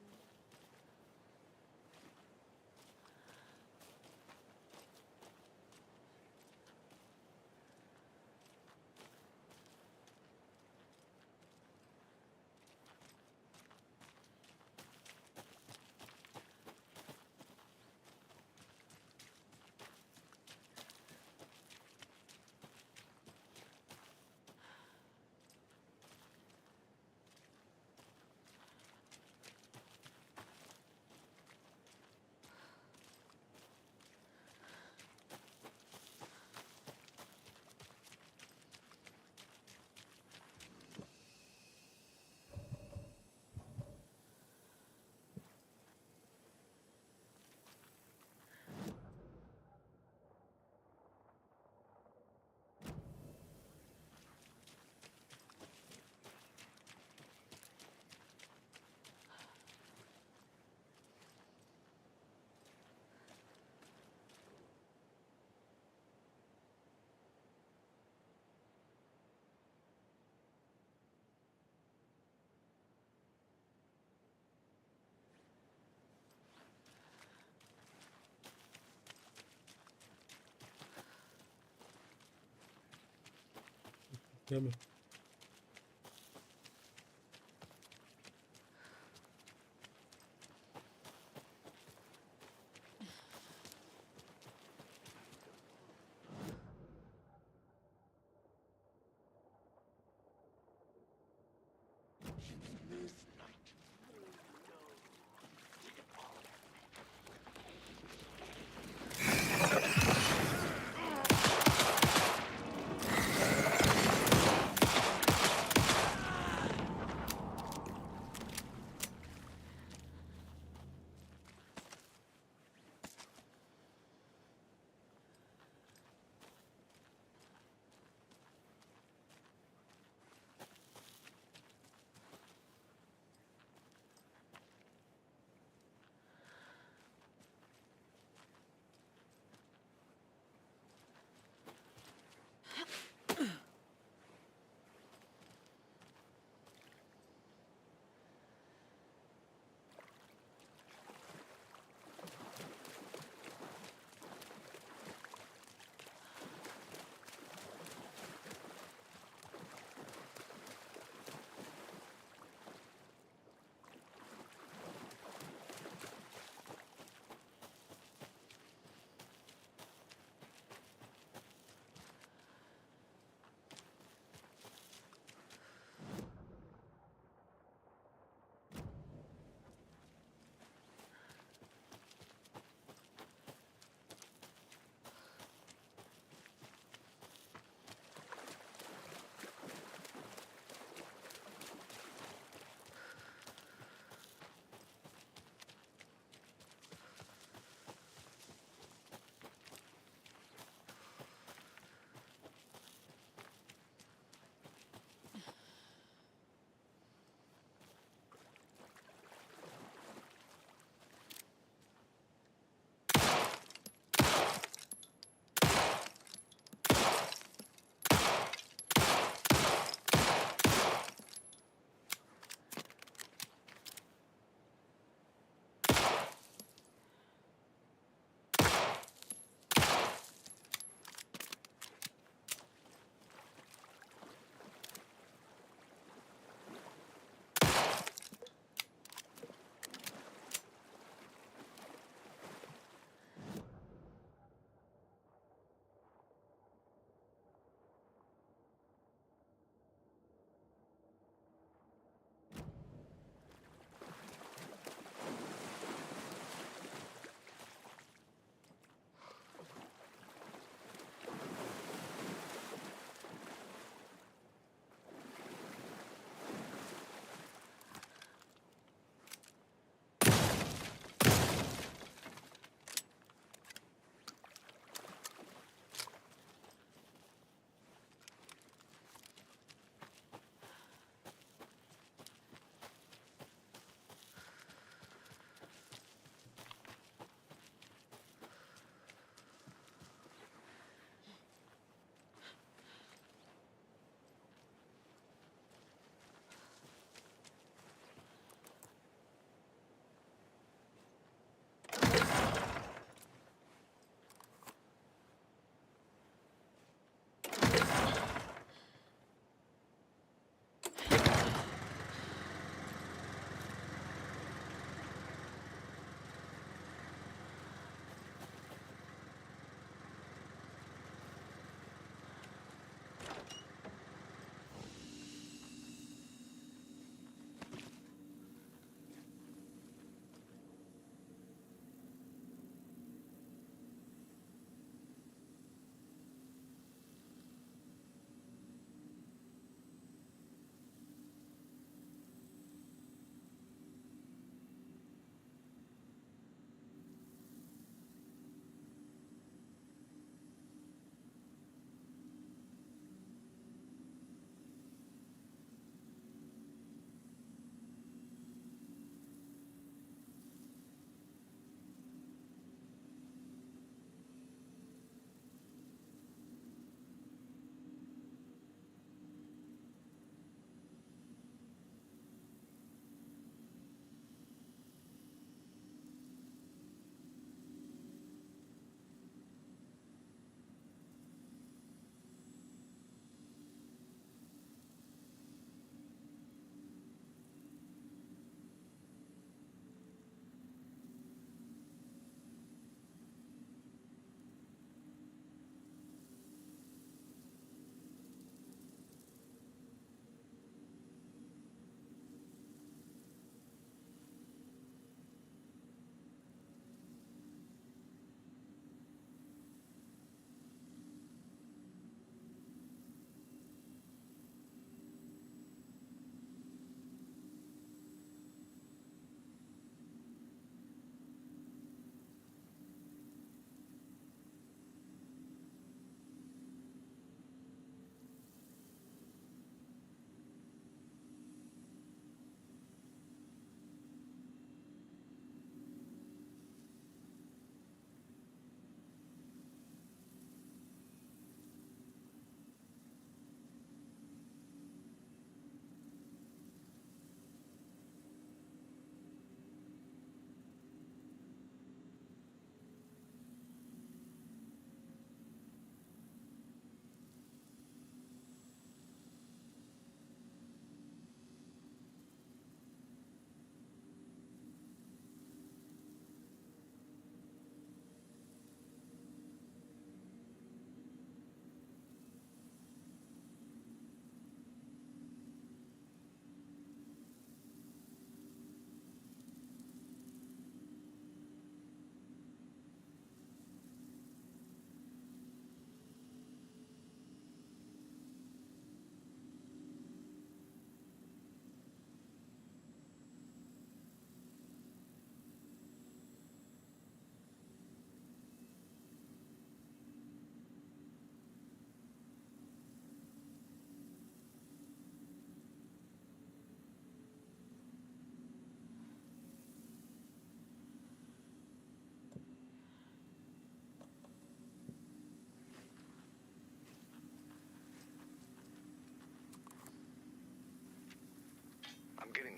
Прямо.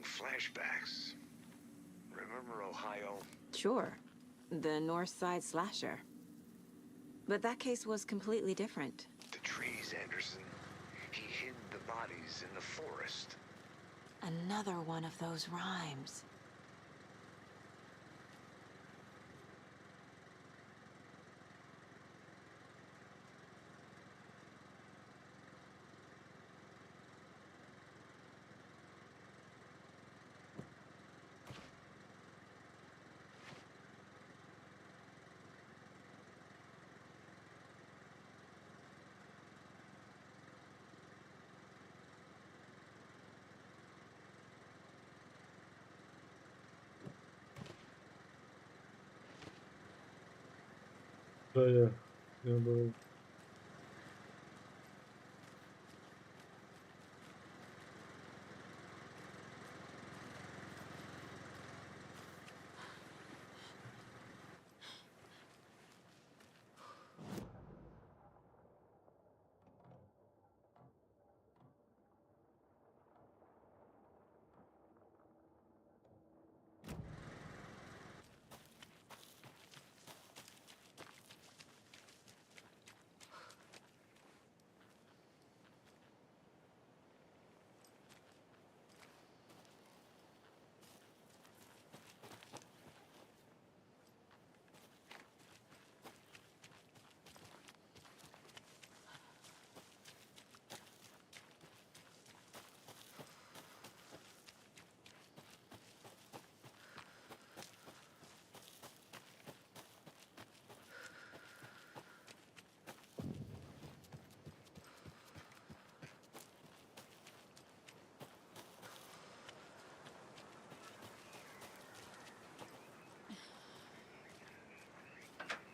flashbacks. Remember Ohio? Sure. The North Side slasher. But that case was completely different. The trees, Anderson. He hid the bodies in the forest. Another one of those rhymes. Да, я был.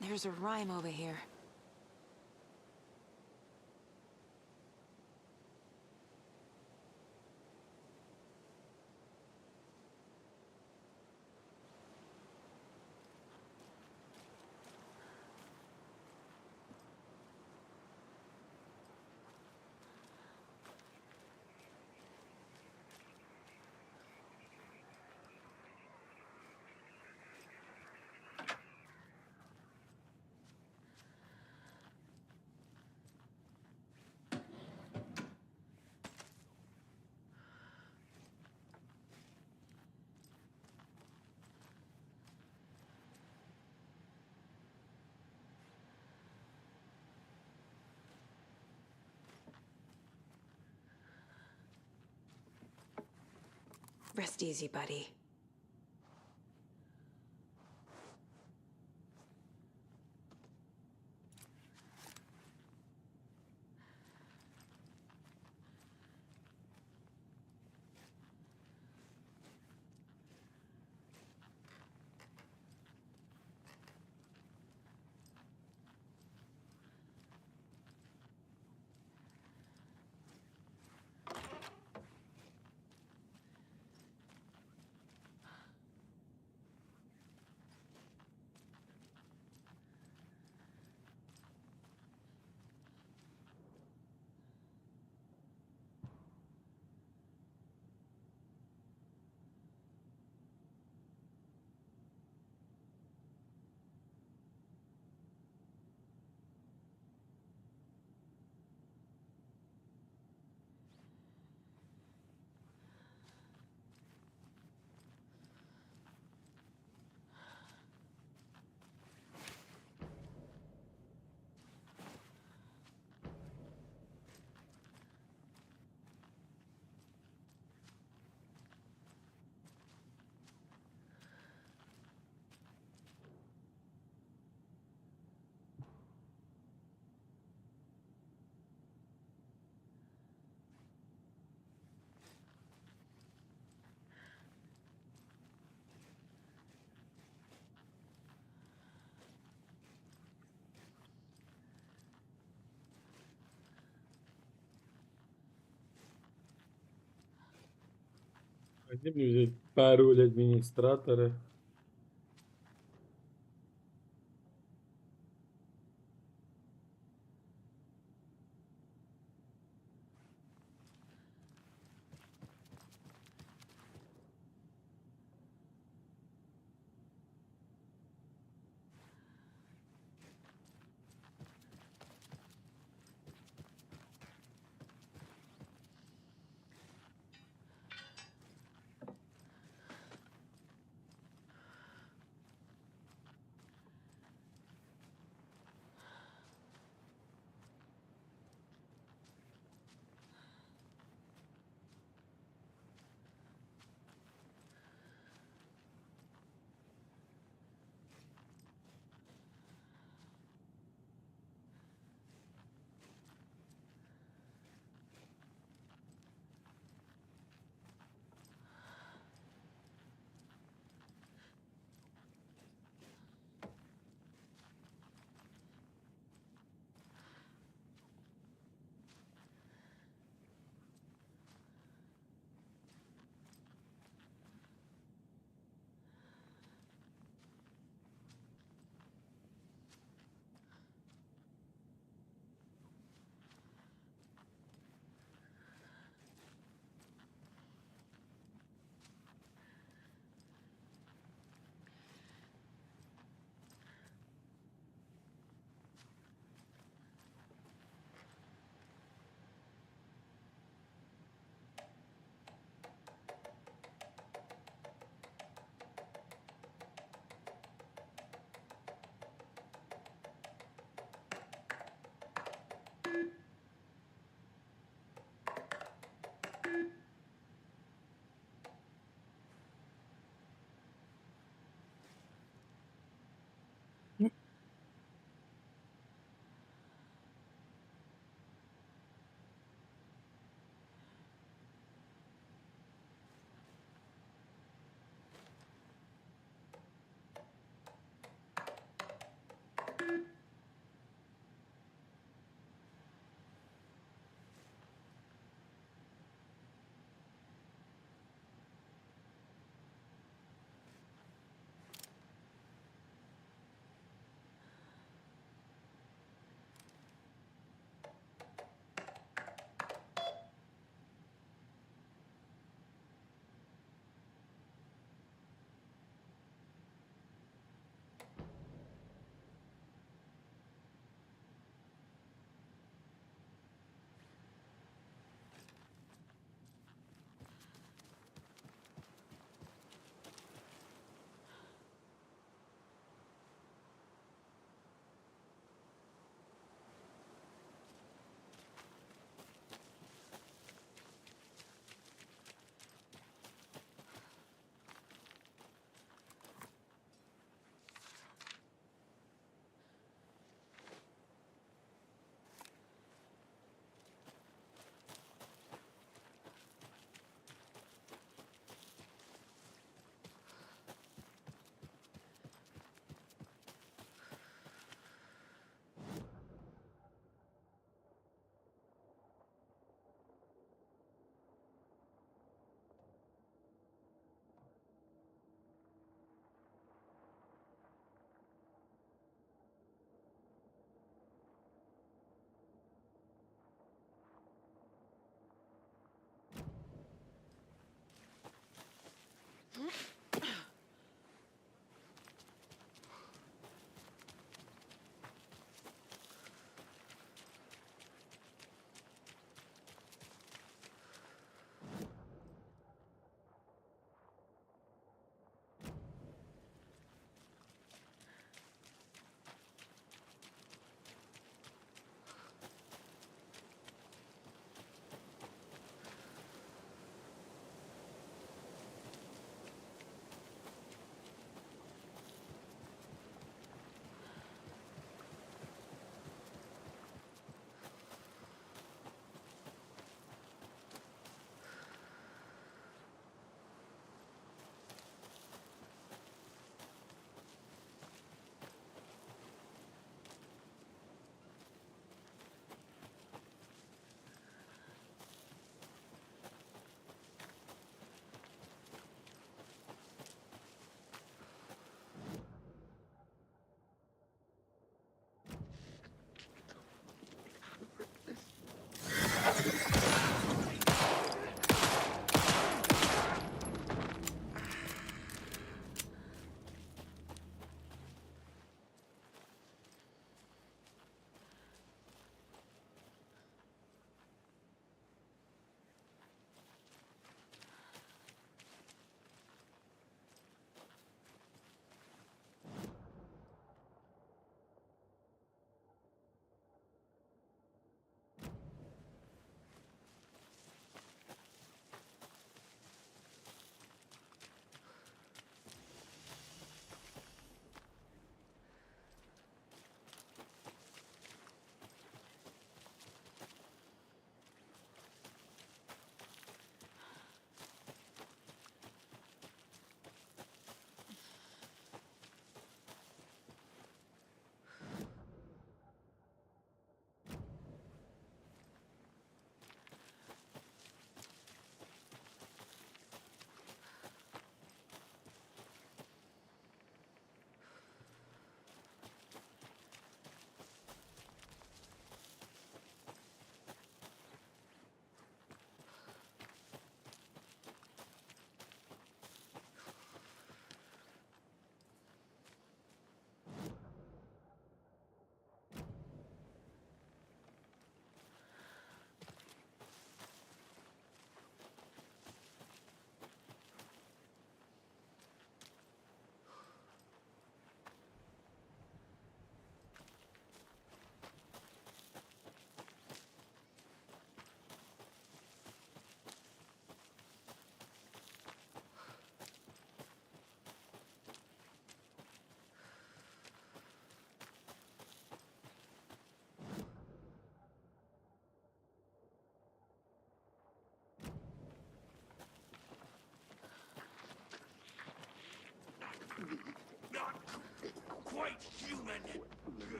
There's a rhyme over here. Rest easy, buddy. А где мне взять пароль администратора?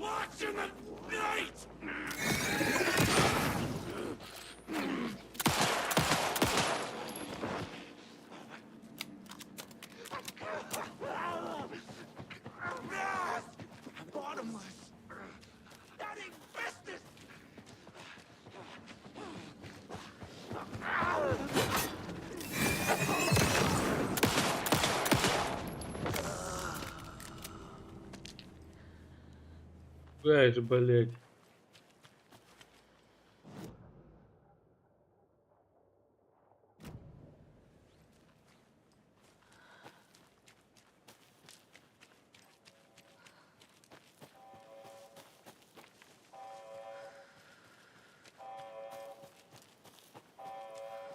watching the night! Bottomless! That ain't business! Ай же, блядь.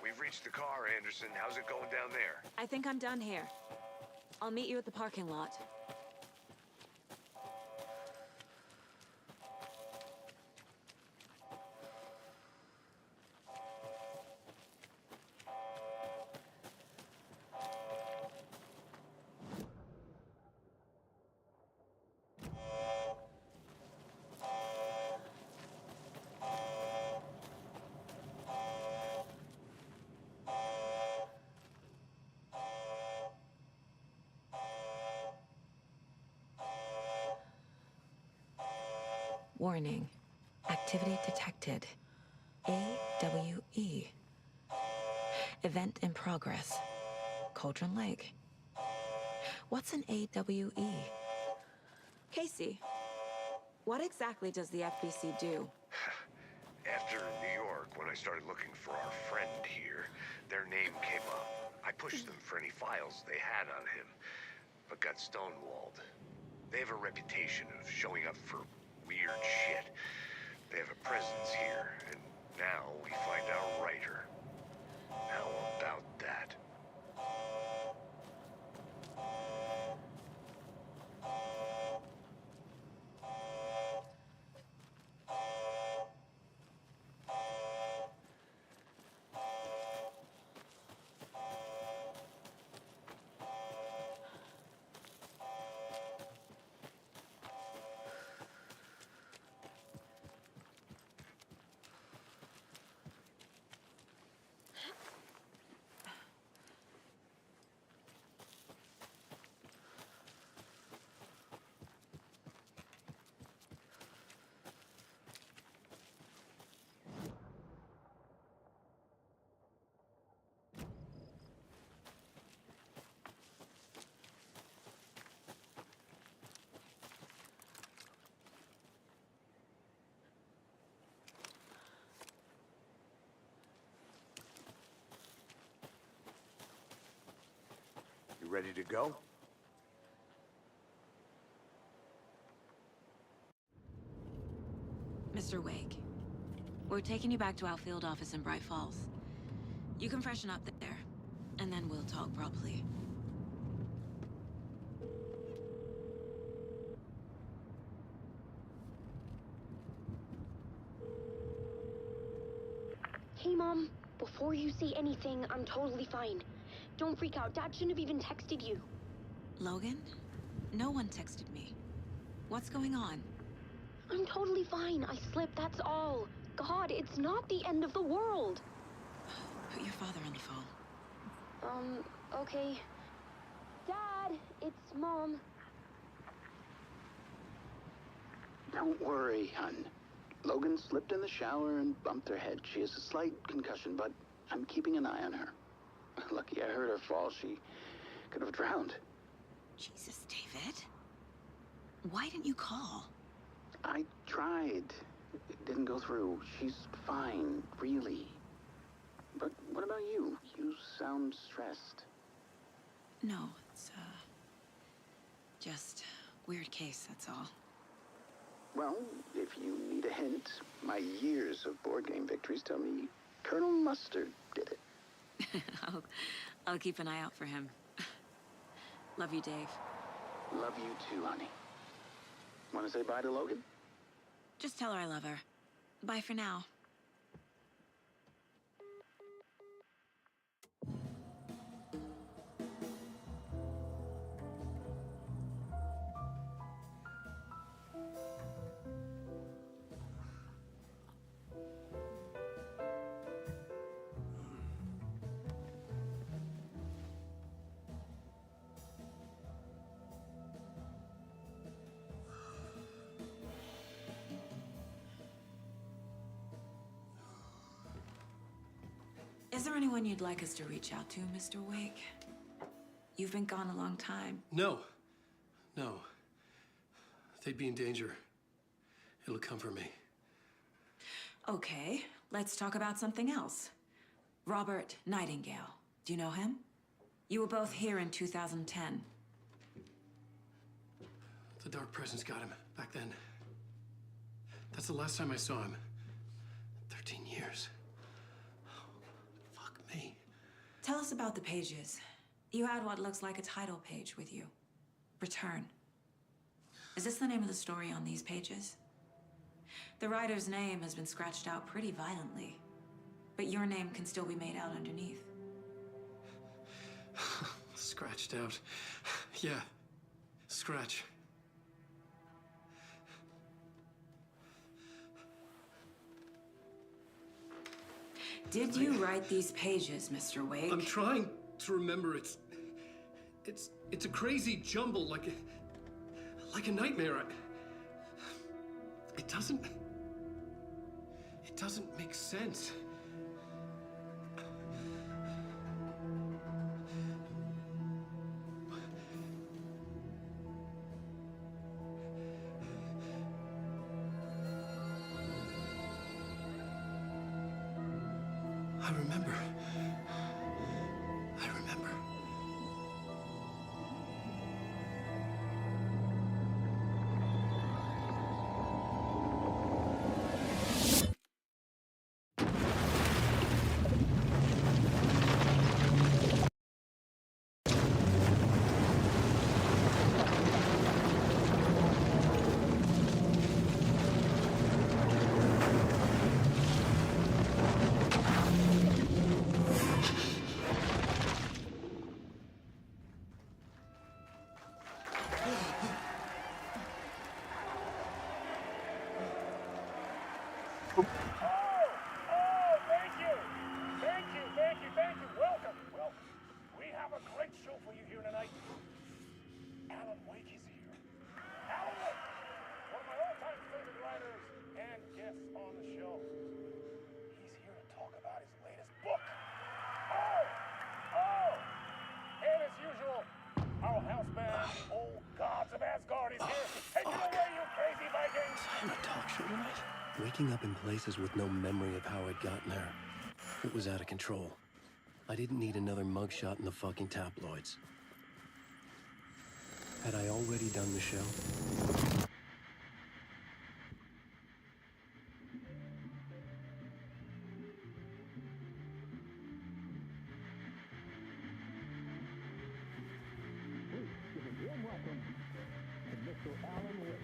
We've reached the car, Anderson. How's it going down there? I think I'm done here. I'll meet you at the parking lot. Warning. Activity detected. AWE. Event in progress. Cauldron Lake. What's an AWE? Casey, what exactly does the FBC do? After New York, when I started looking for our friend here, their name came up. I pushed them for any files they had on him, but got stonewalled. They have a reputation of showing up for weird shit. They have a presence here, and now we find our writer. How about that? You ready to go? Mr. Wake, we're taking you back to our field office in Bright Falls. You can freshen up there, and then we'll talk properly. Hey, Mom. Before you say anything, I'm totally fine. Don't freak out. Dad shouldn't have even texted you. Logan? No one texted me. What's going on? I'm totally fine. I slipped, that's all. God, it's not the end of the world. Put your father on the phone. Okay. Dad, it's Mom. Don't worry, hun. Logan slipped in the shower and bumped her head. She has a slight concussion, but I'm keeping an eye on her. Lucky I heard her fall. She could have drowned. Jesus, David. Why didn't you call? I tried. It didn't go through. She's fine, really. But what about you? You sound stressed. No, it's, just weird case, that's all. Well, if you need a hint, my years of board game victories tell me Colonel Mustard did it. I'll keep an eye out for him. Love you, Dave. Love you too, honey. Want to say bye to Logan? Just tell her I love her. Bye for now. Is there anyone you'd like us to reach out to, Mr. Wake? You've been gone a long time. No. No. They'd be in danger. It'll come for me. Okay, let's talk about something else. Robert Nightingale. Do you know him? You were both here in 2010. The Dark Presence got him back then. That's the last time I saw him. 13 years. Oh, fuck me. Tell us about the pages. You had what looks like a title page with you. Return. Is this the name of the story on these pages? The writer's name has been scratched out pretty violently, but your name can still be made out underneath. Scratched out. Yeah. Scratch. Did you write these pages, Mr. Wake? I'm trying to remember. It's a crazy jumble, like a nightmare. It doesn't make sense. I remember. Thank you. Welcome. We have a great show for you here tonight. Alan Wake is here. Alan Wake, one of my all-time favorite writers and guests on the show. He's here to talk about his latest book. And as usual, our house band, Old Gods of Asgard, is here. Take it away, you crazy Vikings! On a talk show tonight? Waking up in places with no memory of how I'd gotten there. It was out of control. I didn't need another mugshot in the fucking tabloids. Had I already done the show? Warm welcome to Mr. Alan Wake.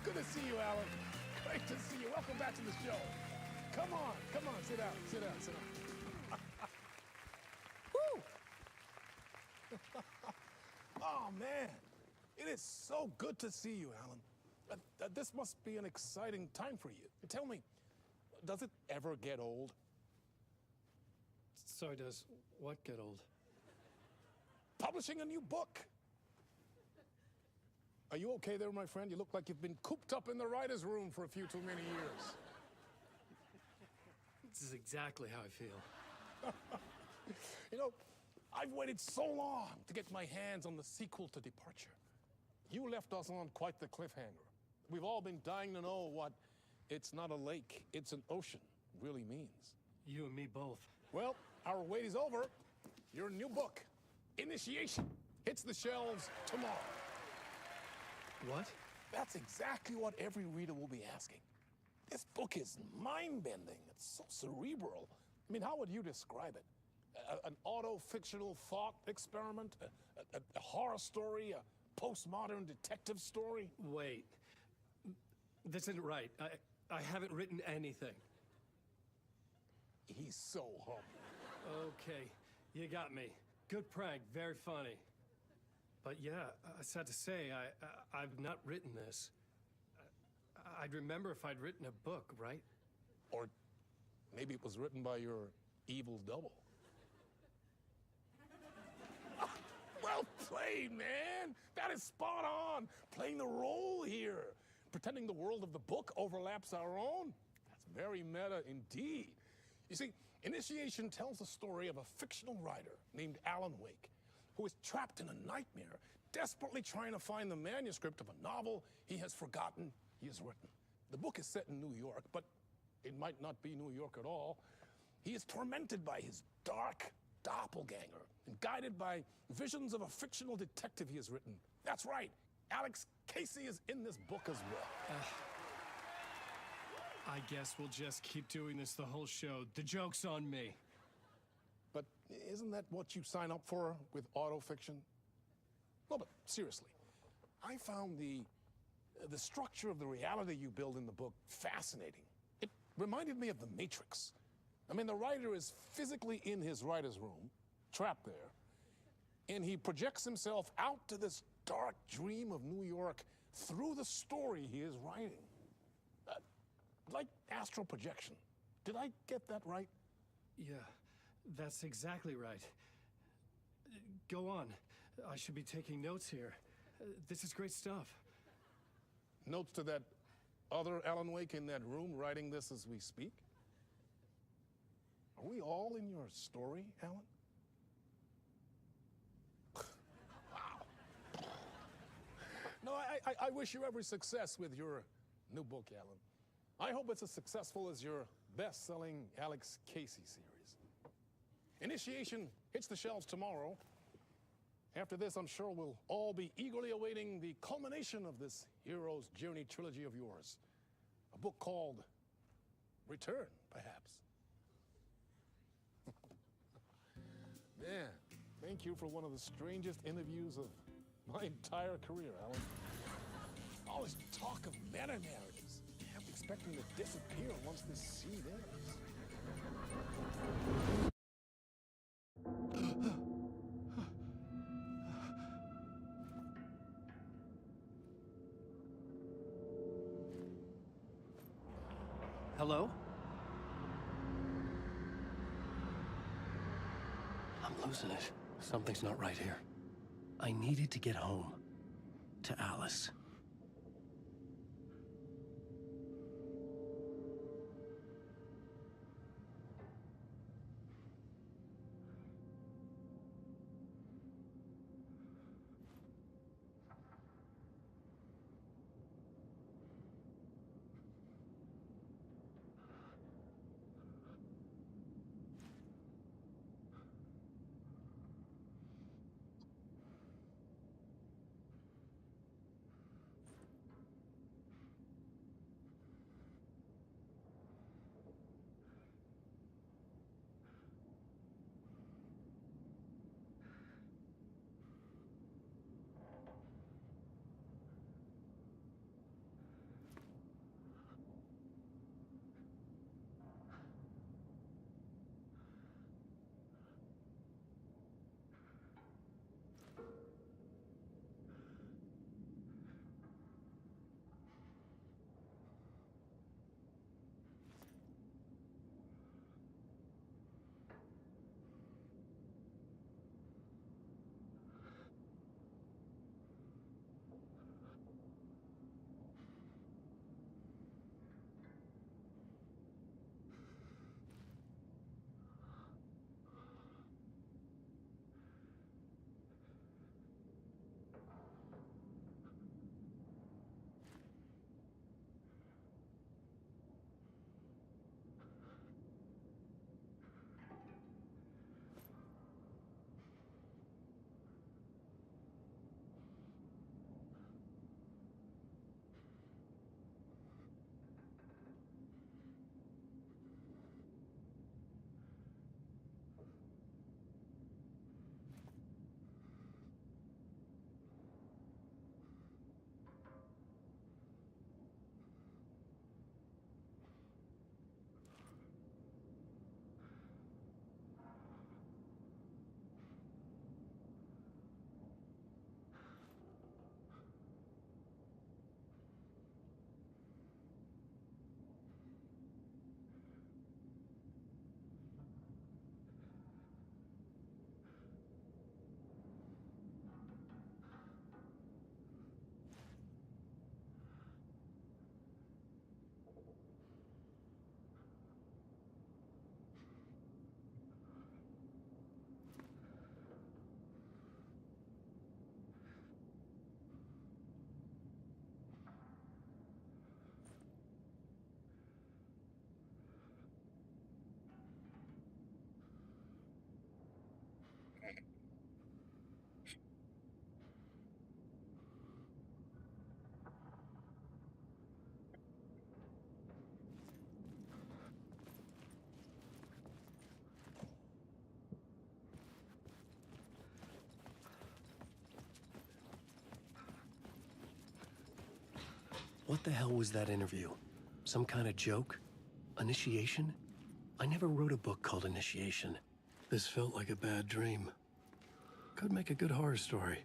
Good to see you, Alan. Great to see you. Welcome back to the show. Come on, sit down. Woo! Oh, man. It is so good to see you, Alan. This must be an exciting time for you. Tell me, does it ever get old? Sorry, does what get old? Publishing a new book. Are you okay there, my friend? You look like you've been cooped up in the writer's room for a few too many years. This is exactly how I feel. You know, I've waited so long to get my hands on the sequel to Departure. You left us on quite the cliffhanger. We've all been dying to know what "it's not a lake, it's an ocean" really means. You and me both. Well, our wait is over. Your new book, Initiation, hits the shelves tomorrow. What? That's exactly what every reader will be asking. This book is mind-bending. It's so cerebral. I mean, how would you describe it? An auto-fictional thought experiment? A horror story? A postmodern detective story? Wait. This isn't right. I haven't written anything. He's so humble. Okay, you got me. Good prank, very funny. But yeah, sad to say, I've not written this. I'd remember if I'd written a book, right? Or maybe it was written by your evil double. Well played, man. That is spot on. Playing the role here. pretending the world of the book overlaps our own? That's very meta indeed. You see, Initiation tells the story of a fictional writer named Alan Wake, who is trapped in a nightmare, desperately trying to find the manuscript of a novel he has forgotten he has written. The book is set in New York, but it might not be New York at all. He is tormented by his dark doppelganger and guided by visions of a fictional detective he has written. That's right, Alex Casey is in this book as well. I guess we'll just keep doing this the whole show. The joke's on me. But isn't that what you sign up for with autofiction? No, but seriously, I found the structure of the reality you build in the book fascinating. It reminded me of The Matrix. I mean, the writer is physically in his writer's room, trapped there, and he projects himself out to this dark dream of New York through the story he is writing. Like astral projection. Did I get that right? Yeah, that's exactly right. Go on. I should be taking notes here. This is great stuff. Notes to that other Alan Wake in that room writing this as we speak? Are we all in your story, Alan? Wow. No, I wish you every success with your new book, Alan. I hope it's as successful as your best-selling Alex Casey series. Initiation hits the shelves tomorrow. After this, I'm sure we'll all be eagerly awaiting the culmination of this hero's journey trilogy of yours. A book called Return, perhaps. Man, thank you for one of the strangest interviews of my entire career, Alan. All this talk of meta-narratives. I'm expecting to disappear once this seed ends. Hello? I'm losing it. Something's not right here. I needed to get home. To Alice. What the hell was that interview? Some kind of joke? Initiation? I never wrote a book called Initiation. This felt like a bad dream. Could make a good horror story.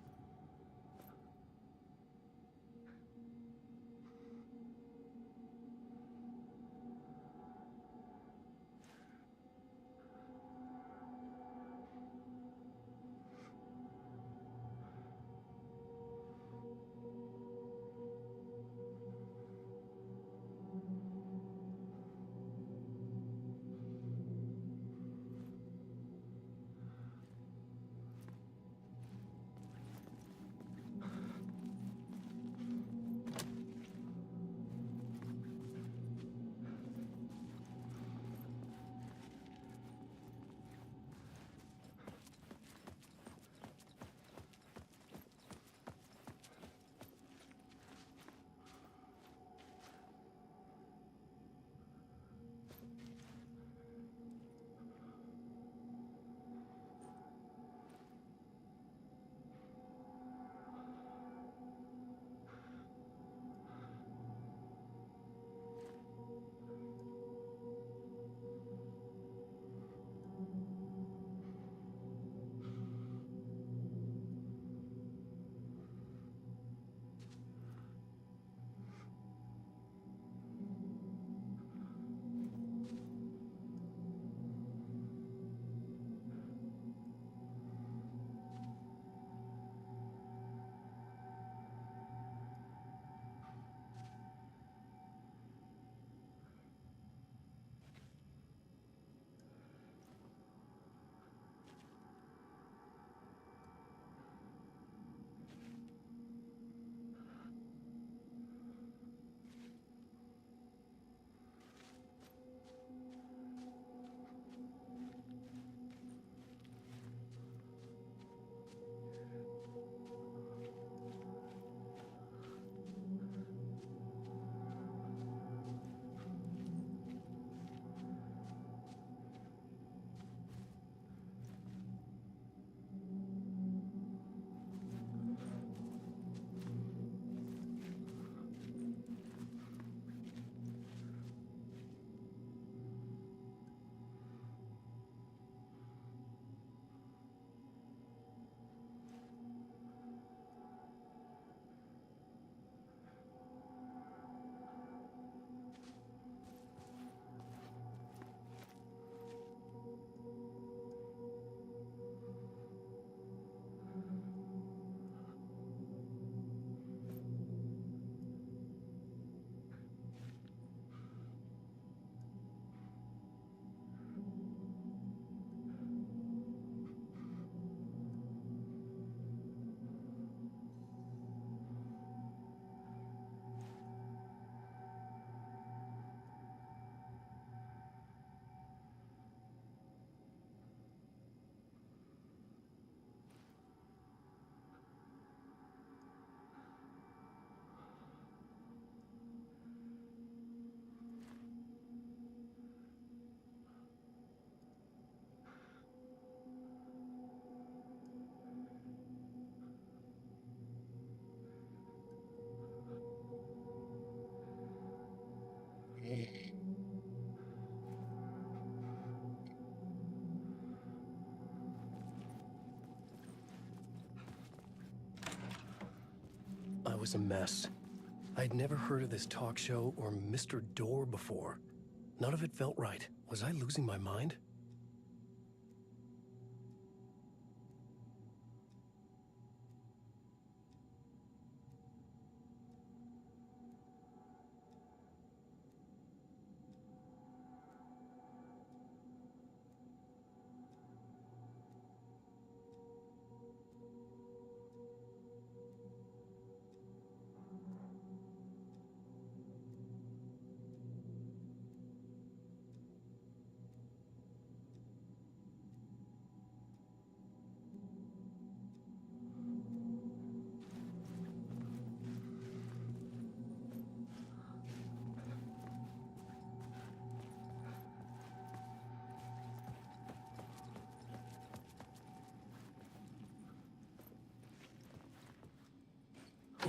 I was a mess. I'd never heard of this talk show or Mr. Door before. None of it felt right. Was I losing my mind?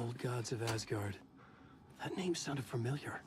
Old gods of Asgard. That name sounded familiar.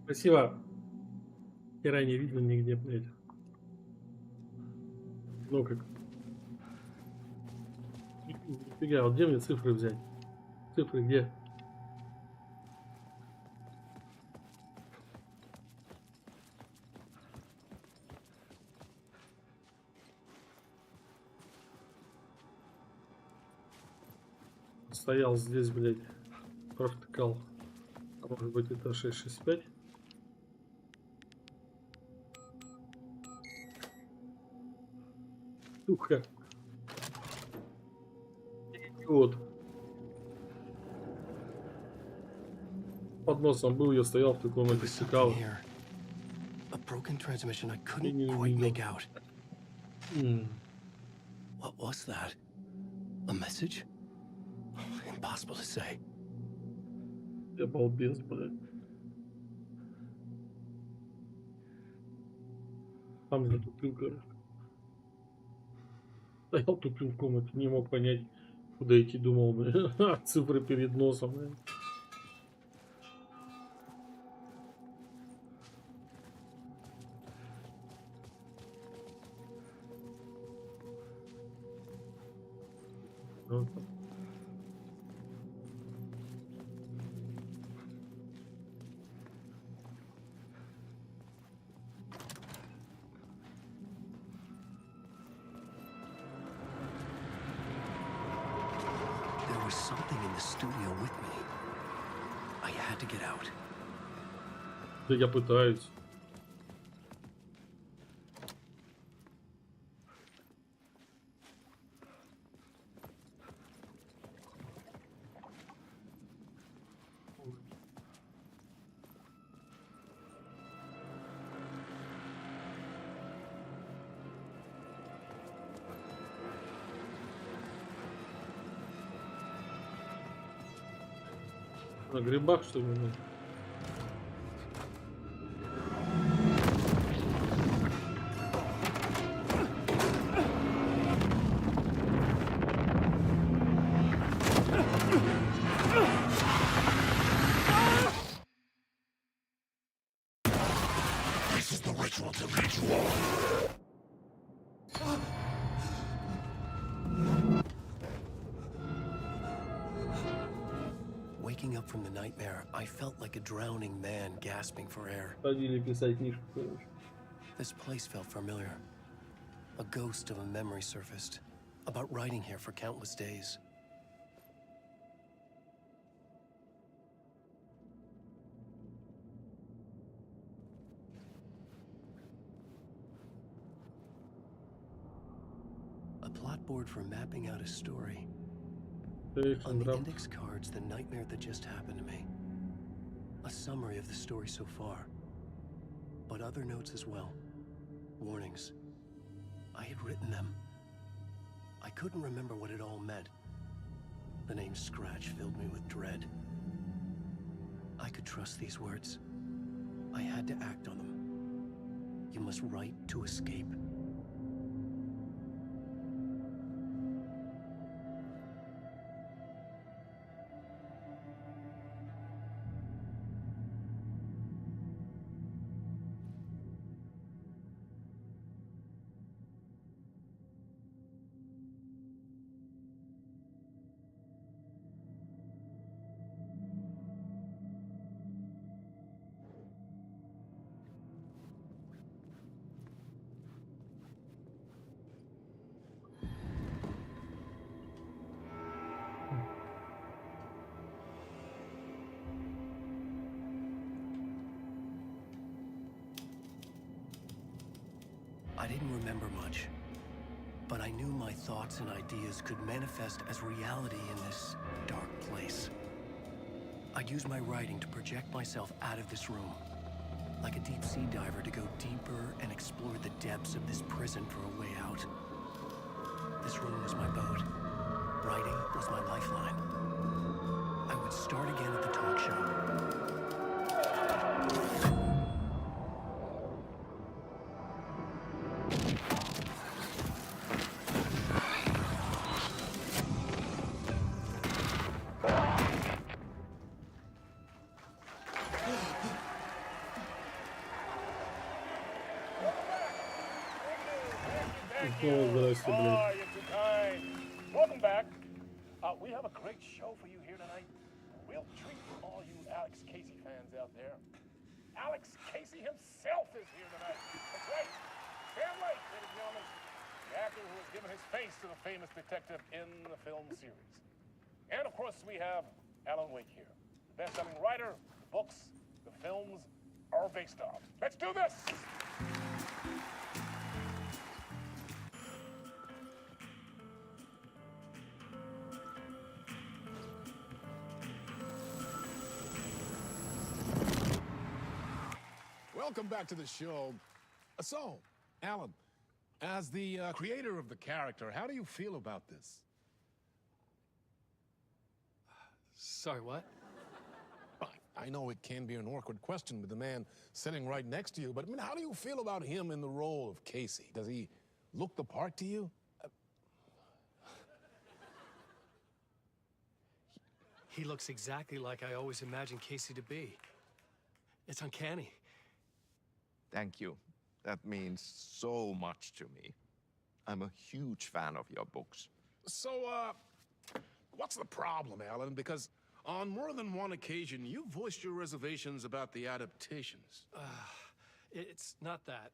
Спасибо. Хера не видно нигде, блядь. Ну как. Нифига, вот где мне цифры взять? Цифры где? Стоял здесь, блядь, провтыкал. А может быть это 665? Сука. Идиот. Под носом был, я стоял в таком отсекал. A broken transmission I couldn't quite make out. What was that? A message? Impossible to say. Я балбес, блядь. Там затупил, короче. Стоял, тупил в комнате, не мог понять, куда идти, думал, блядь. Цифры перед носом, блядь. There was something in the studio with me. I had to get out. Да я пытаюсь. На грибах, что ли? This is the ritual to lead you all. Waking up from the nightmare, I felt like a drowning man gasping for air. Ходили писать книжку, короче. This place felt familiar. A ghost of a memory surfaced, about writing here for countless days. A plot board for mapping out a story. On the index cards, the nightmare that just happened to me. A summary of the story so far. But other notes as well. Warnings. I had written them. I couldn't remember what it all meant. The name Scratch filled me with dread. I could trust these words. I had to act on them. You must write to escape. I didn't remember much, but I knew my thoughts and ideas could manifest as reality in this dark place. I'd use my writing to project myself out of this room, like a deep sea diver to go deeper and explore the depths of this prison for a way out. This room was my boat. Writing was my lifeline. I would start again at the talk show. Thank Oh, you. здрасте, блядь. Oh, you're too kind. Welcome back. We have a great show for you here tonight. A real treat for all you Alex Casey fans out there. Alex Casey himself is here tonight. That's right. Sam Lake, ladies and gentlemen. The actor who has given his face to the famous detective in the film series. And of course, we have Alan Wake here. The best-selling writer, the books, the films are based on. Let's do this! Welcome back to the show. So, Alan, as the creator of the character, how do you feel about this? Sorry, what? I know it can be an awkward question with the man sitting right next to you, but I mean, how do you feel about him in the role of Casey? Does he look the part to you? He looks exactly like I always imagined Casey to be. It's uncanny. Thank you. That means so much to me. I'm a huge fan of your books. So, what's the problem, Alan? Because on more than one occasion, you voiced your reservations about the adaptations. It's not that.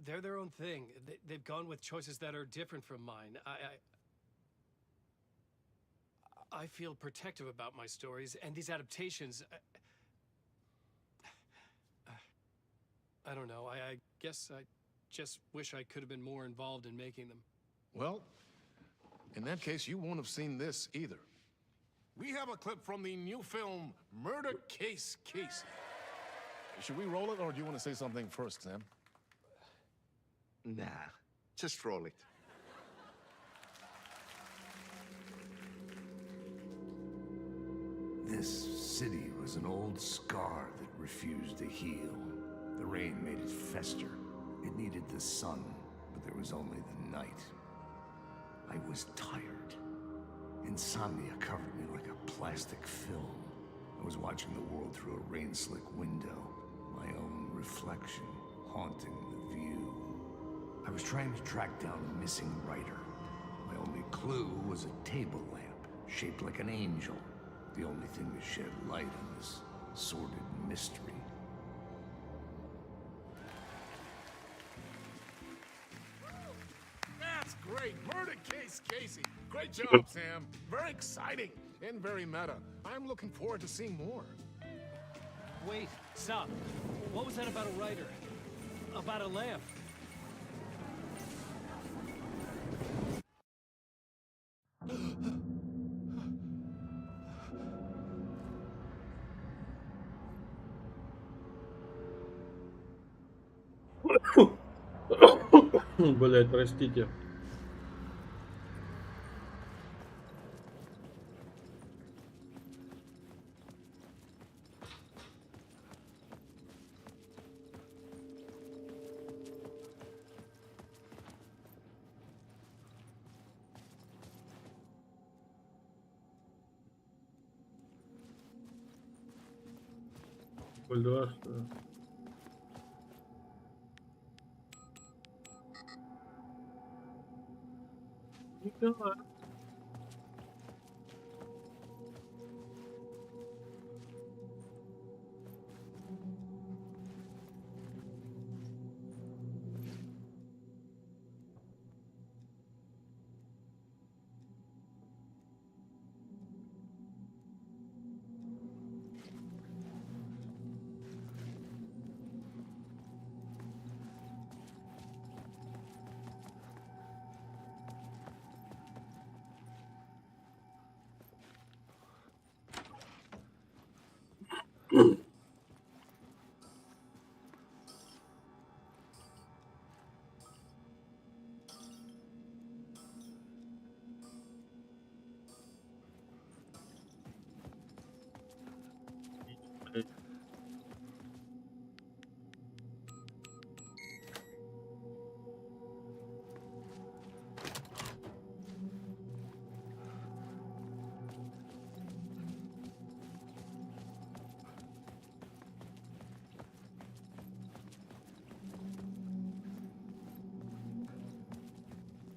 They're their own thing. They've gone with choices that are different from mine. I feel protective about my stories, and these adaptations... I don't know. I guess I just wish I could have been more involved in making them. Well, in that case, you won't have seen this either. We have a clip from the new film, Murder Case Casey. Should we roll it, or do you want to say something first, Sam? Nah, just roll it. This city was an old scar that refused to heal. The rain made it fester. It needed the sun, but there was only the night. I was tired. Insomnia covered me like a plastic film. I was watching the world through a rain-slick window, my own reflection haunting the view. I was trying to track down a missing writer. My only clue was a table lamp, shaped like an angel, the only thing to shed light on this sordid mystery. That's great. Murder Case Casey. Great job, Sam. Very exciting and very meta. I'm looking forward to seeing more. Wait, stop. What was that about a writer? About a lamp? Блять, простите. Два, что ли? Николай.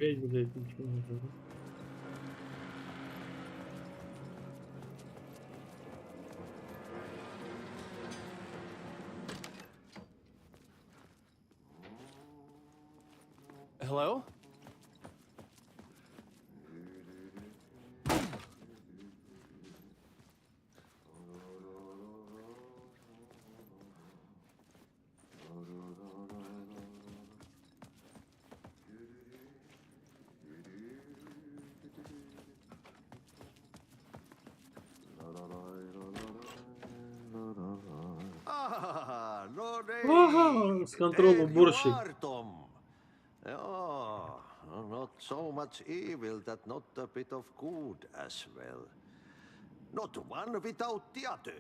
Опять, блядь, ничего не было. Hello? Ah, no Ага, с контрола There you уборщик. are, Tom. Oh, not so much evil that not a bit of good as well. Not one without the other.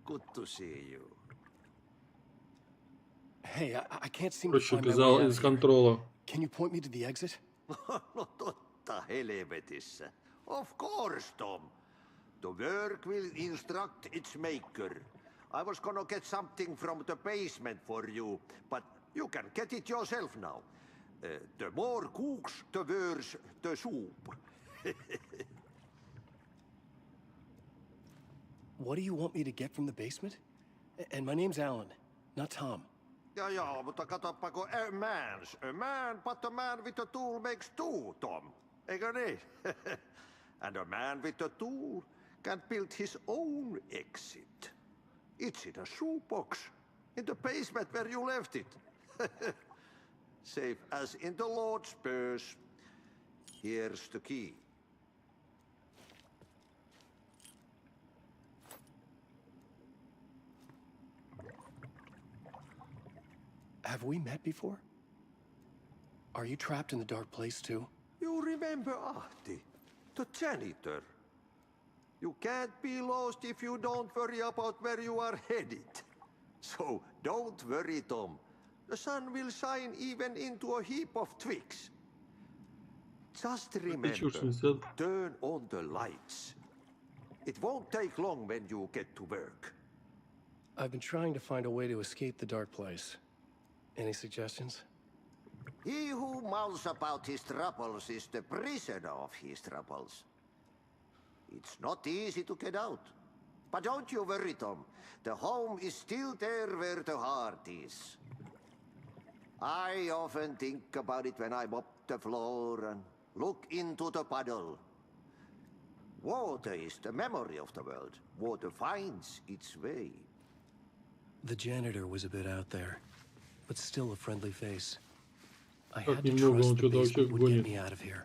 Good to see you. Hey, I can't seem to Уборщик find my way out из of here. контрола. Can you point me to the exit? No totta helvetissä. Of course, Tom. The work will instruct its maker. I was gonna get something from the basement for you, but you can get it yourself now. The more cooks, the worse the soup. What do you want me to get from the basement? And my name's Alan, not Tom. Ja, mutta katsoppa, kun a man, but a man with a tool makes two, Tom. Eikö niin? And a man with a tool can build his own exit. It's in a shoebox, in the basement where you left it. Safe as in the Lord's purse. Here's the key. Have we met before? Are you trapped in the dark place too? You remember Ahti, the janitor. You can't be lost if you don't worry about where you are headed. So don't worry, Tom. The sun will shine even into a heap of twigs. Just remember, turn on the lights. It won't take long when you get to work. I've been trying to find a way to escape the dark place. Any suggestions? He who mulls about his troubles is the prisoner of his troubles. It's not easy to get out. But don't you worry, Tom. The home is still there where the heart is. I often think about it when I mop the floor and look into the puddle. Water is the memory of the world. Water finds its way. The janitor was a bit out there, but still a friendly face. I Как had to немного он trust the что-то вообще basement would get гонит. me out of here.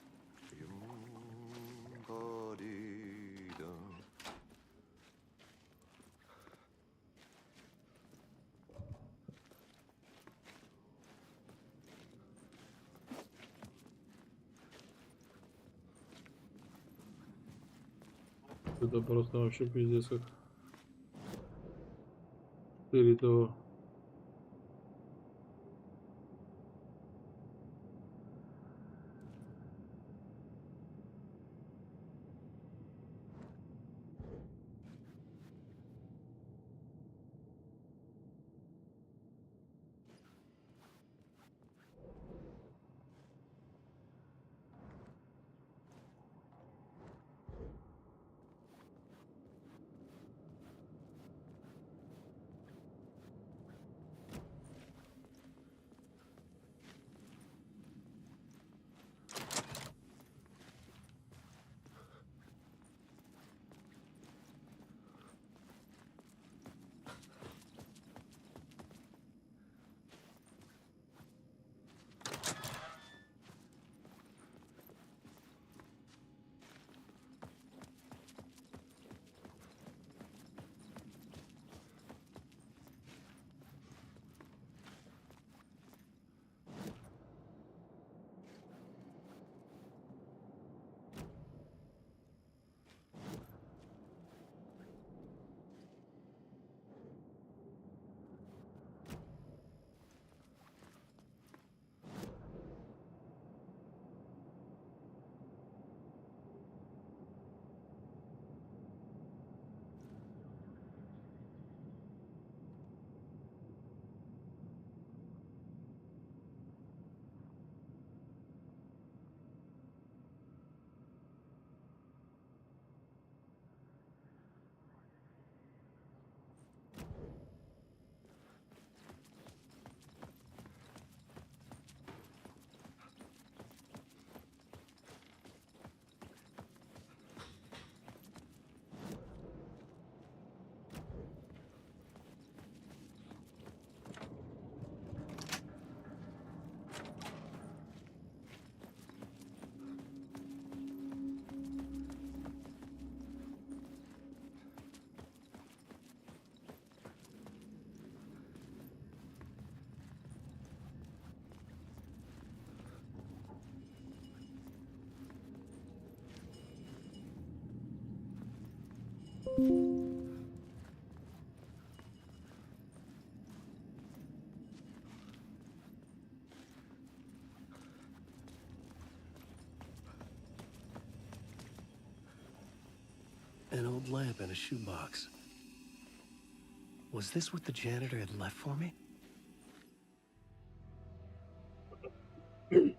Это просто вообще пиздец как. Перед того. An old lamp in a shoebox. Was this what the janitor had left for me? The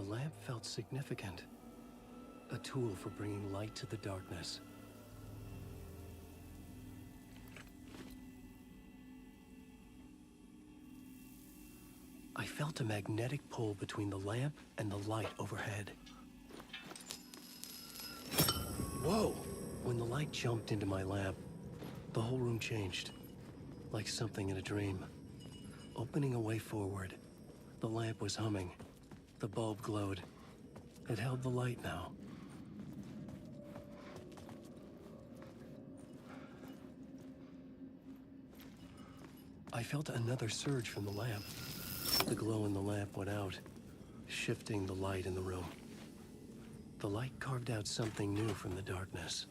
lamp felt significant. A tool for bringing light to the darkness. I felt a magnetic pull between the lamp and the light overhead. Whoa! When the light jumped into my lamp, the whole room changed, like something in a dream. Opening a way forward, the lamp was humming. The bulb glowed. It held the light now. I felt another surge from the lamp. The glow in the lamp went out, shifting the light in the room. The light carved out something new from the darkness.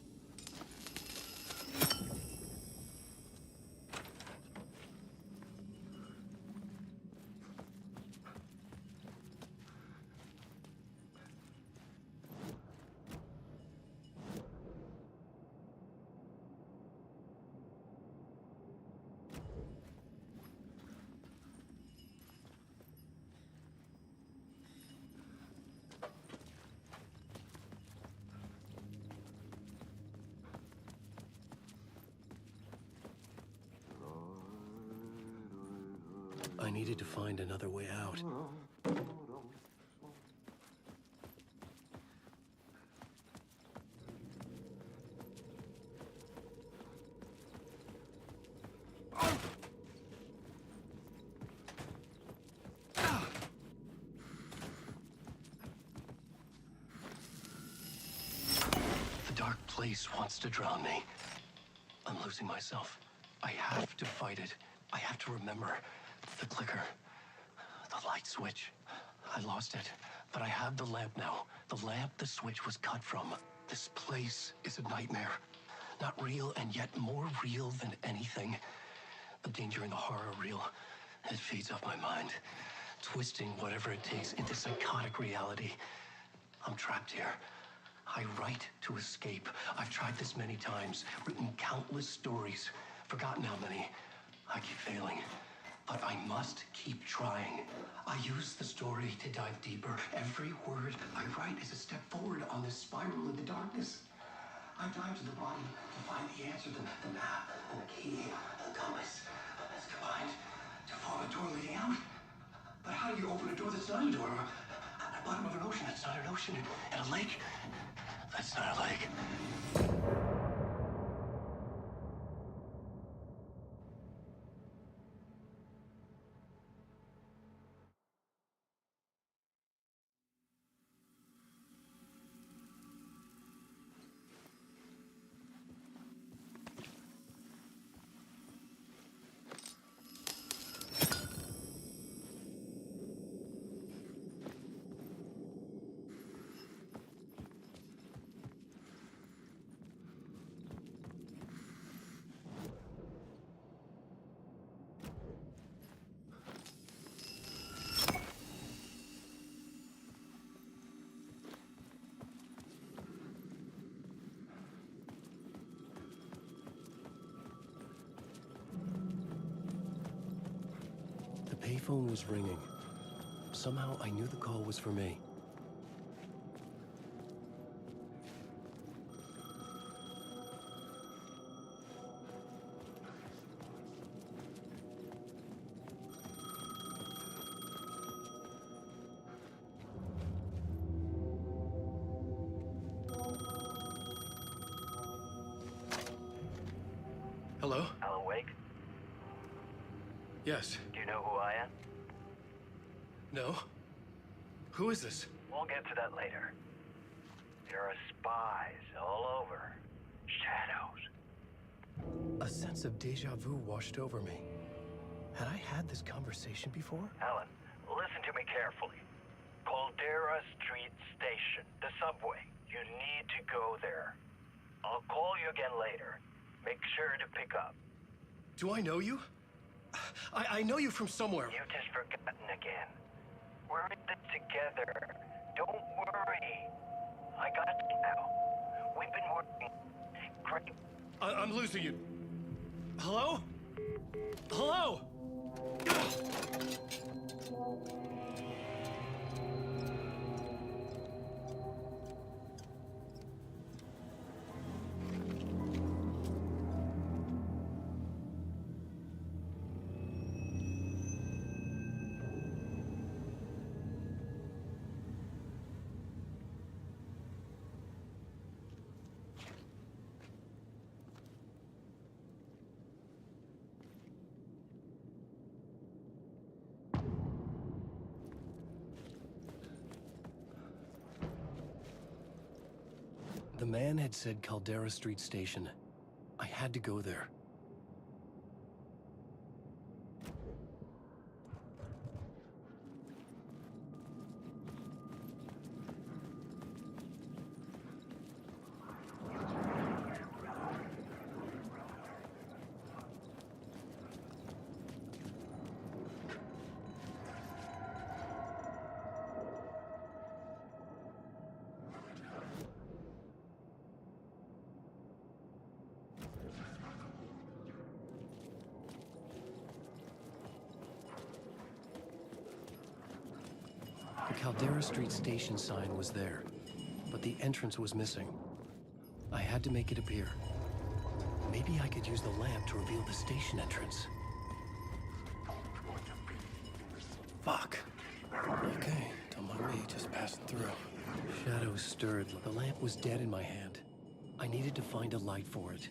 I needed to find another way out. The dark place wants to drown me. I'm losing myself. I have to fight it. I have to remember. The clicker. The light switch. I lost it. But I have the lamp now. The lamp the switch was cut from. This place is a nightmare. Not real, and yet more real than anything. The danger and the horror real. It feeds off my mind. Twisting whatever it takes into psychotic reality. I'm trapped here. I write to escape. I've tried this many times. Written countless stories. Forgotten how many. I keep failing. But I must keep trying. I use the story to dive deeper. Every word I write is a step forward on this spiral in the darkness. I dive to the bottom to find the answer, the map, and the key, the compass. It's combined to form a door leading out. But how do you open a door that's not a door? At the bottom of an ocean that's not an ocean. And a lake that's not a lake. The payphone was ringing. Somehow I knew the call was for me. Hello? Alan Wake? Yes. Do you know who I am? No? Who is this? We'll get to that later. There are spies all over. Shadows. A sense of deja vu washed over me. Had I had this conversation before? Alan, listen to me carefully. Caldera Street Station, the subway. You need to go there. I'll call you again later. Make sure to pick up. Do I know you? I know you from somewhere. You just forgotten again. We're in this together. Don't worry. I got you now. We've been working. Great. I'm losing you. Hello? Hello? The man had said Caldera Street Station. I had to go there. The Caldera Street Station sign was there, but the entrance was missing. I had to make it appear. Maybe I could use the lamp to reveal the station entrance. Fuck. Okay, don't mind me, just passing through. Shadows stirred. The lamp was dead in my hand. I needed to find a light for it.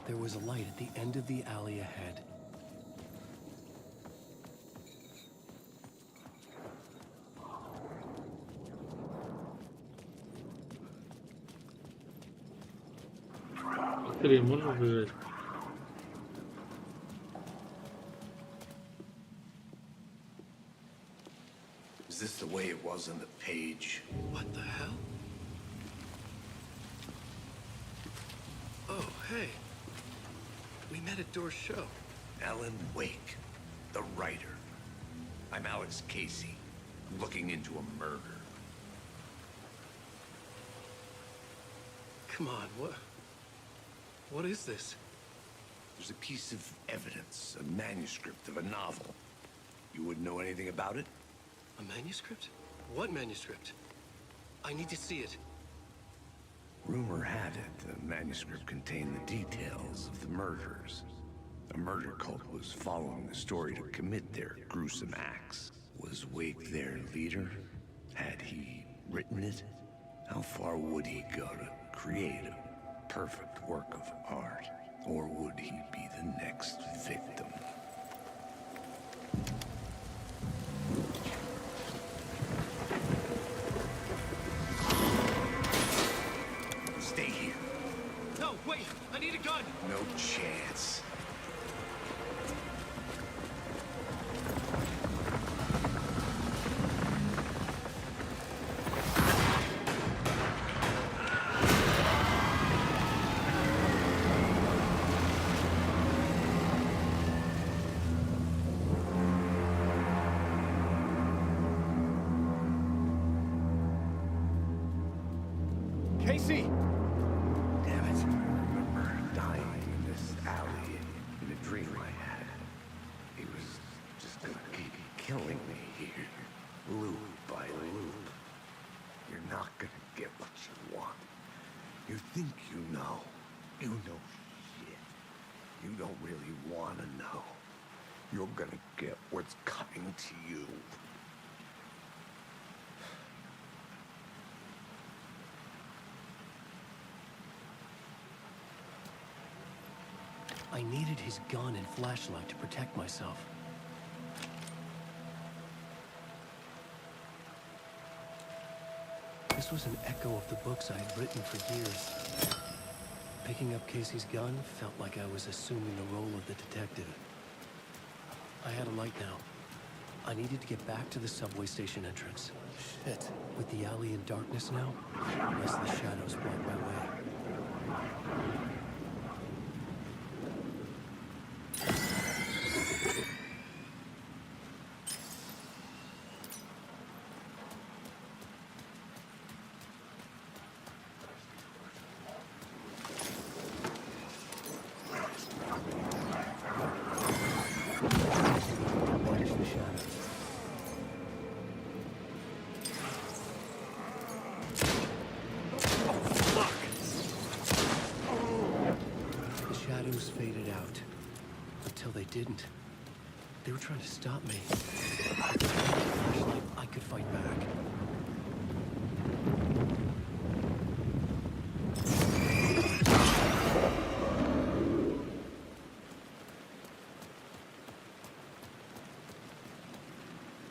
There was a light at the end of the alley ahead. Стрим, можно выбирать? Is this the way it was on the page? What the hell? Oh, hey. We met at Door's show. Alan Wake, the writer. I'm Alex Casey. I'm looking into a murder. Come on, what is this? There's a piece of evidence, a manuscript of a novel. You wouldn't know anything about it? A manuscript? What manuscript? I need to see it. Rumor had it the manuscript contained the details of the murders. A murder cult was following the story to commit their gruesome acts. Was Wake their leader? Had he written it? How far would he go to create a perfect work of art? Or would he be the next victim? Stay here. No, wait! I need a gun! No chance. Casey! Damn it. I remember dying in this alley in a dream I had. He was just gonna keep killing me here, loop by loop. You're not gonna get what you want. You think you know. You know shit. You don't really want to know. You're gonna get what's coming to you. I needed his gun and flashlight to protect myself. This was an echo of the books I had written for years. Picking up Casey's gun felt like I was assuming the role of the detective. I had a light now. I needed to get back to the subway station entrance. Shit. With the alley in darkness now, lest the shadows block my way. Faded out. Until they didn't. They were trying to stop me. I could fight back.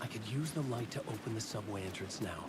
I could use the light to open the subway entrance now.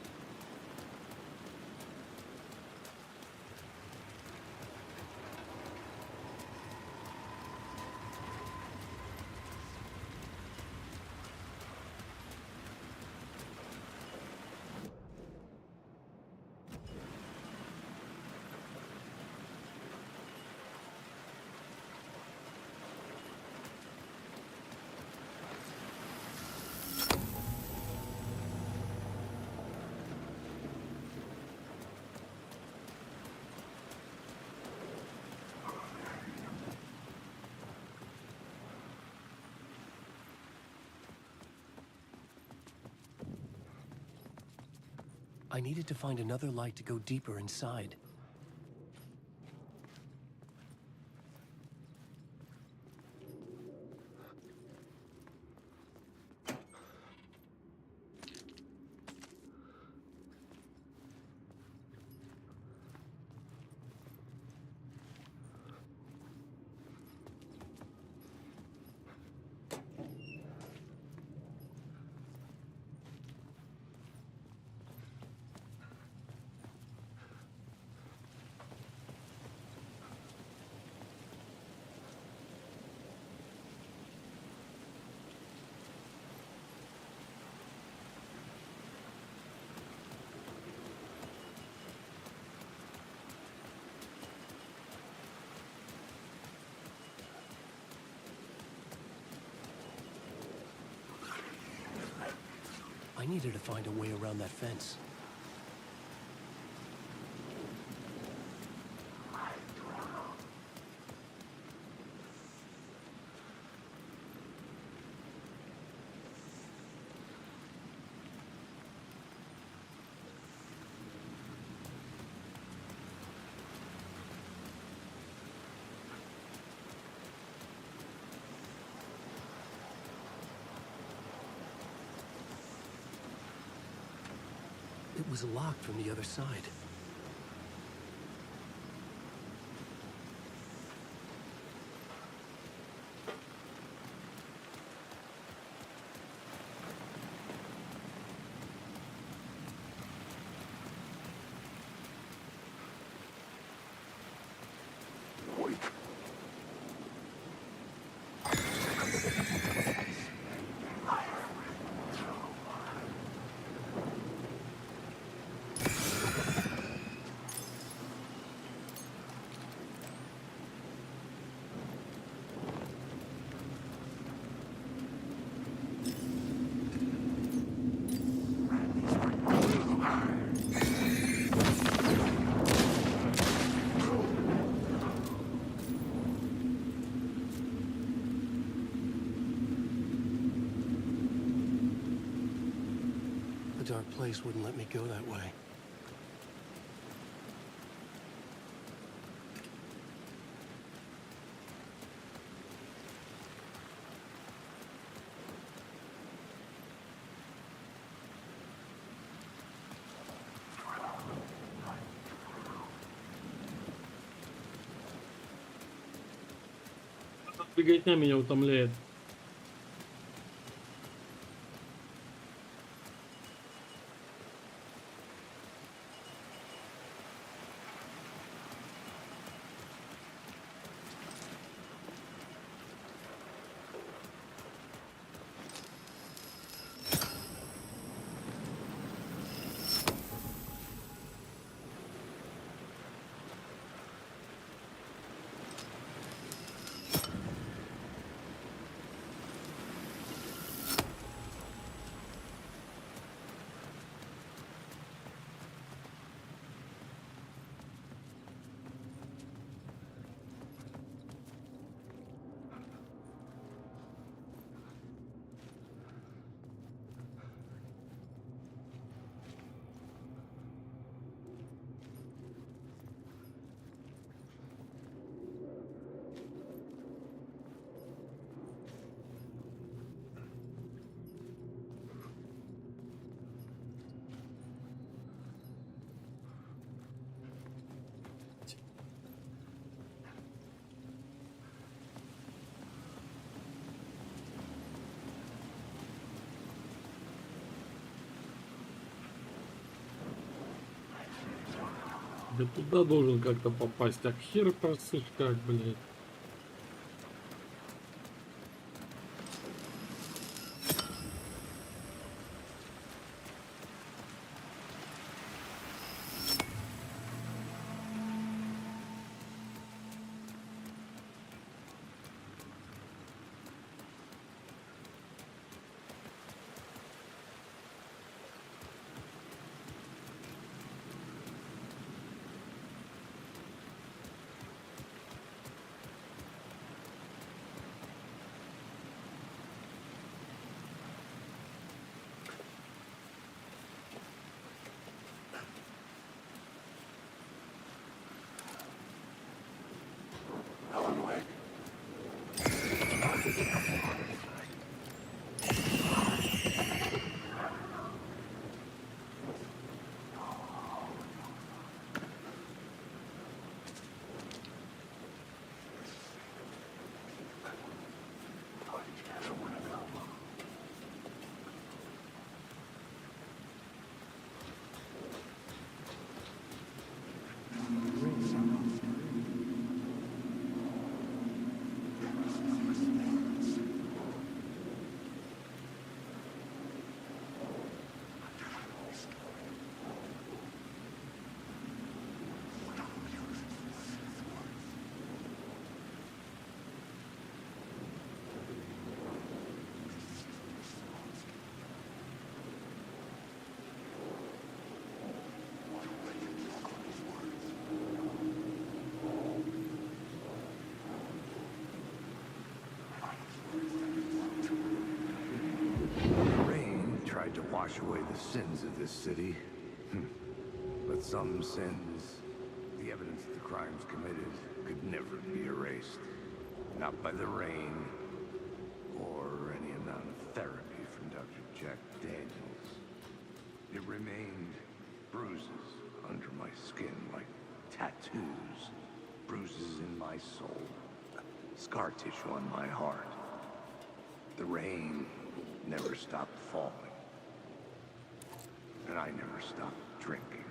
I needed to find another light to go deeper inside. I needed to find a way around that fence. It was locked from the other side. our place wouldn't let me go that way. Беготня меня утомляет. Я туда должен как-то попасть, а хер просышь как, блядь. To wash away the sins of this city. But some sins, the evidence of the crimes committed, could never be erased. Not by the rain, or any amount of therapy from Dr. Jack Daniels. It remained bruises under my skin, like tattoos. Bruises in my soul. Scar tissue on my heart. The rain never stopped falling. And I never stopped drinking.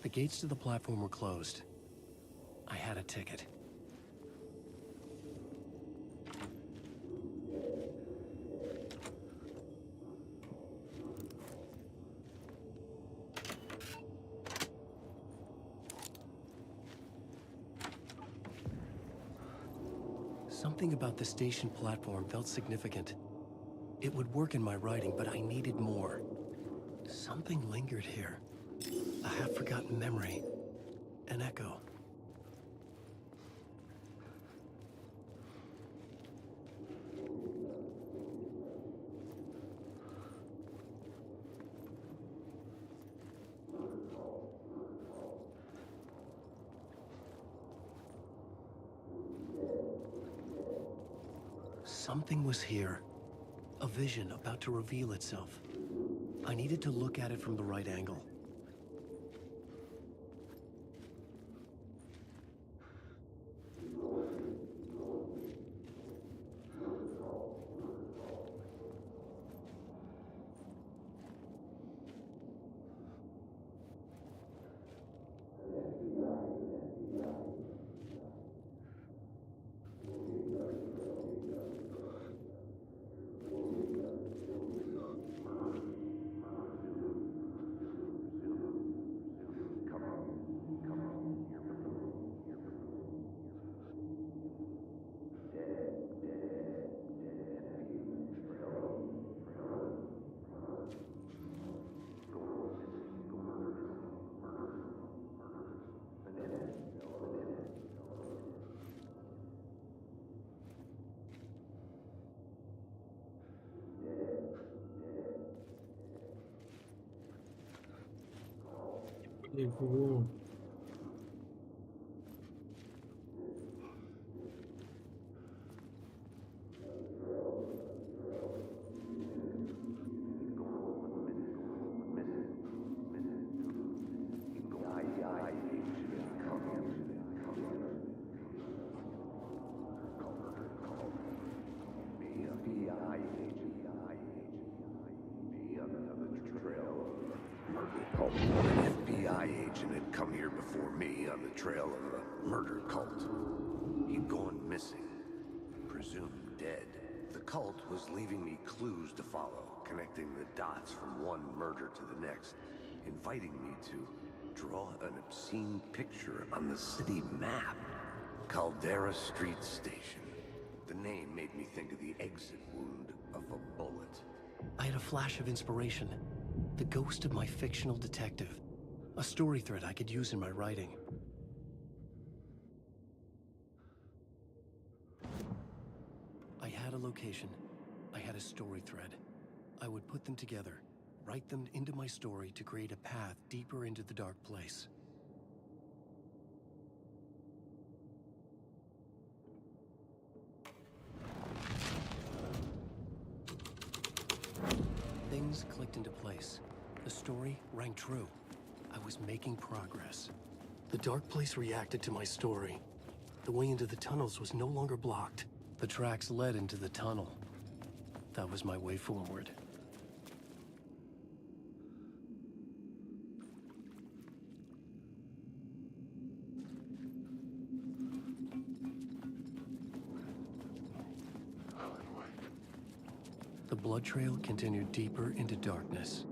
The gates to the platform were closed. I had a ticket. Something about the station platform felt significant. It would work in my writing, but I needed more. Something lingered here. A half-forgotten memory. An echo. Something was here. A vision about to reveal itself. I needed to look at it from the right angle. Ого. FBI agent had come here before me on the trail of a murder cult. He'd gone missing, presumed dead. The cult was leaving me clues to follow, connecting the dots from one murder to the next, inviting me to draw an obscene picture on the city map. Caldera Street Station. The name made me think of the exit wound of a bullet. I had a flash of inspiration. The ghost of my fictional detective. A story thread I could use in my writing. I had a location. I had a story thread. I would put them together, write them into my story to create a path deeper into the dark place. Things clicked into place. The story rang true. I was making progress. The dark place reacted to my story. The way into the tunnels was no longer blocked. The tracks led into the tunnel. That was my way forward. The blood trail continued deeper into darkness.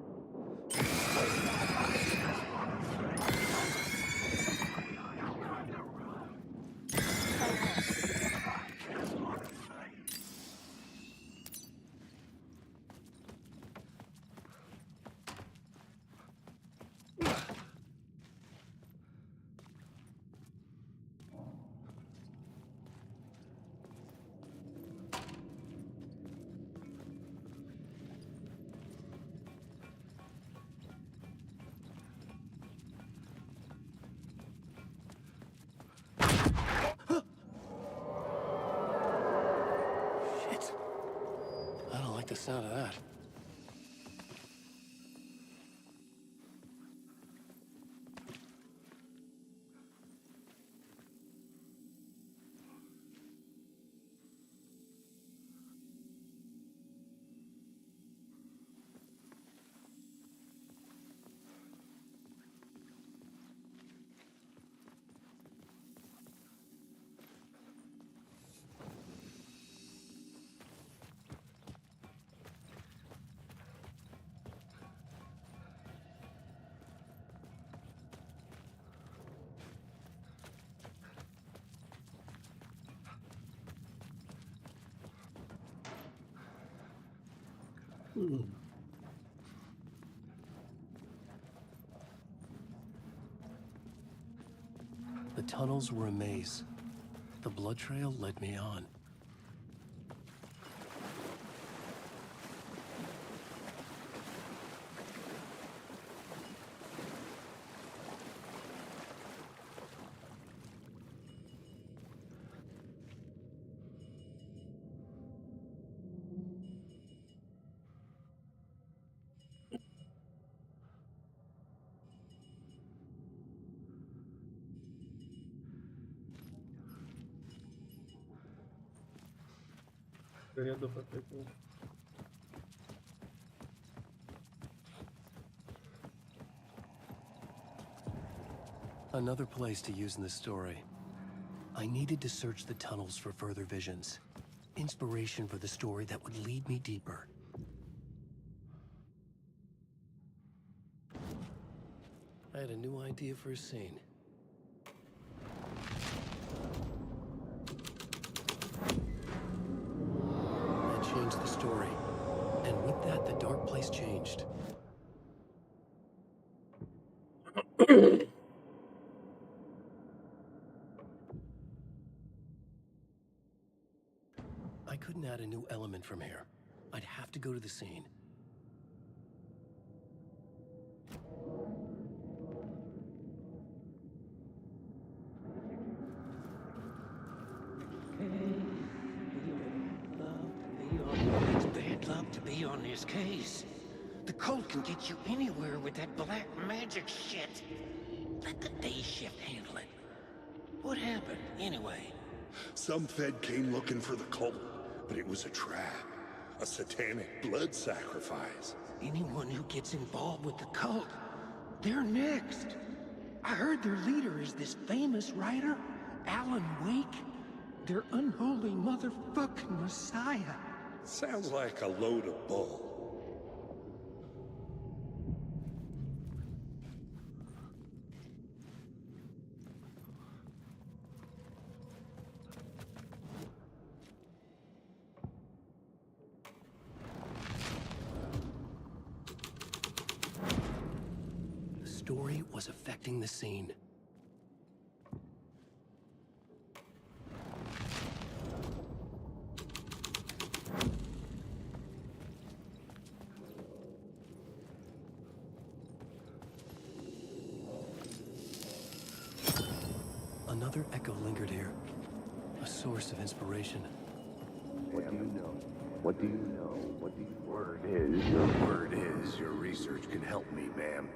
The sound of that. The tunnels were a maze. The blood trail led me on. Рядов ответил. Another place to use in the story. I needed to search the tunnels for further visions. Inspiration for the story that would lead me deeper. I had a new idea for a scene. That changed the story. And with that, the dark place changed. I couldn't add a new element from here. I'd have to go to the scene. It's bad luck to be on this case. The cult can get you anywhere with that black magic shit. Let the day shift handle it. What happened, anyway? Some Fed came looking for the cult, but it was a trap. A satanic blood sacrifice. Anyone who gets involved with the cult, they're next. I heard their leader is this famous writer, Alan Wake. Their unholy motherfucking messiah. Sounds like a load of bull. The story was affecting the scene. Another echo lingered here, a source of inspiration. What do you know? What do you know? What do you... Word is your research can help me, ma'am.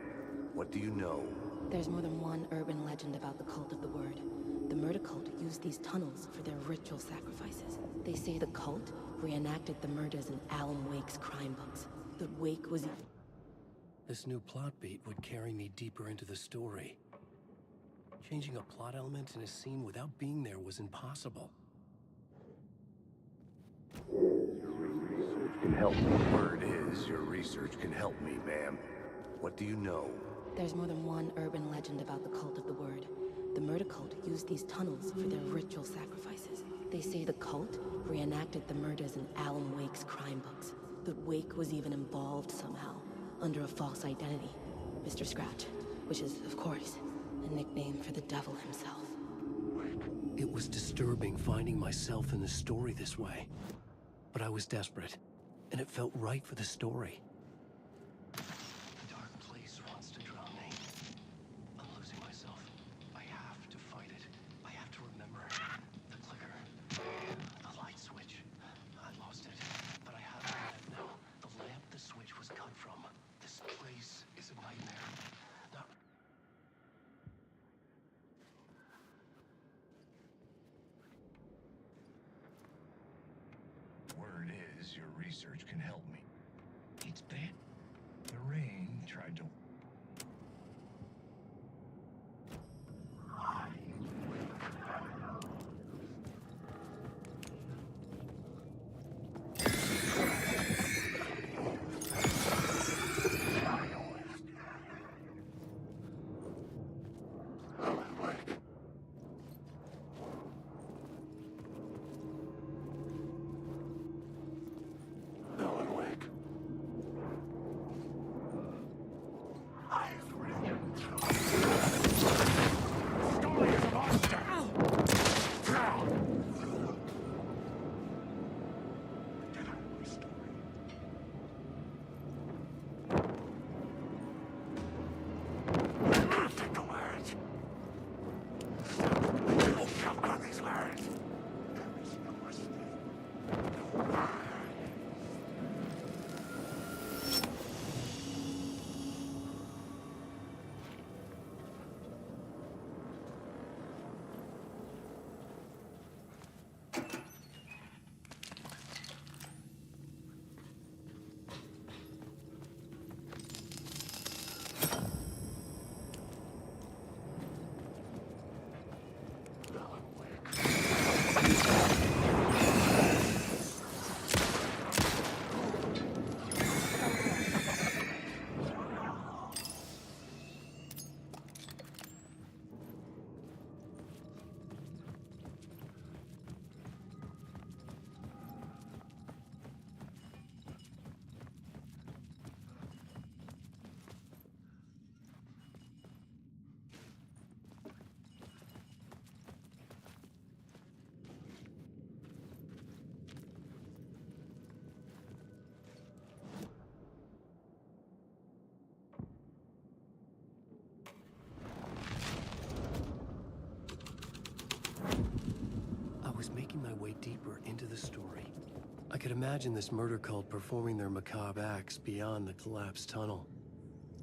What do you know? There's more than one urban legend about the cult of the word. The murder cult used these tunnels for their ritual sacrifices. They say the cult reenacted the murders in Alan Wake's crime books. That Wake was... This new plot beat would carry me deeper into the story. Changing a plot element in a scene without being there was impossible. Your research can help me. Word is your research can help me, ma'am. What do you know? There's more than one urban legend about the cult of the word. The murder cult used these tunnels for their ritual sacrifices. They say the cult reenacted the murders in Alan Wake's crime books. That Wake was even involved somehow, under a false identity. Mr. Scratch, which is, of course, a nickname for the devil himself. It was disturbing finding myself in the story this way. But I was desperate, and it felt right for the story. The dark place wants to drown me. I'm losing myself. I have to fight it. I have to remember the clicker, the light switch. I lost it, but I have the lamp now. The lamp the switch was cut from. This place is a nightmare. Not... Word is your research can help me. It's bad. The rain tried to... Alan Wake. Making my way deeper into the story. I could imagine this murder cult performing their macabre acts beyond the collapsed tunnel.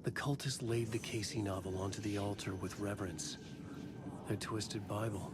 The cultists laid the Casey novel onto the altar with reverence. Their twisted Bible.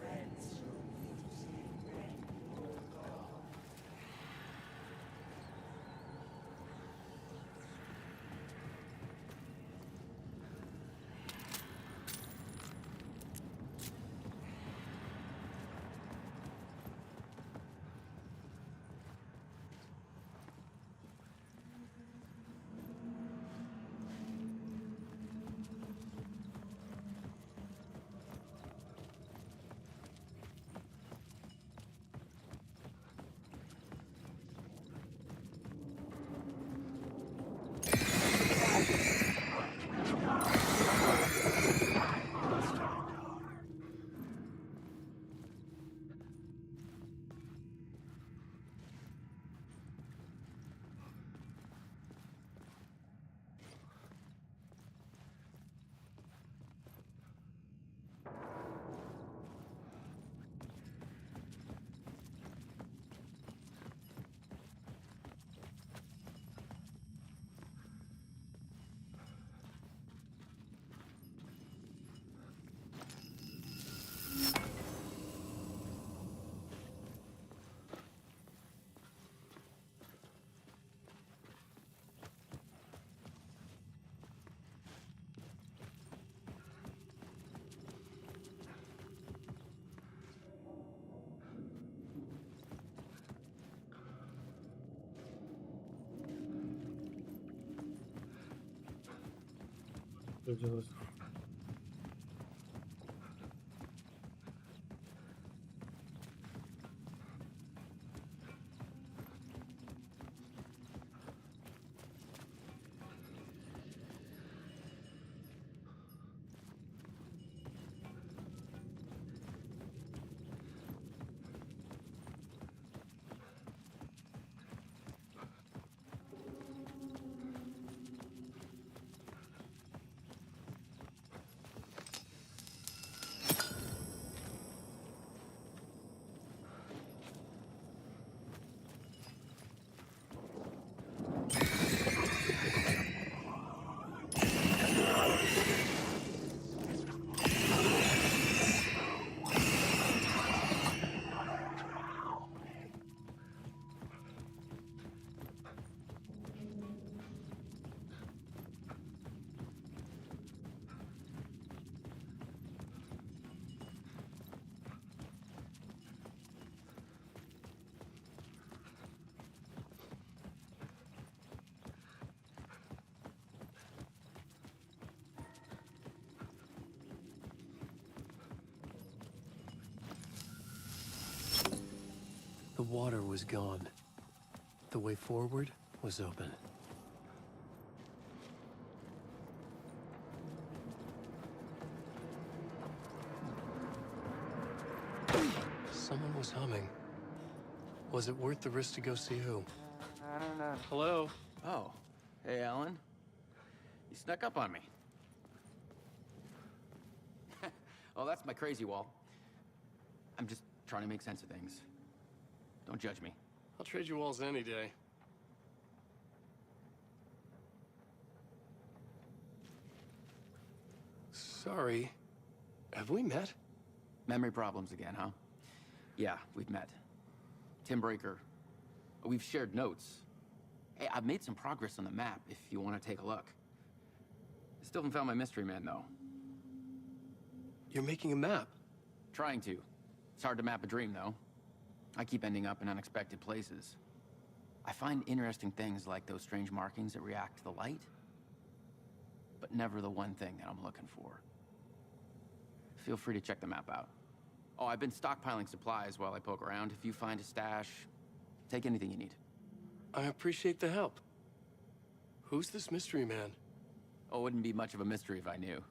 Что делать? The water was gone. The way forward was open. Someone was humming. Was it worth the risk to go see who? Hello? Oh. Hey, Alan. You snuck up on me. Oh, that's my crazy wall. I'm just trying to make sense of things. Don't judge me. I'll trade you walls any day. Sorry. Have we met? Memory problems again, huh? Yeah, we've met. Tim Breaker. We've shared notes. Hey, I've made some progress on the map if you want to take a look. I still haven't found my mystery man, though. You're making a map? Trying to. It's hard to map a dream, though. I keep ending up in unexpected places. I find interesting things like those strange markings that react to the light, but never the one thing that I'm looking for. Feel free to check the map out. Oh, I've been stockpiling supplies while I poke around. If you find a stash, take anything you need. I appreciate the help. Who's this mystery man? Oh, it wouldn't be much of a mystery if I knew.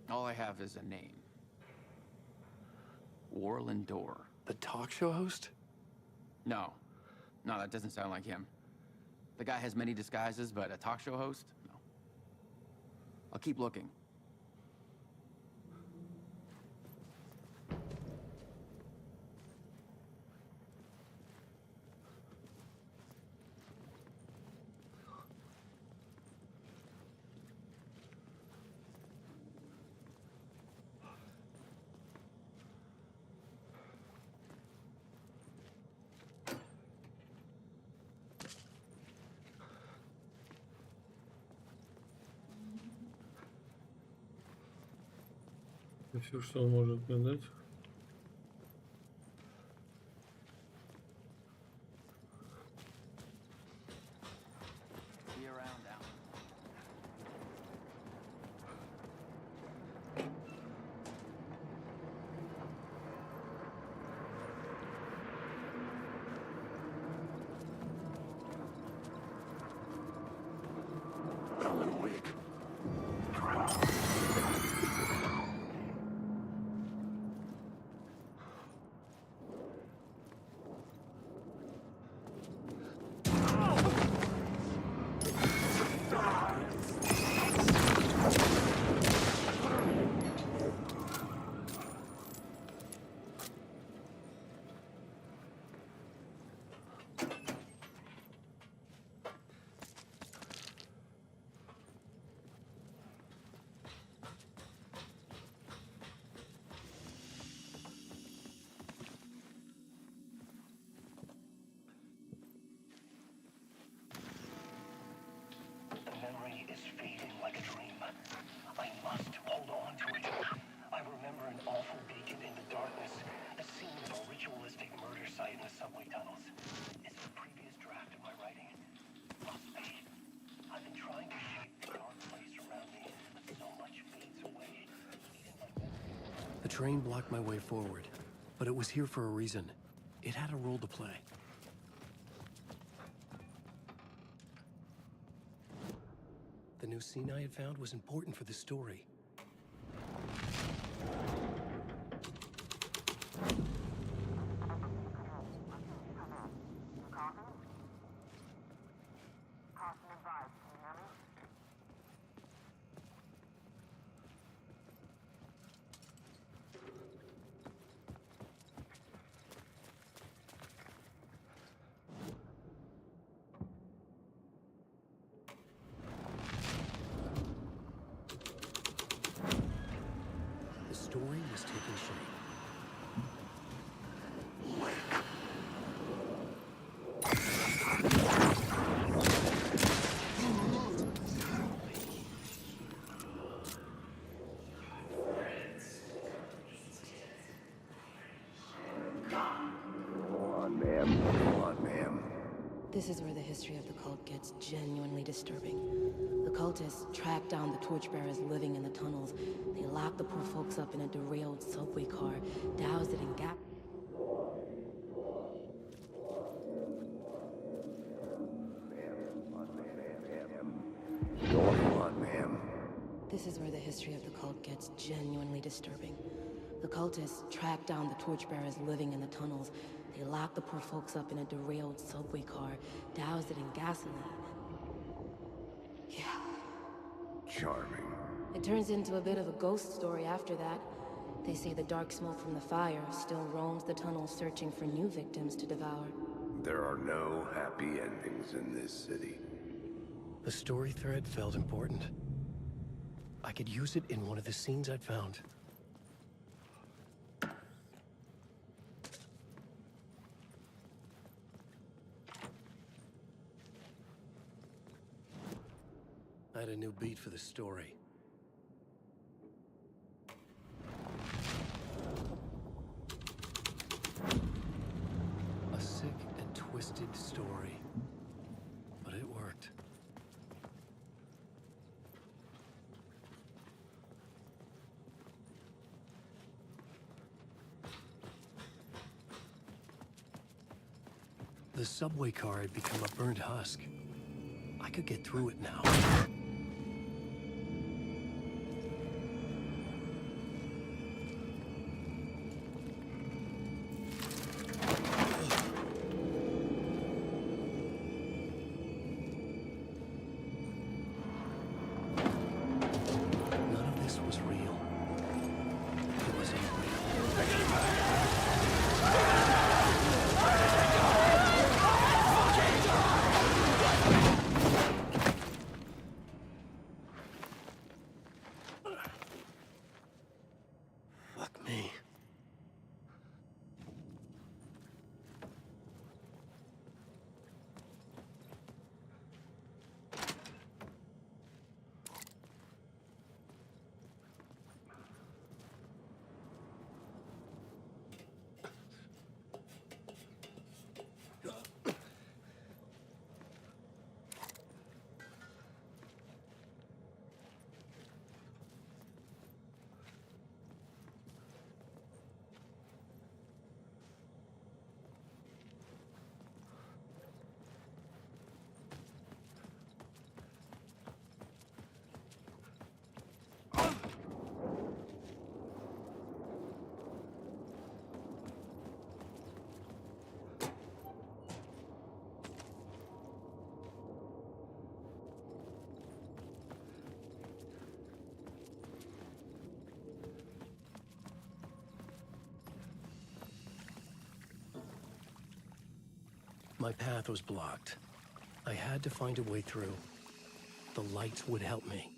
All I have is a name. Warland Door. The talk show host? No. No, that doesn't sound like him. The guy has many disguises, but a talk show host? No. I'll keep looking. Все, что он может мне дать. Memory is fading like a dream. I must hold on to it. I remember an awful beacon in the darkness, the scene of a ritualistic murder site in the subway tunnels. It's a previous draft of my writing. Must be. I've been trying to shape the dark place around me, but so much fades away. The train blocked my way forward, but it was here for a reason. It had a role to play. The new scene I had found was important for the story. The story was taking shape. This is where the history of the cult gets genuinely disturbing. The cultists track down the torchbearers living in the tunnels. They lock the poor folks up in a derailed subway car, douse it in gas. This is where the history of the cult gets genuinely disturbing. The cultists track down the torchbearers living in the tunnels. They lock the poor folks up in a derailed subway car, douse it in gasoline. Yeah. Charming. It turns into a bit of a ghost story after that. They say the dark smoke from the fire still roams the tunnels searching for new victims to devour. There are no happy endings in this city. The story thread felt important. I could use it in one of the scenes I'd found. I had a new beat for the story. A sick and twisted story. But it worked. The subway car had become a burnt husk. I could get through it now. None of this was real. It was Fuck me. My path was blocked. I had to find a way through. The lights would help me.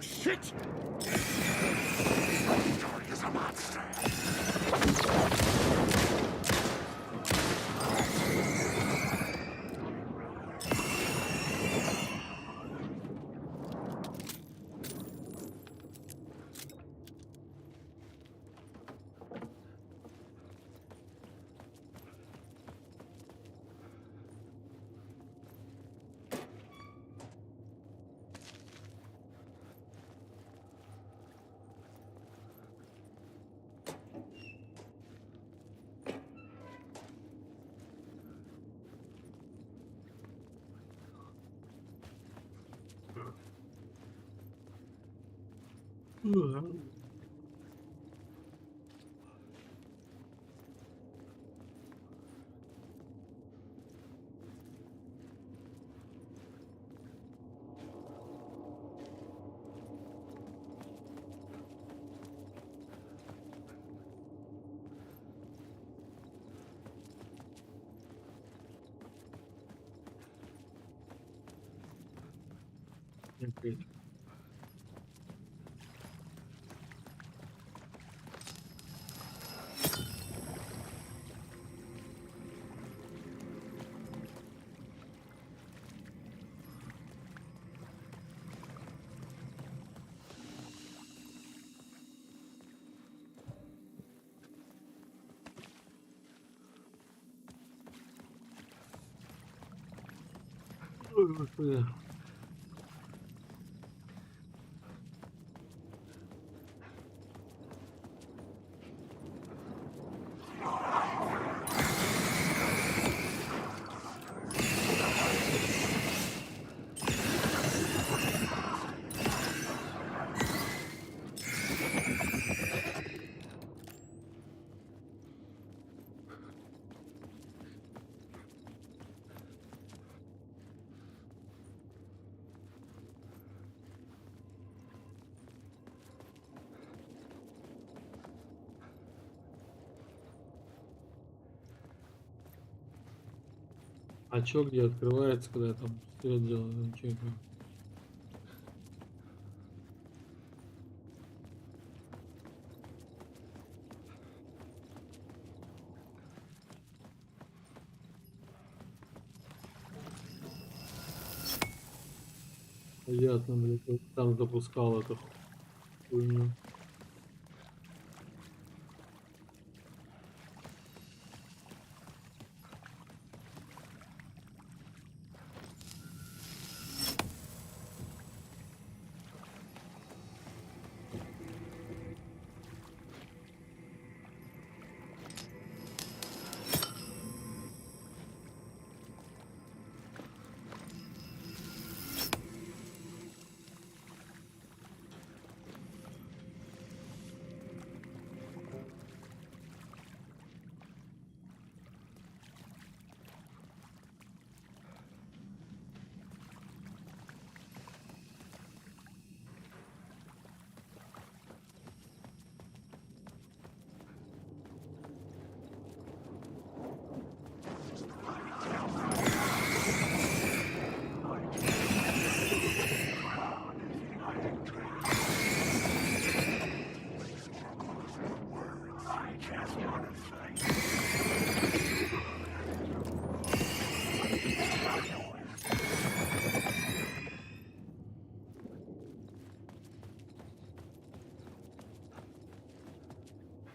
Shit! Is a monster. Опять. Ой, господи. А чё, где открывается, когда я там свет делаю? Чё это? Понятно, блядь, я там запускал эту хуйню.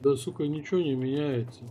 Да, сука, ничего не меняется.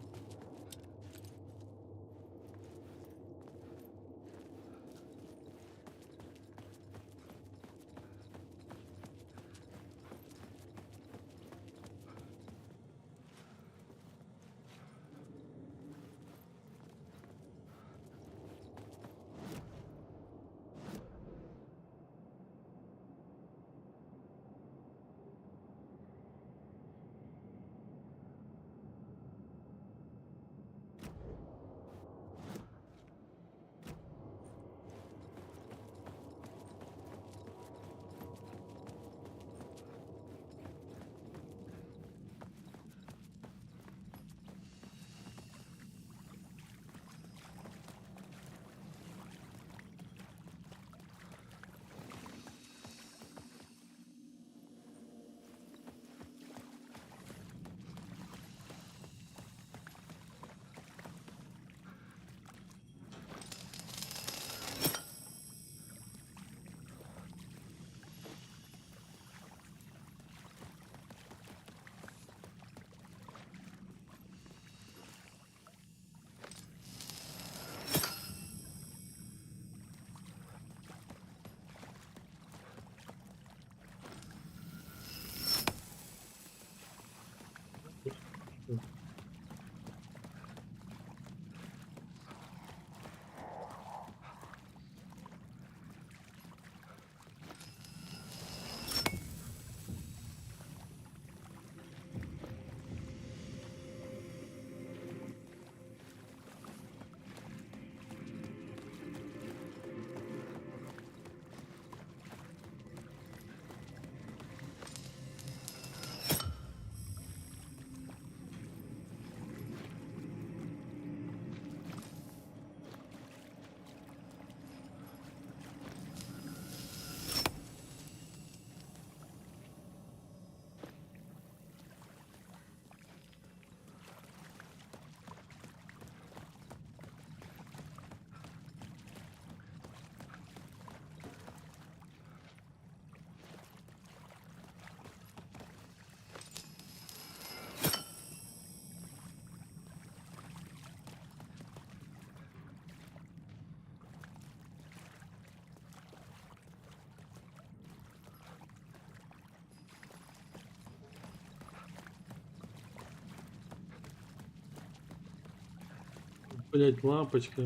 Блять, лампочка.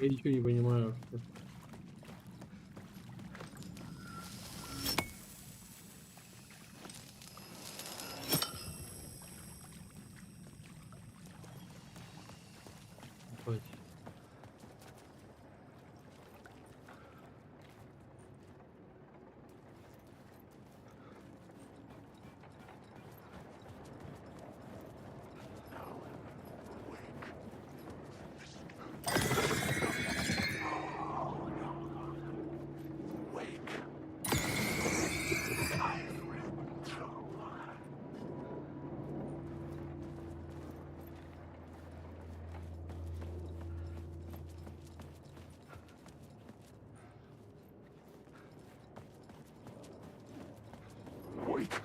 Я ничего не понимаю. Ебать. Wake.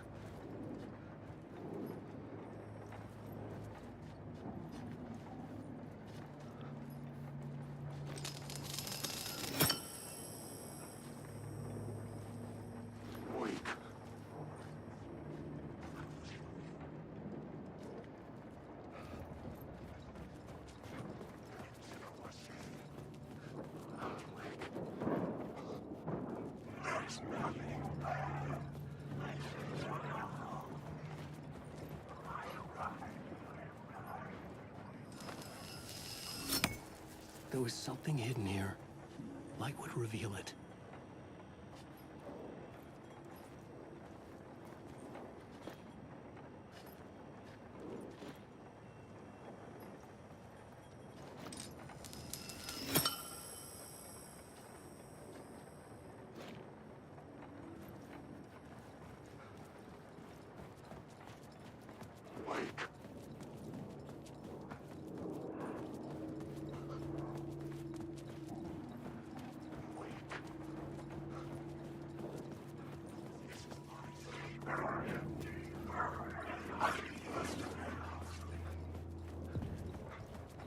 There was something hidden here. Light would reveal it.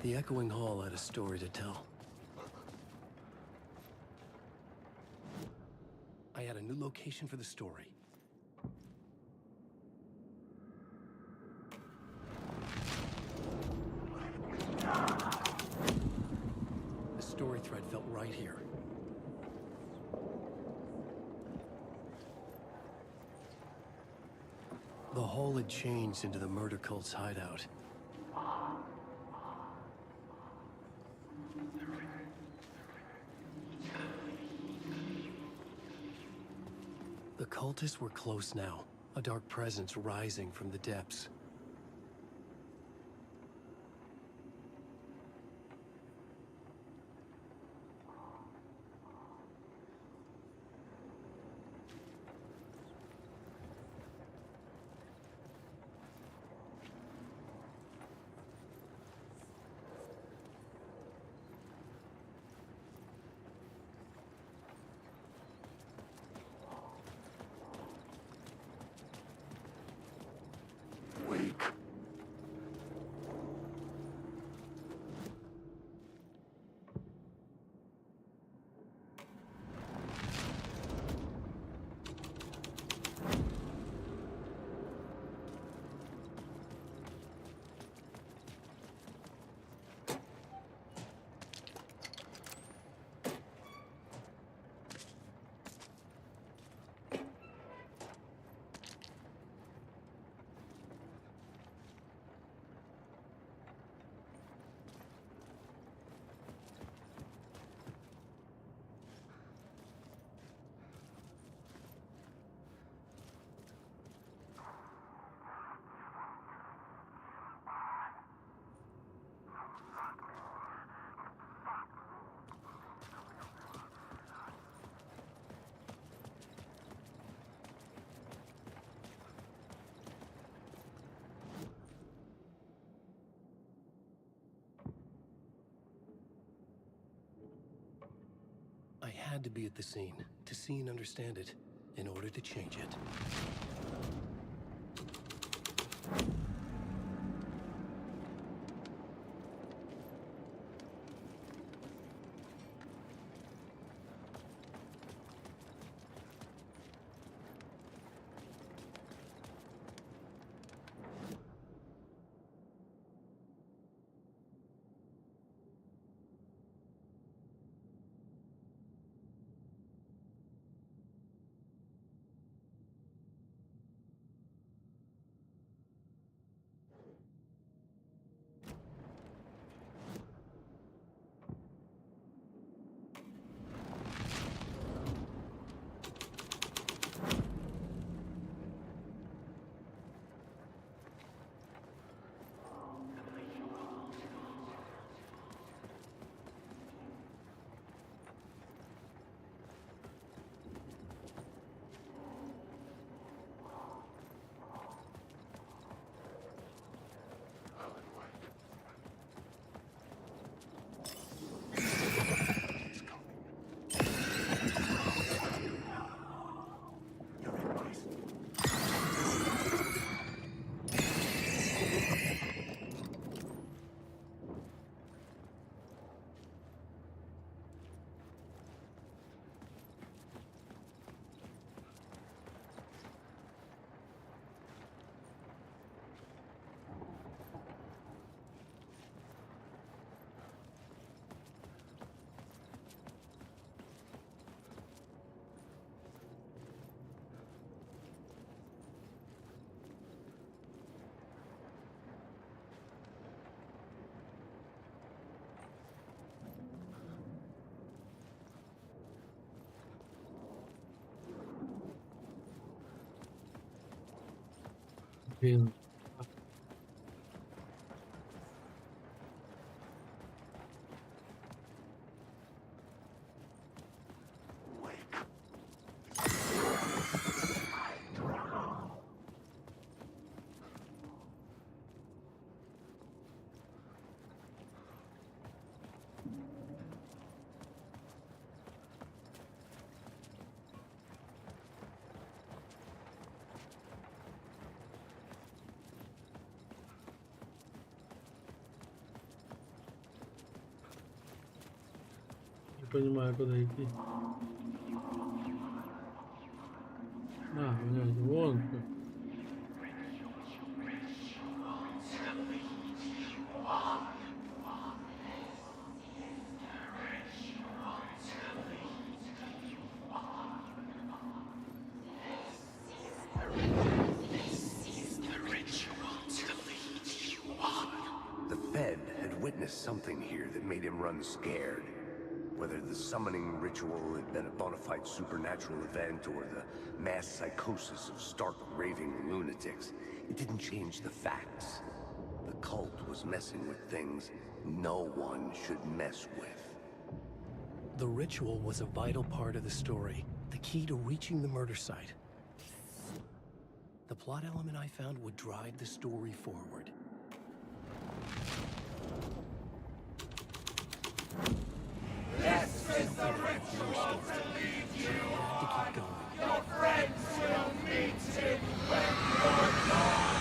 The echoing hall had a story to tell. I had a new location for the story. The story thread felt right here. The hall had changed into the murder cult's hideout. The cultists were close now, a dark presence rising from the depths. Wake. had to be at the scene to see and understand it in order to change it. Блин. Не понимаю, куда идти. Блядь, вон как. The Fed had witnessed something here that made him run scared. Whether the summoning ritual had been a bona fide supernatural event or the mass psychosis of stark raving lunatics, it didn't change the facts. The cult was messing with things no one should mess with. The ritual was a vital part of the story, the key to reaching the murder site. The plot element I found would drive the story forward. This is the ritual to lead you on. Your friends will meet it when you're gone.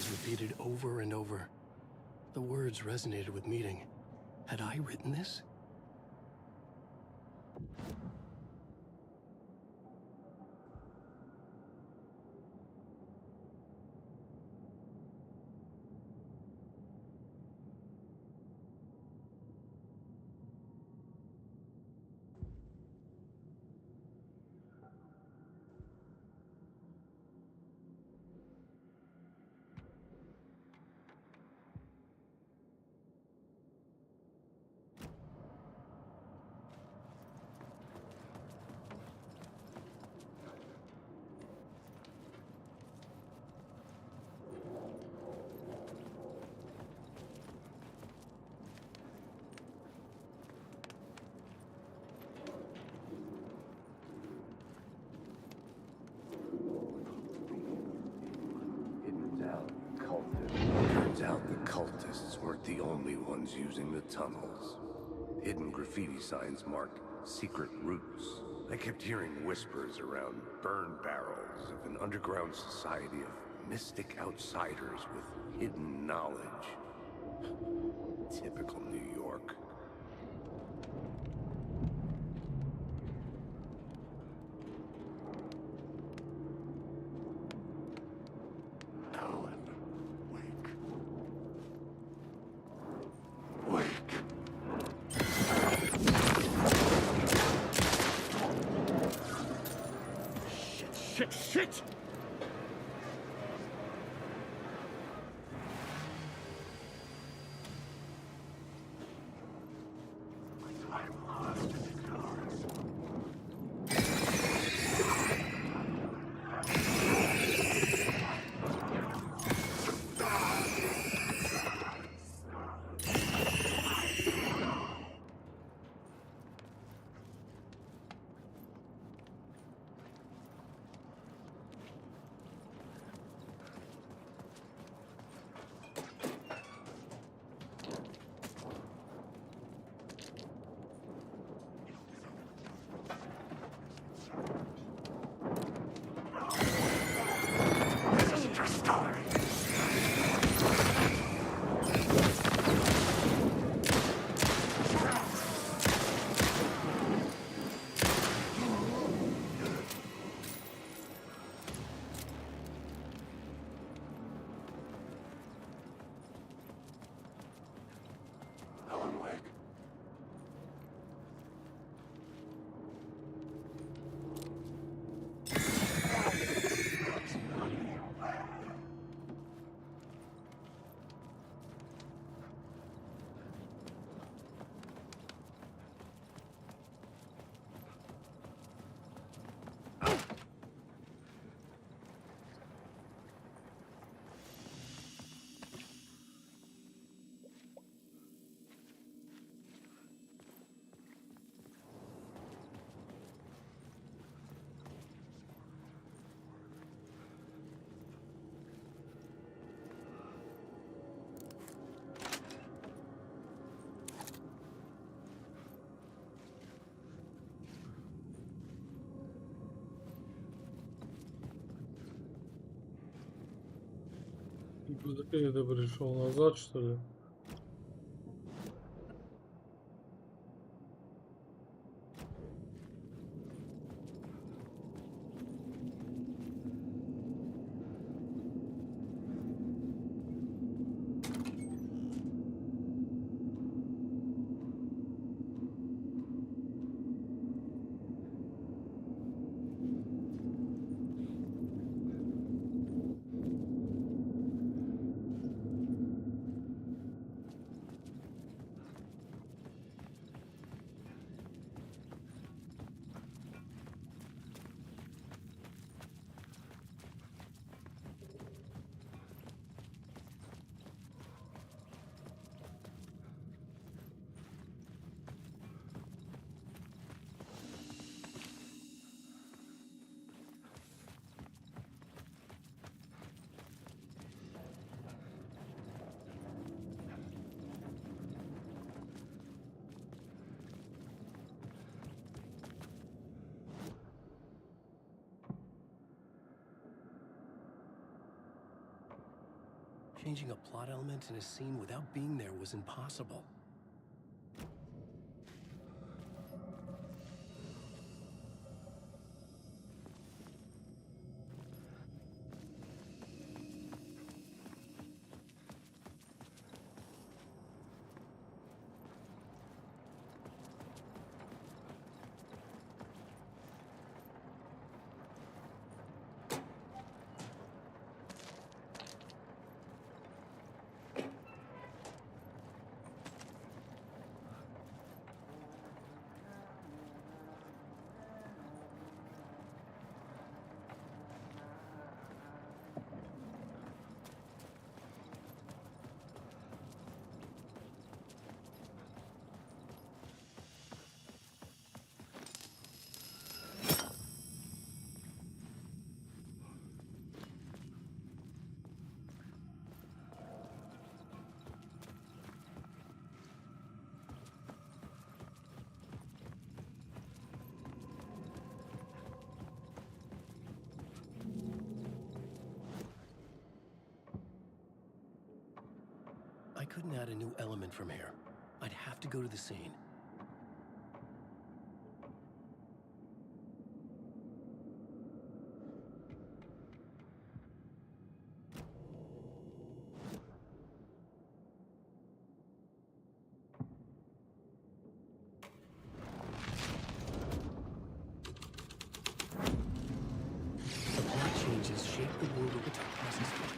repeated over and over. The words resonated with meaning. Had I written this? Turns out the cultists weren't the only ones using the tunnels. Hidden graffiti signs marked secret routes. I kept hearing whispers around burn barrels of an underground society of mystic outsiders with hidden knowledge. Typical New York. Shit! Это пришел назад, что ли? changing a plot element in a scene without being there was impossible. I couldn't add a new element from here. I'd have to go to the scene. The plot changes shape the world of the dark presence book.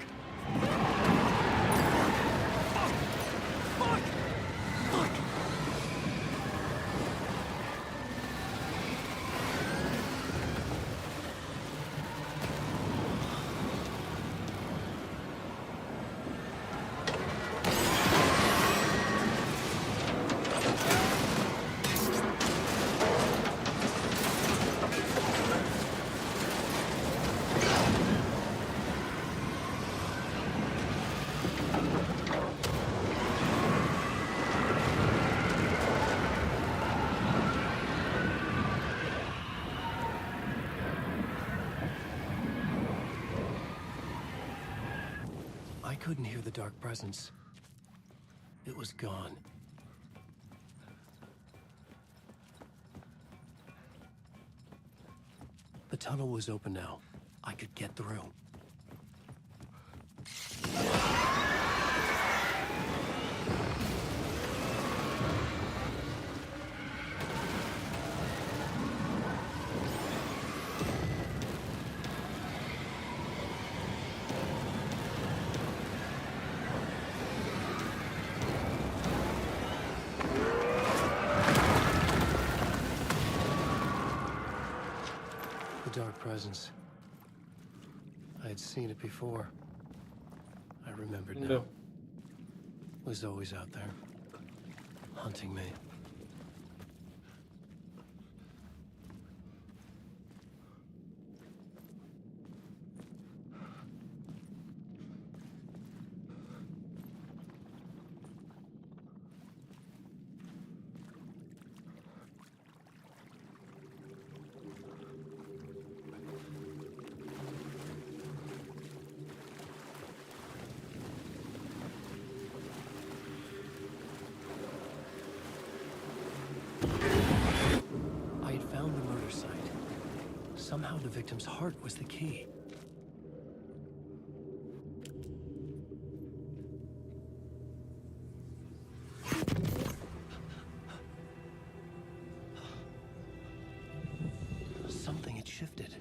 I couldn't hear the dark presence. It was gone. The tunnel was open now. I could get through. The dark presence. I had seen it before. I remembered now. It was always out there, hunting me. I had found the murder site. Somehow the victim's heart was the key. Something had shifted.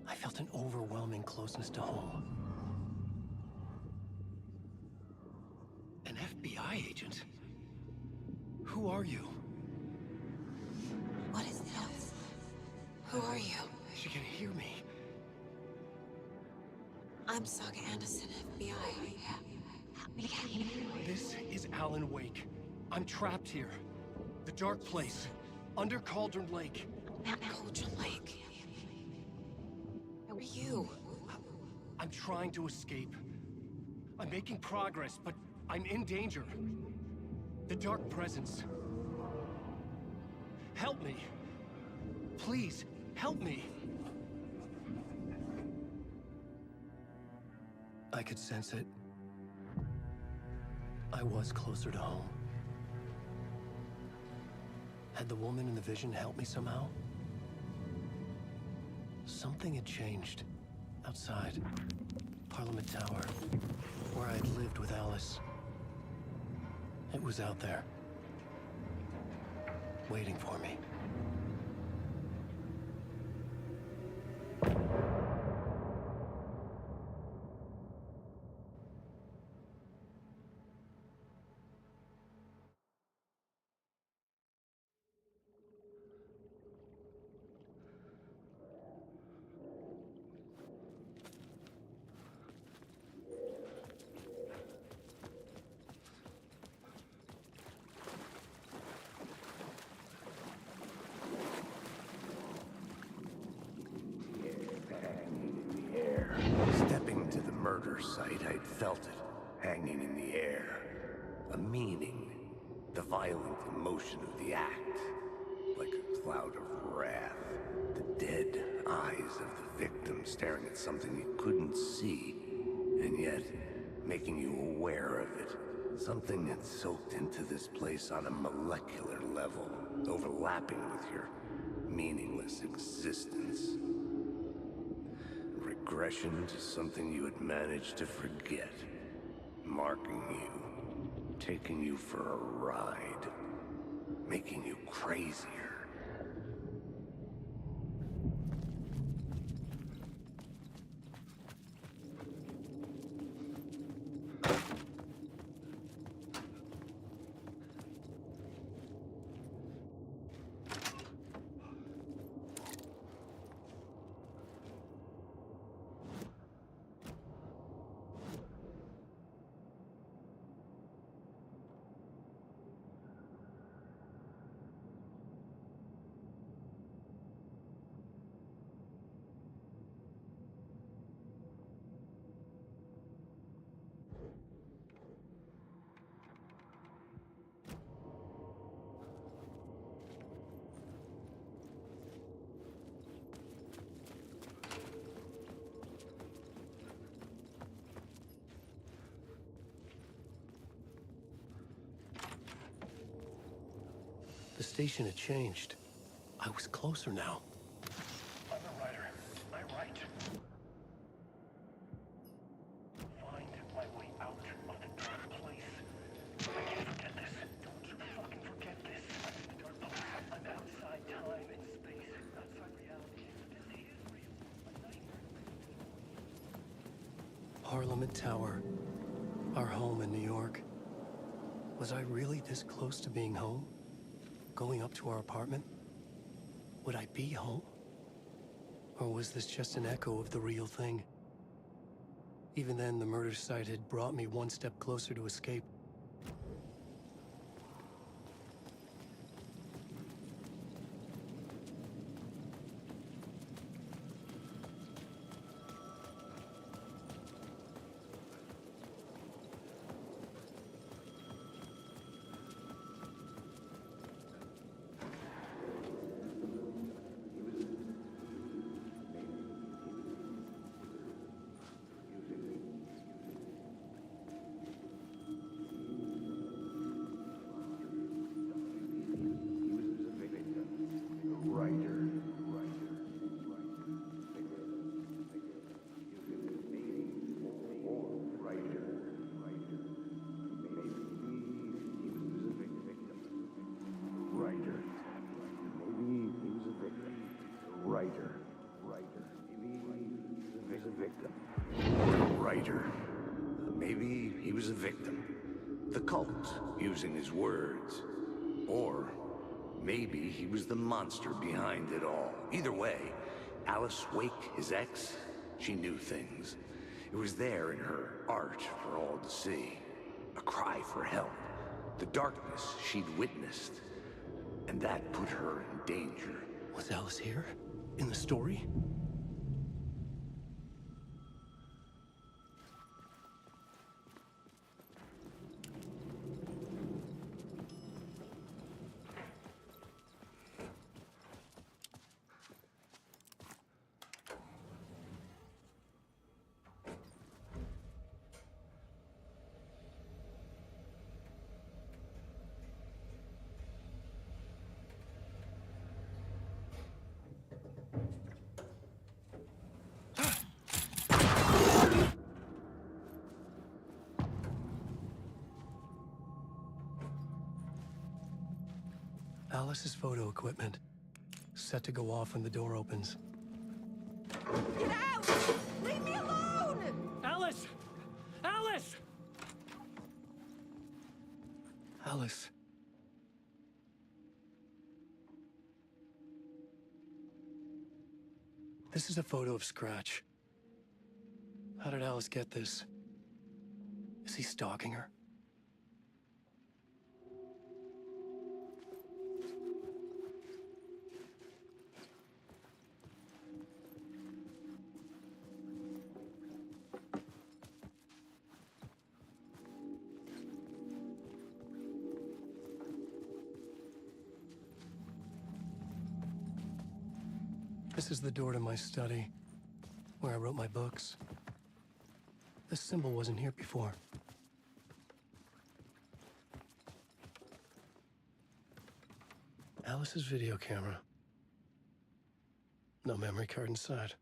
I felt an overwhelming closeness to home. An FBI agent? Who are you? What is this? Who are you? She can hear me. I'm Saga Anderson, FBI. Help me get you. This is Alan Wake. I'm trapped here. The dark place. Under Cauldron Lake. Cauldron Lake. Who are you? I'm trying to escape. I'm making progress, but I'm in danger. The dark presence. Help me. Please, help me. I could sense it. I was closer to home. Had the woman in the vision helped me somehow? Something had changed. Outside. Parliament Tower. Where I'd lived with Alice. It was out there. Waiting for me. Stepping to the murder site, I'd felt it, hanging in the air. A meaning, the violent emotion of the act, like a cloud of wrath. The dead eyes of the victim staring at something you couldn't see, and yet making you aware of it. Something had soaked into this place on a molecular level, overlapping with your meaningless existence. Regression to something you had managed to forget. Marking you. Taking you for a ride. Making you crazier. The station had changed. I was closer now. I'm a writer. I write. Find my way out of the dark place. I can't forget this. Don't you fucking forget this. The dark place. I'm outside time and space. Outside reality. This is real. A nightmare. Parliament Tower. Our home in New York. Was I really this close to being home? Going up to our apartment? Would I be home? Or was this just an echo of the real thing? Even then, the murder site had brought me one step closer to escape. Maybe he was a victim. The cult, using his words. Or maybe he was the monster behind it all. Either way, Alice Wake, his ex, she knew things. It was there in her art for all to see. A cry for help. The darkness she'd witnessed. And that put her in danger. Was Alice here? In the story? Alice's photo equipment, set to go off when the door opens. Get out! Leave me alone! Alice! Alice! Alice. This is a photo of Scratch. How did Alice get this? Is he stalking her? This is the door to my study, where I wrote my books. This symbol wasn't here before. Alice's video camera. No memory card inside.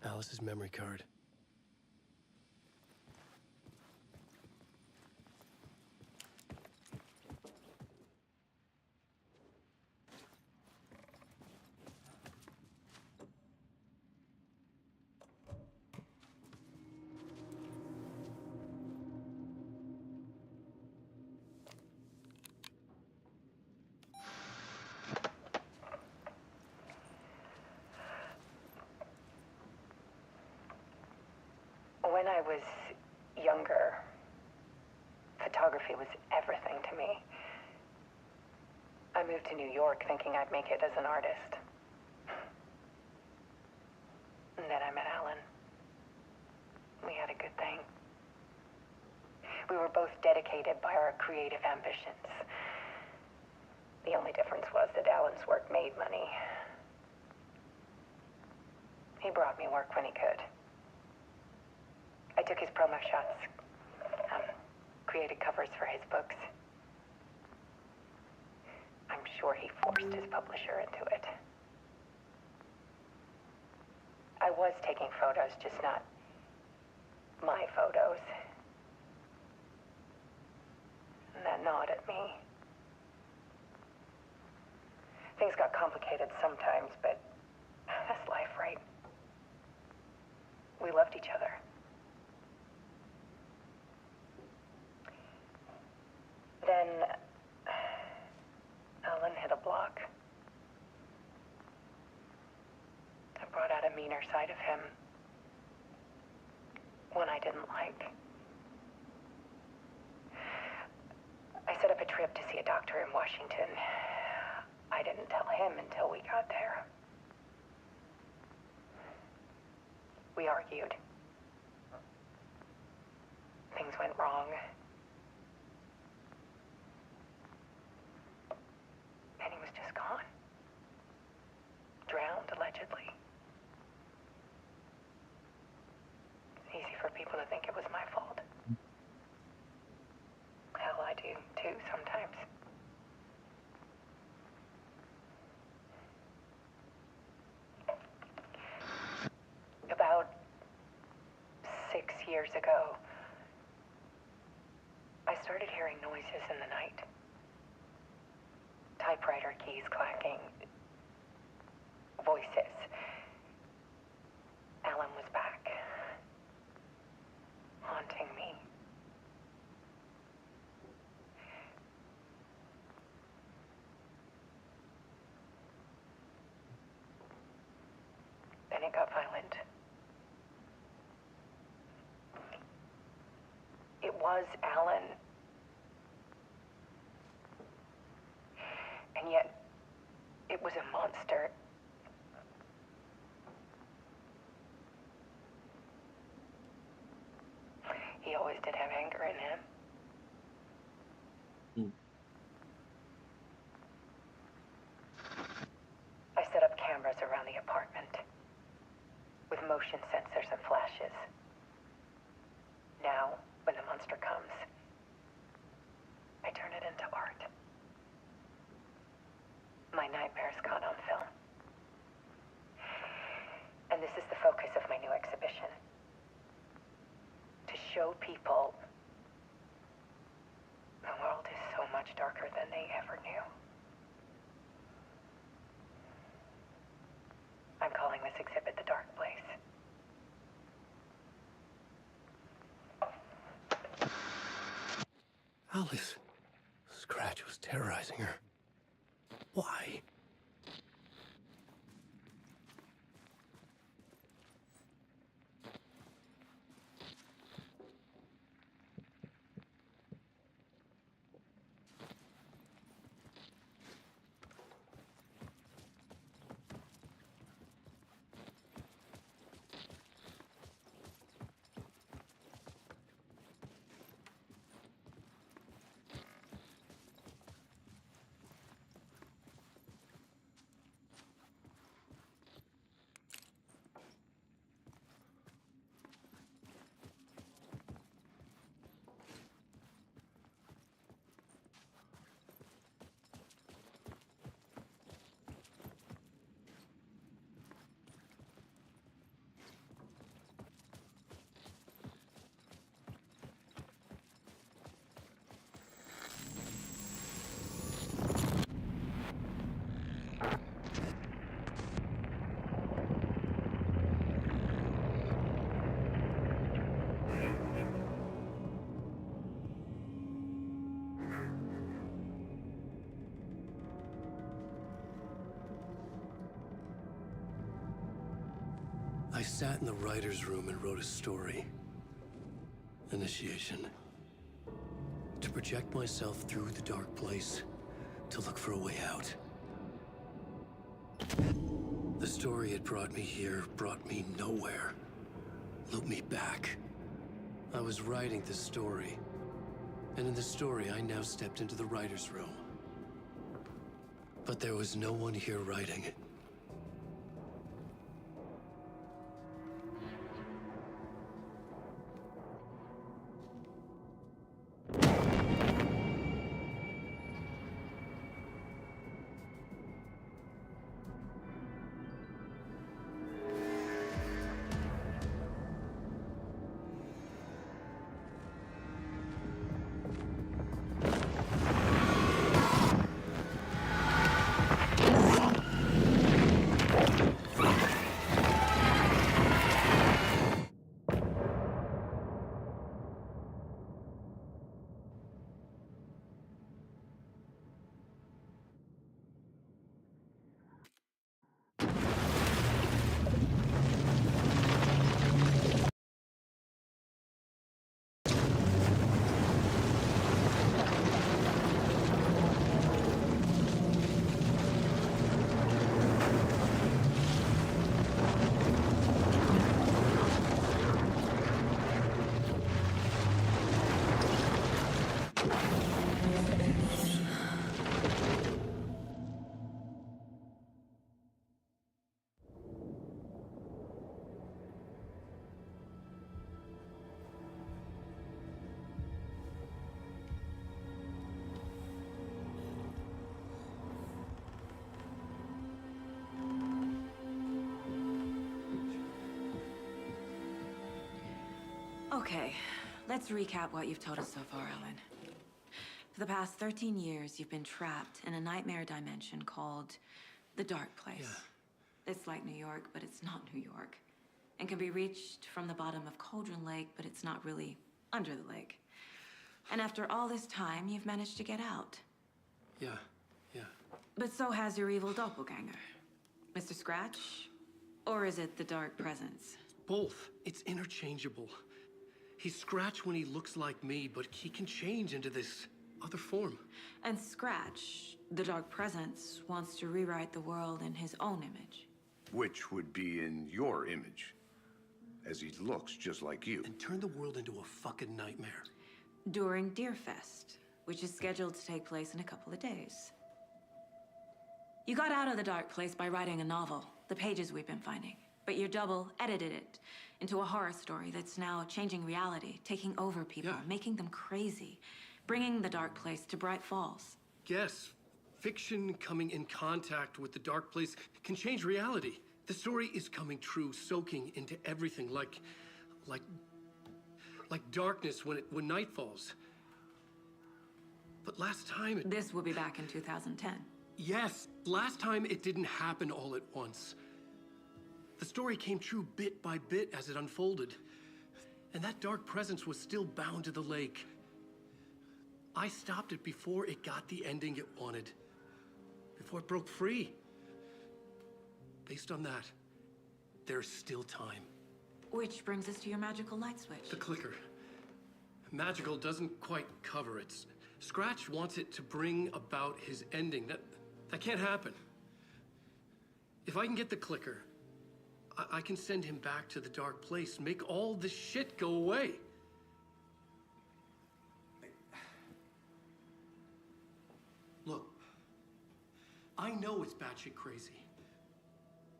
Alice's memory card. When I was younger, photography was everything to me. I moved to New York thinking I'd make it as an artist. And then I met Alan. We had a good thing. We were both dedicated by our creative ambitions. The only difference was that Alan's work made money. He brought me work when he could. I took his promo shots, created covers for his books. I'm sure he forced his publisher into it. I was taking photos, just not my photos. And that gnawed at me. Things got complicated sometimes, but that's life, right? We loved each other. Then Alan hit a block. I brought out a meaner side of him. One I didn't like. I set up a trip to see a doctor in Washington. I didn't tell him until we got there. We argued. Things went wrong. And he was just gone. Drowned, allegedly. It's easy for people to think it was my fault. Hell, I do, too, sometimes. About 6 years ago, I started hearing noises in the night. Typewriter keys clacking. Voices. Alan was back. Haunting me. Then it got violent. It was Alan. And yet, it was a monster. He always did have anger in him. I set up cameras around the apartment with motion sensors and flashes. Now, when the monster comes, I turn it into art. My nightmares caught on film. And this is the focus of my new exhibition. To show people the world is so much darker than they ever knew. I'm calling this exhibit The Dark Place. Alice. Scratch was terrorizing her. Why? I sat in the writer's room and wrote a story. Initiation. To project myself through the dark place, to look for a way out. The story had brought me here, brought me nowhere. Looped me back. I was writing the story. And in the story, I now stepped into the writer's room. But there was no one here writing. Okay, let's recap what you've told us so far, Ellen. For the past 13 years, you've been trapped in a nightmare dimension called the Dark Place. Yeah. It's like New York, but it's not New York. And can be reached from the bottom of Cauldron Lake, but it's not really under the lake. And after all this time, you've managed to get out. Yeah. But so has your evil doppelganger. Mr. Scratch? Or is it the Dark Presence? Both. It's interchangeable. He's Scratch when he looks like me, but he can change into this other form. And Scratch, the Dark Presence, wants to rewrite the world in his own image. Which would be in your image, as he looks just like you. And turn the world into a fucking nightmare. during Deerfest, which is scheduled to take place in a couple of days. You got out of the dark place by writing a novel, the pages we've been finding, but your double edited it into a horror story that's now changing reality, taking over people, making them crazy, bringing the dark place to Bright Falls. Yes, fiction coming in contact with the dark place can change reality. The story is coming true, soaking into everything, like darkness when night falls. But last time This will be back in 2010. Yes, last time it didn't happen all at once. The story came true bit by bit as it unfolded. And that dark presence was still bound to the lake. I stopped it before it got the ending it wanted. Before it broke free. Based on that, there's still time. Which brings us to your magical light switch. The clicker. Magical doesn't quite cover it. Scratch wants it to bring about his ending. That can't happen. If I can get the clicker, I can send him back to the dark place, make all this shit go away. Look, I know it's batshit crazy.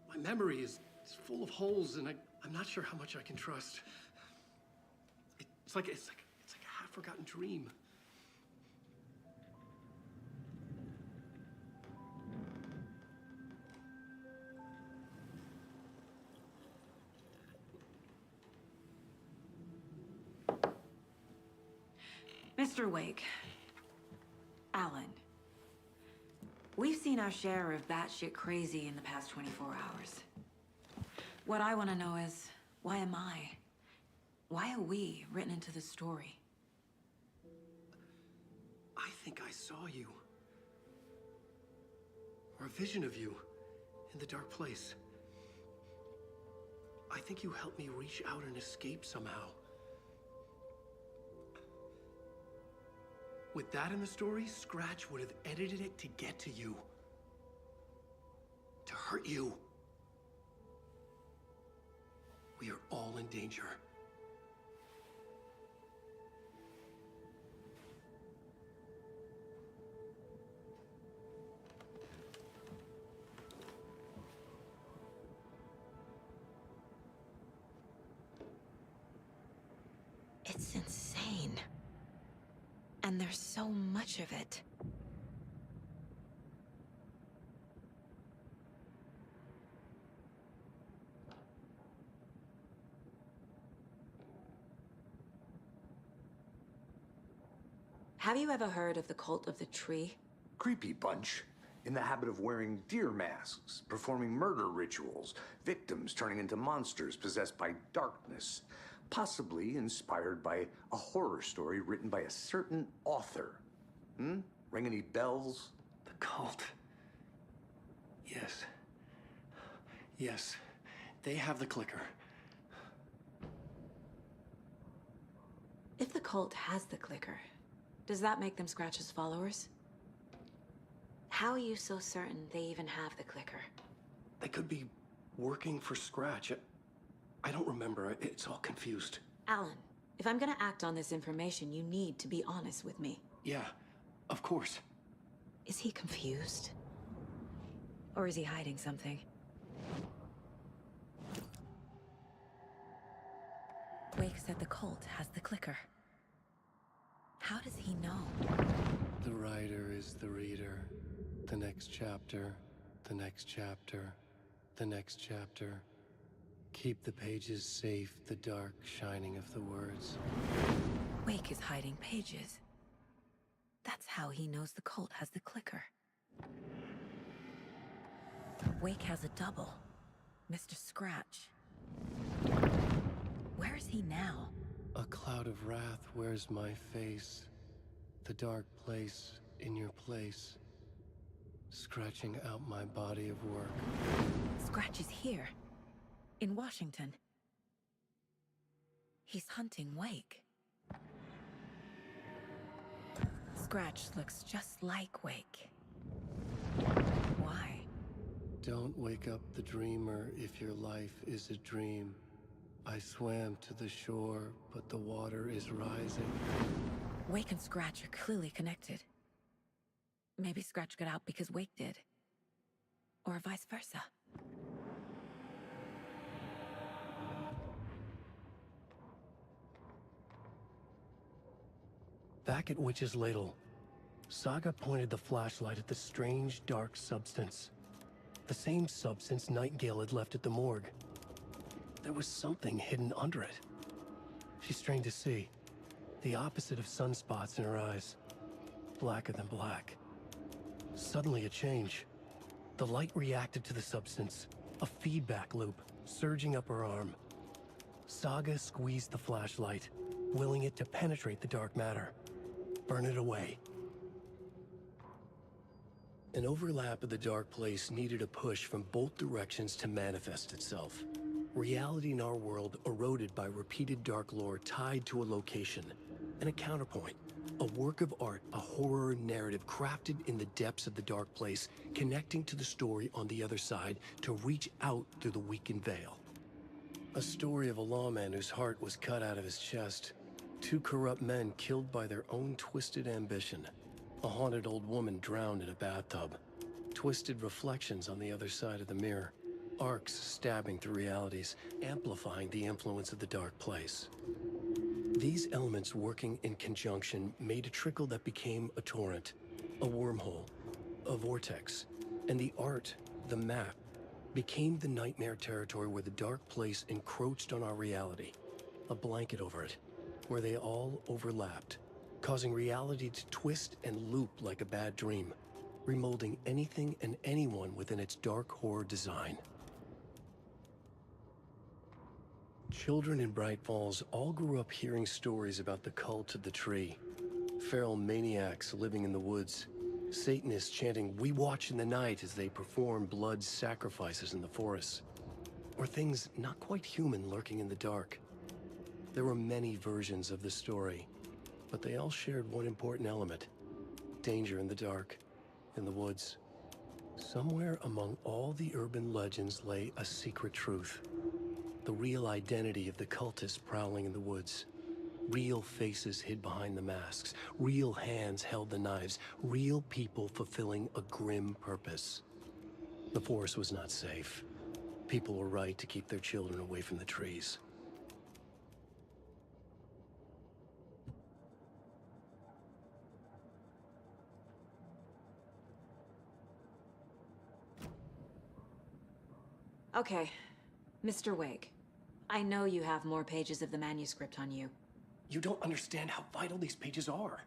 My memory is full of holes, and I'm not sure how much I can trust. It's like a half-forgotten dream. Mr. Wake, Alan, we've seen our share of batshit crazy in the past 24 hours. What I want to know is, why am I? Why are we written into the story? I think I saw you. Or a vision of you in the dark place. I think you helped me reach out and escape somehow. With that in the story, Scratch would have edited it to get to you. To hurt you. We are all in danger. It's insane. And there's so much of it. Have you ever heard of the cult of the tree? Creepy bunch. In the habit of wearing deer masks, performing murder rituals, victims turning into monsters possessed by darkness. Possibly inspired by a horror story written by a certain author. Ring any bells? The cult. Yes. Yes. They have the clicker. If the cult has the clicker, does that make them Scratch's followers? How are you so certain they even have the clicker? They could be working for Scratch. I don't remember. It's all confused. Alan, if I'm gonna act on this information, you need to be honest with me. Yeah, of course. Is he confused? Or is he hiding something? Wake said the cult has the clicker. How does he know? The writer is the reader. The next chapter, the next chapter, the next chapter. Keep the pages safe, the dark shining of the words. Wake is hiding pages. That's how he knows the cult has the clicker. Wake has a double. Mr. Scratch. Where is he now? A cloud of wrath wears my face. The dark place in your place. Scratching out my body of work. Scratch is here. In Washington. He's hunting Wake. Scratch looks just like Wake. Why? Don't wake up the dreamer if your life is a dream. I swam to the shore, but the water is rising. Wake and Scratch are clearly connected. Maybe Scratch got out because Wake did. Or vice versa. Back at Witch's Ladle, Saga pointed the flashlight at the strange, dark substance. The same substance Nightingale had left at the morgue. There was something hidden under it. She strained to see. The opposite of sunspots in her eyes. Blacker than black. Suddenly a change. The light reacted to the substance. A feedback loop, surging up her arm. Saga squeezed the flashlight, willing it to penetrate the dark matter. Burn it away. An overlap of the dark place needed a push from both directions to manifest itself. Reality in our world eroded by repeated dark lore tied to a location, and a counterpoint. A work of art, a horror narrative crafted in the depths of the dark place, connecting to the story on the other side to reach out through the weakened veil. A story of a lawman whose heart was cut out of his chest. Two corrupt men killed by their own twisted ambition. A haunted old woman drowned in a bathtub. Twisted reflections on the other side of the mirror. Arcs stabbing through realities, amplifying the influence of the dark place. These elements working in conjunction made a trickle that became a torrent, a wormhole, a vortex, and the art, the map, became the nightmare territory where the dark place encroached on our reality, a blanket over it, where they all overlapped, causing reality to twist and loop like a bad dream, remolding anything and anyone within its dark horror design. Children in Bright Falls all grew up hearing stories about the cult of the tree. Feral maniacs living in the woods. Satanists chanting, "We watch in the night," as they perform blood sacrifices in the forests. Or things not quite human lurking in the dark. There were many versions of the story, but they all shared one important element. Danger in the dark, in the woods. Somewhere among all the urban legends lay a secret truth. The real identity of the cultists prowling in the woods. Real faces hid behind the masks. Real hands held the knives. Real people fulfilling a grim purpose. The forest was not safe. People were right to keep their children away from the trees. Okay, Mr. Wake. I know you have more pages of the manuscript on you. You don't understand how vital these pages are.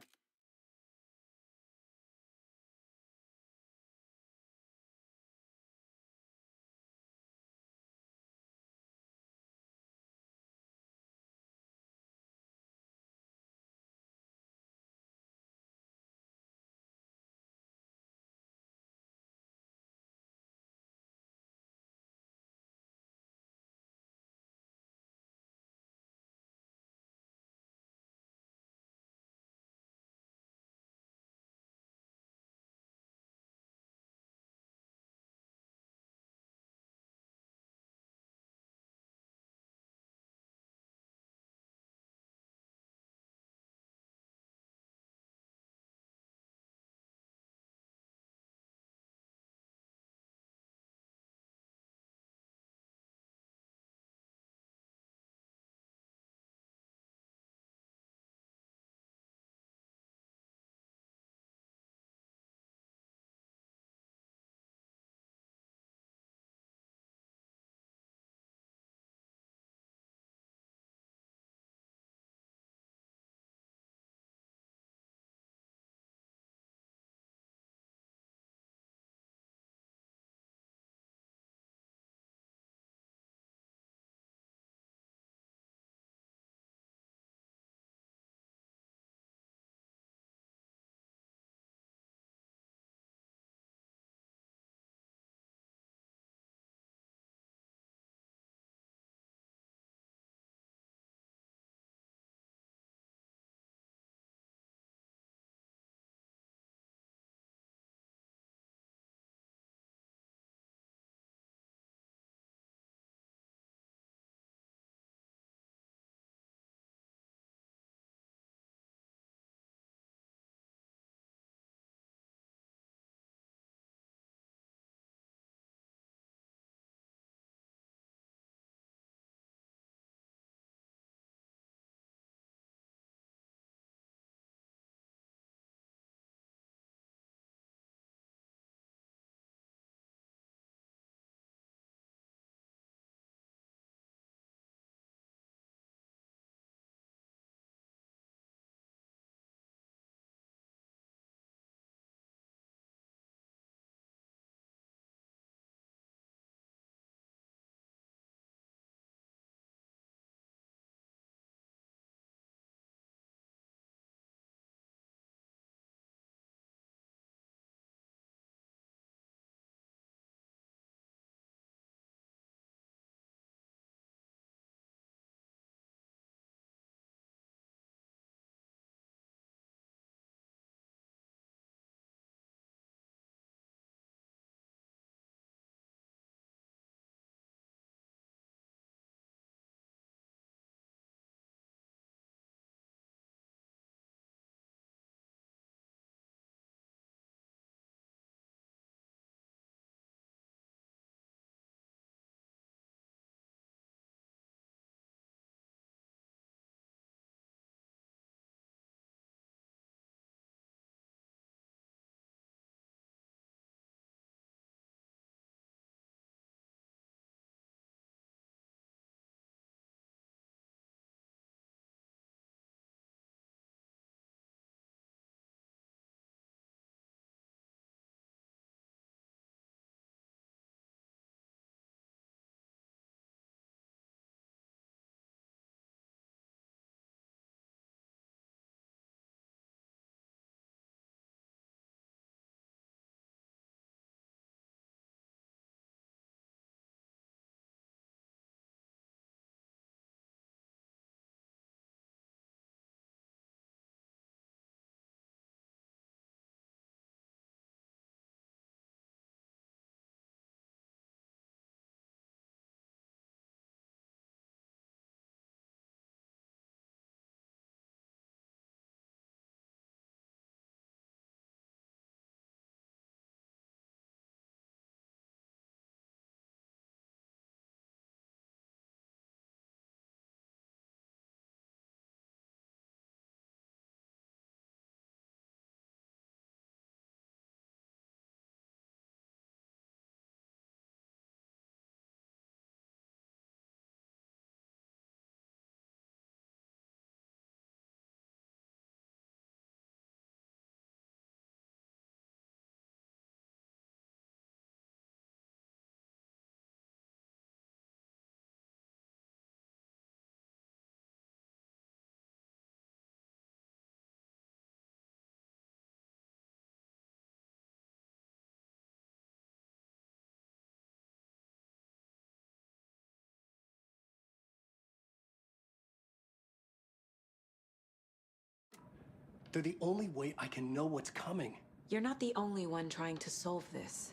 They're the only way I can know what's coming. You're not the only one trying to solve this.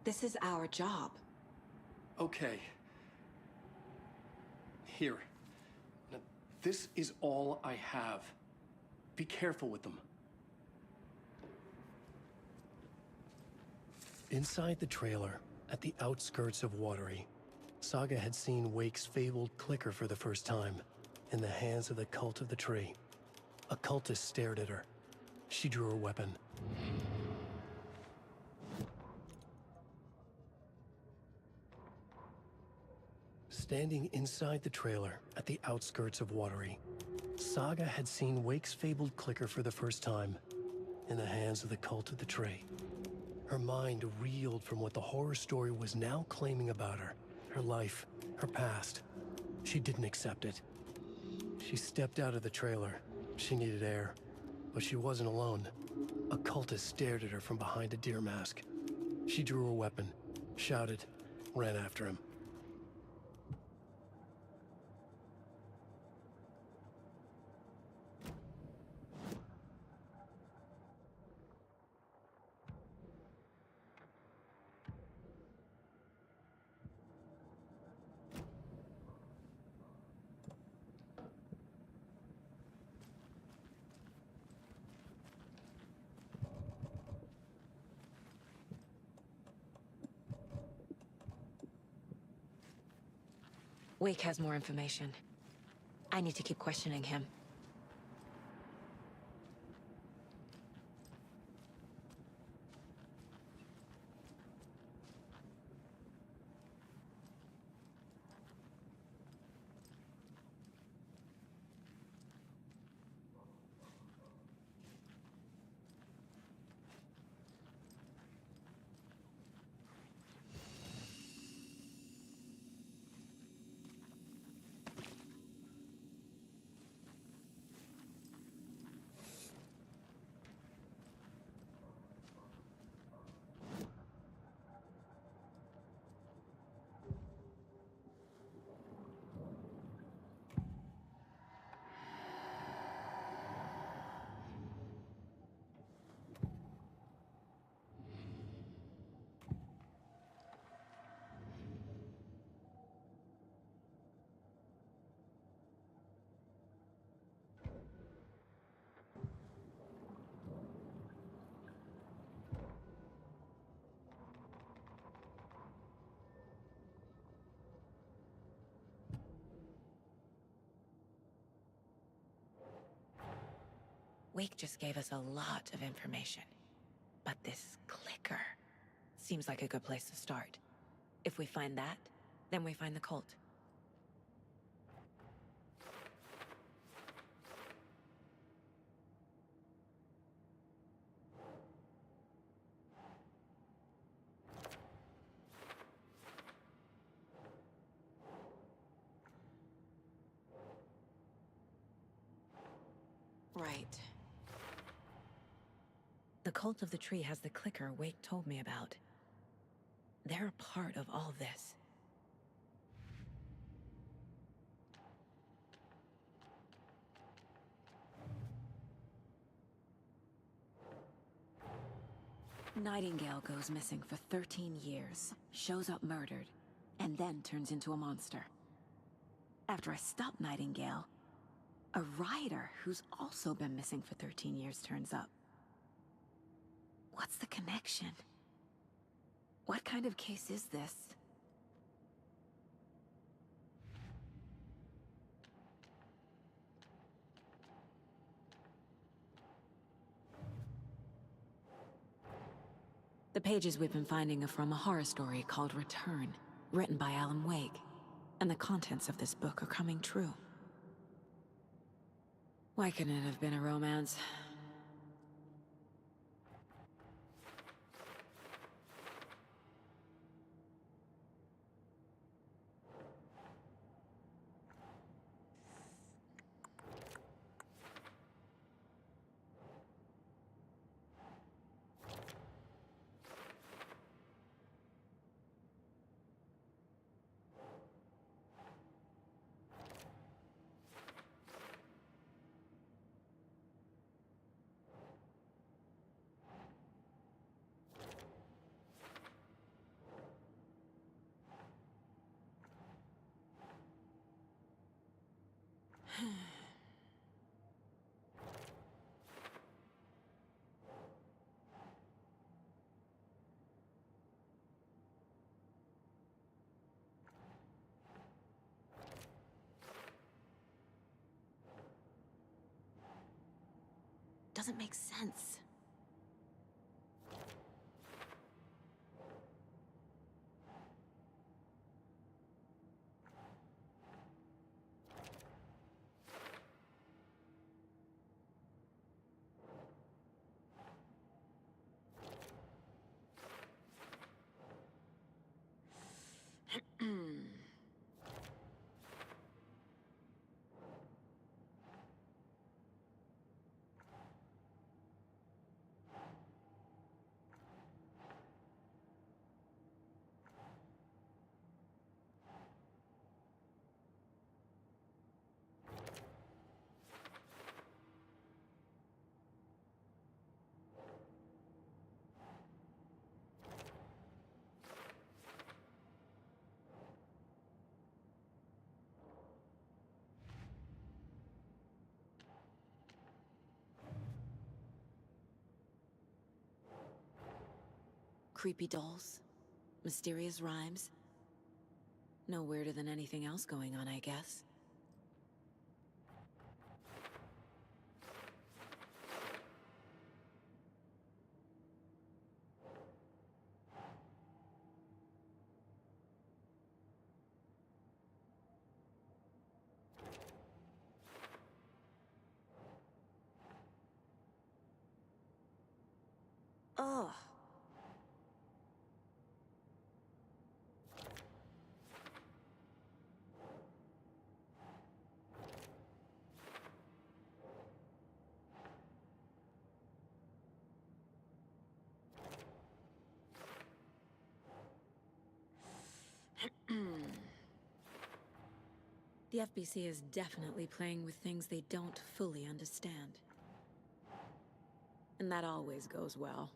This is our job. Okay. Here. Now, this is all I have. Be careful with them. Inside the trailer, at the outskirts of Watery, Saga had seen Wake's fabled clicker for the first time, in the hands of the Cult of the Tree. A cultist stared at her. She drew her weapon. Standing inside the trailer, at the outskirts of Watery, Saga had seen Wake's fabled clicker for the first time, in the hands of the Cult of the Tree. Her mind reeled from what the horror story was now claiming about her. Her life, her past. She didn't accept it. She stepped out of the trailer. She needed air. But she wasn't alone. A cultist stared at her from behind a deer mask. She drew her weapon, shouted, ran after him. Wake has more information. I need to keep questioning him. Wake just gave us a lot of information. But this clicker seems like a good place to start. If we find that, then we find the cult. Right. The Cult of the Tree has the clicker Wake told me about. They're a part of all this. Nightingale goes missing for 13 years, shows up murdered, and then turns into a monster. After I stop Nightingale, a rider who's also been missing for 13 years turns up. What's the connection? What kind of case is this? The pages we've been finding are from a horror story called Return, written by Alan Wake, and the contents of this book are coming true. Why couldn't it have been a romance? doesn't make sense. Creepy dolls, mysterious rhymes. No weirder than anything else going on, I guess. Ugh. The FBC is definitely playing with things they don't fully understand. And that always goes well.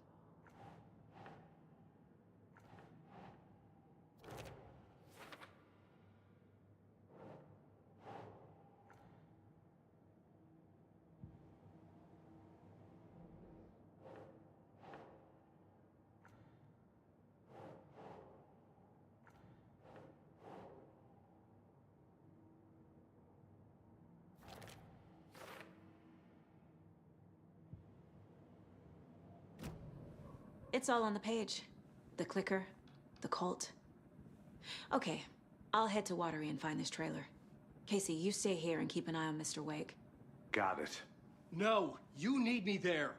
It's all on the page. The clicker, the cult. Okay, I'll head to Watery and find this trailer. Casey, you stay here and keep an eye on Mr. Wake. Got it. No, you need me there.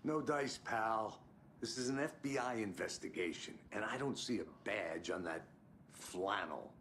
No dice, pal. This is an FBI investigation, and I don't see a badge on that flannel.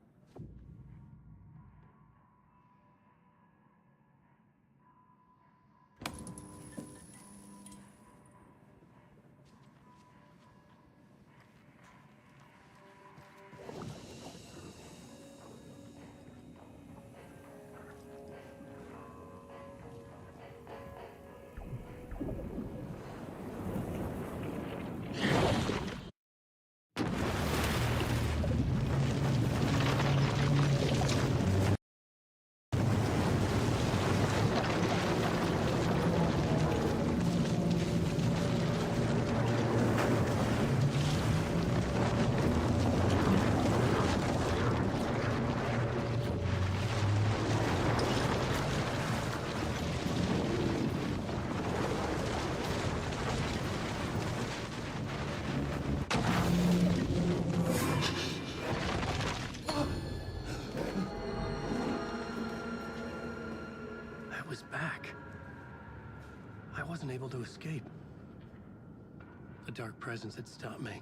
I wasn't able to escape. The dark presence had stopped me.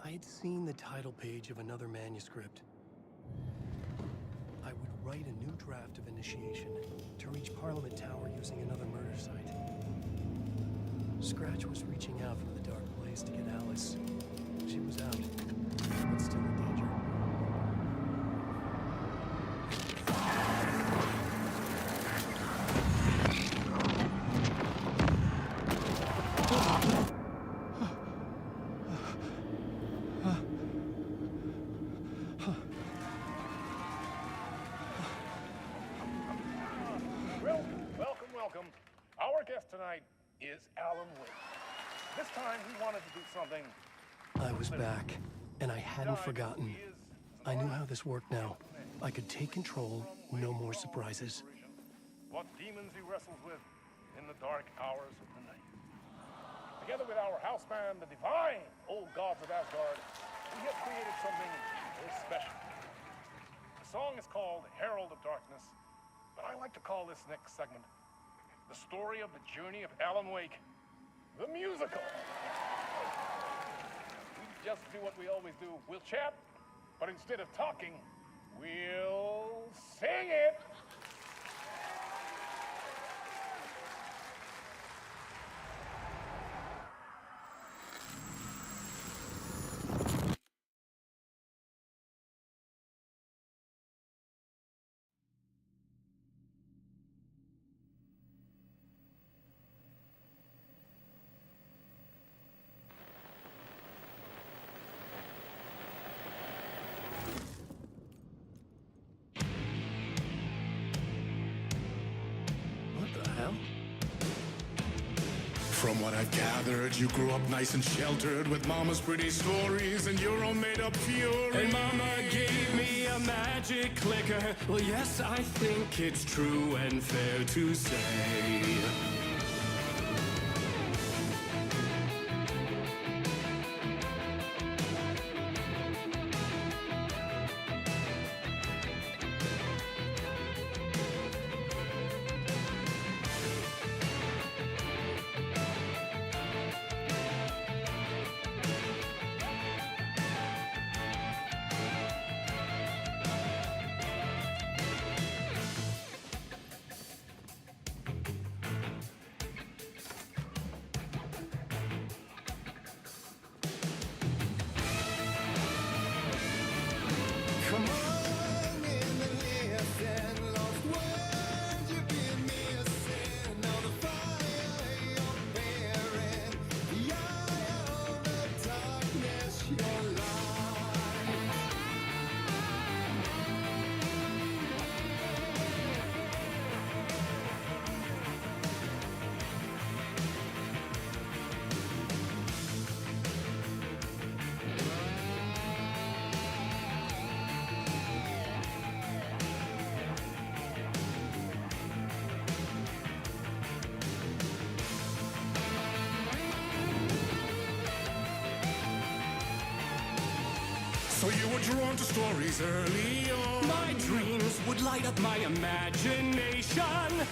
I had seen the title page of another manuscript. I would write a new draft of initiation to reach Parliament Tower using another murder site. Scratch was reaching out from the dark place to get Alice. She was out, but still in danger. Welcome. Our guest tonight is Alan Wake. This time he wanted to do something. I was back, and I hadn't forgotten. I knew how this worked now. I could take control, no more surprises. What demons he wrestles with in the dark hours of the night. Together with our house band, the divine old gods of Asgard, we have created something very special. The song is called Herald of Darkness, but I like to call this next segment the story of the journey of Alan Wake, the musical. We just do what we always do. We'll chat, but instead of talking, we'll sing it. From what I've gathered, you grew up nice and sheltered with mama's pretty stories and your own made-up fury. And mama gave me a magic clicker. Well, yes, I think it's true and fair to say. So you were drawn to stories early on. My dreams would light up my imagination.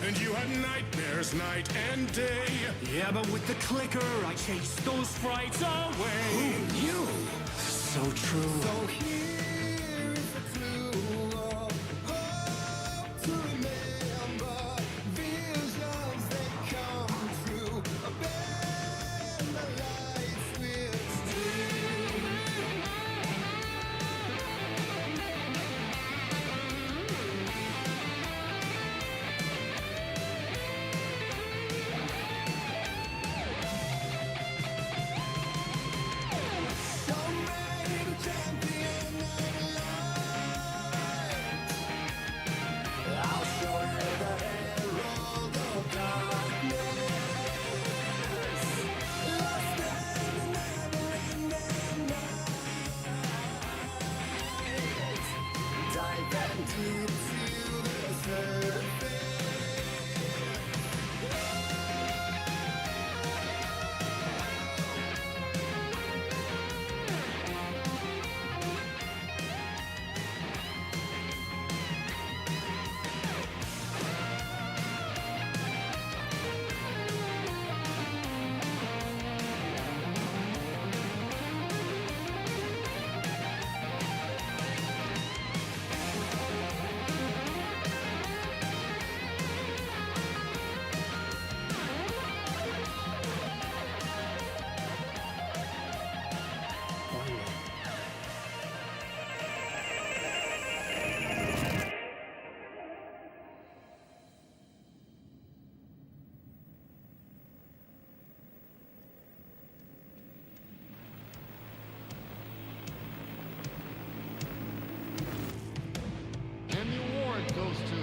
And you had nightmares night and day. Yeah, but with the clicker, I chased those frights away. Who knew? So true. So here is the clue of hope to remember. Visions that come true. Abandon the lights with stream. Goes to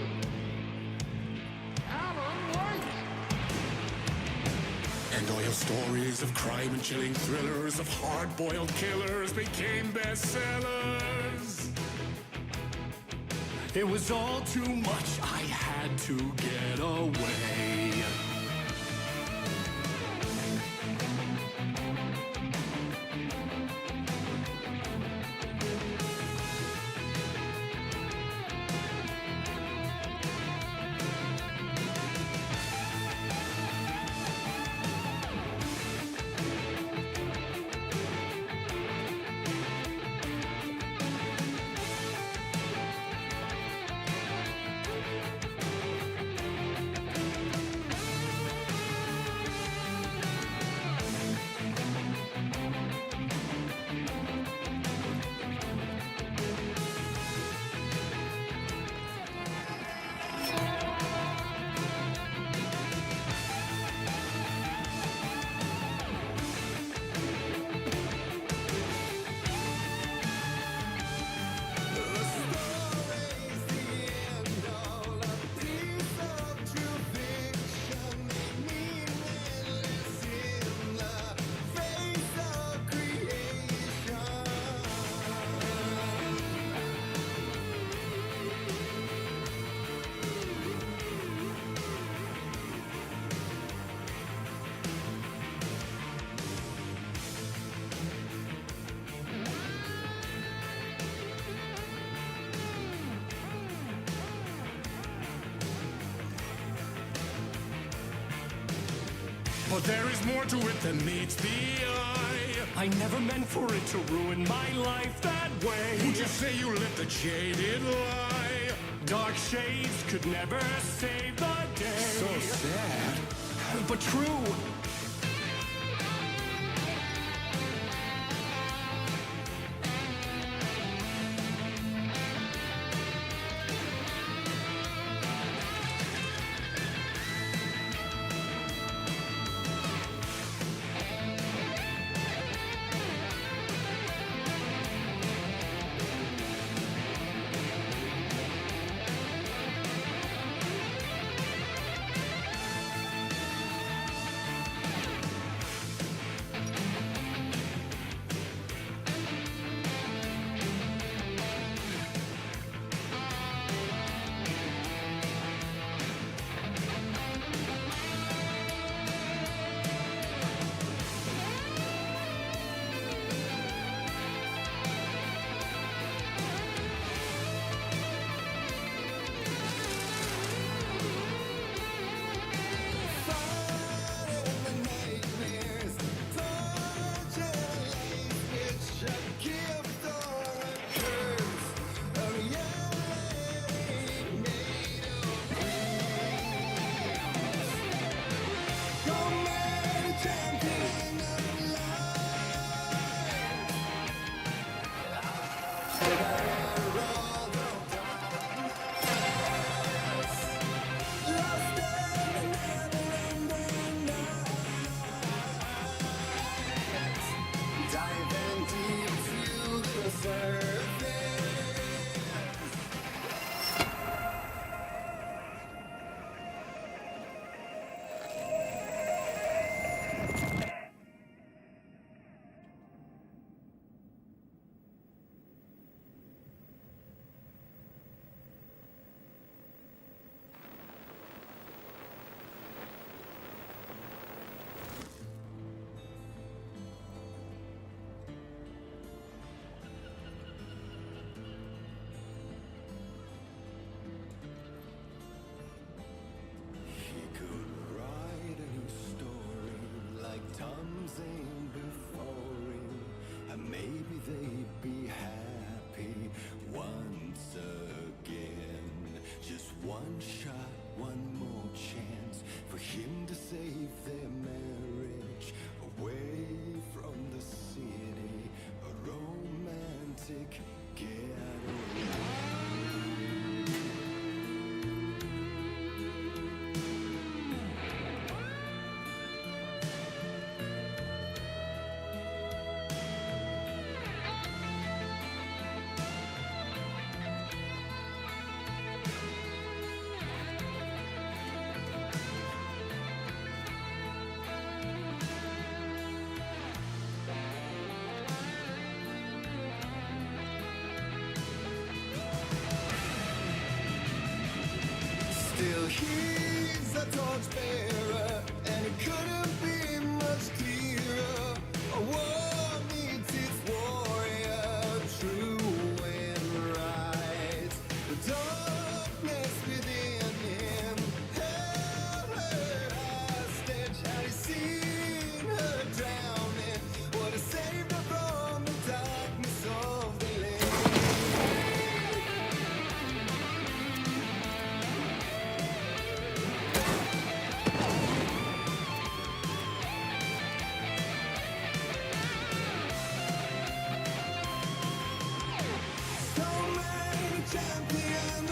Alan Wake. And all your stories of crime and chilling thrillers of hard-boiled killers became bestsellers. It was all too much, I had to get away. But there is more to it than meets the eye. I never meant for it to ruin my life that way. Would you say you let the jaded lie? Dark shades could never save the day. So sad, but true. Still, he's a torchbearer, and it couldn't be much clearer. A war needs its warrior, true and right. The darkness within him held her hostage. Had he seen her drowning, would have saved her from the darkness of the lake. So many champions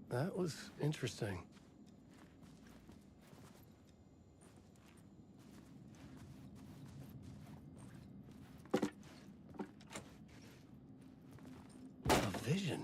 That was interesting. A vision.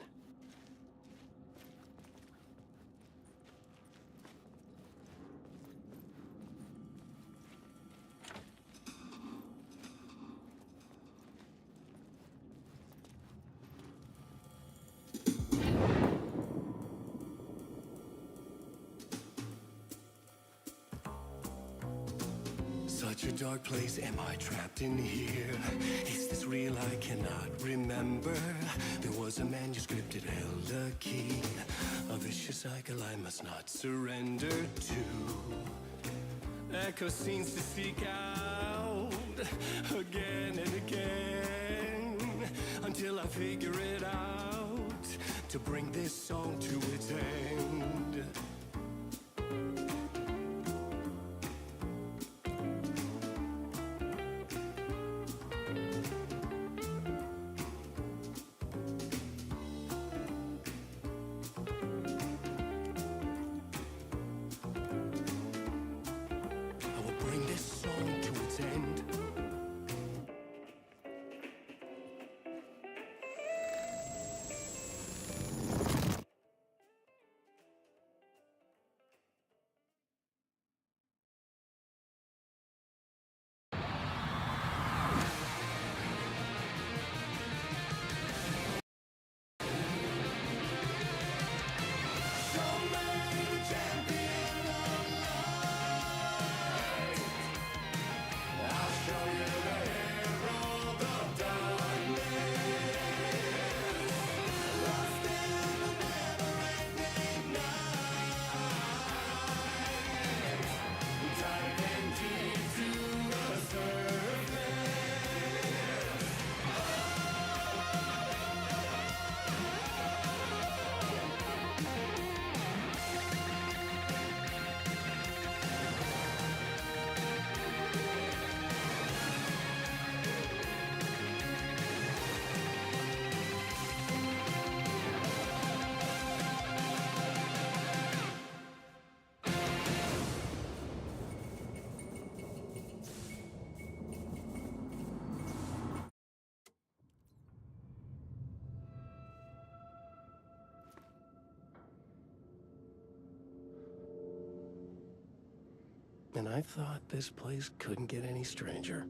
Such a dark place, am I trapped in here? Is this real? I cannot remember. There was a manuscript, it held a key. A vicious cycle I must not surrender to. Echo scenes to seek out again and again, until I figure it out, to bring this song to its end. And I thought this place couldn't get any stranger.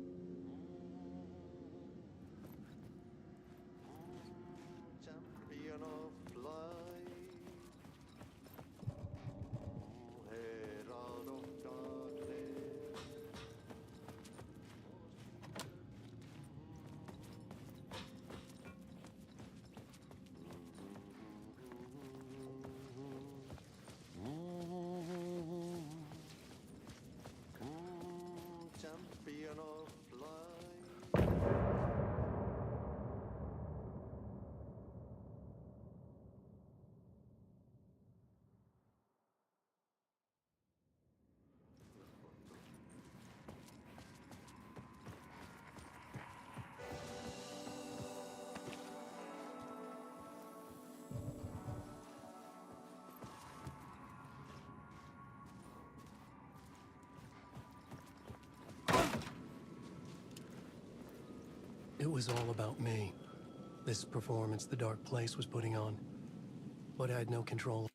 It was all about me. This performance the dark place was putting on. But I had no control.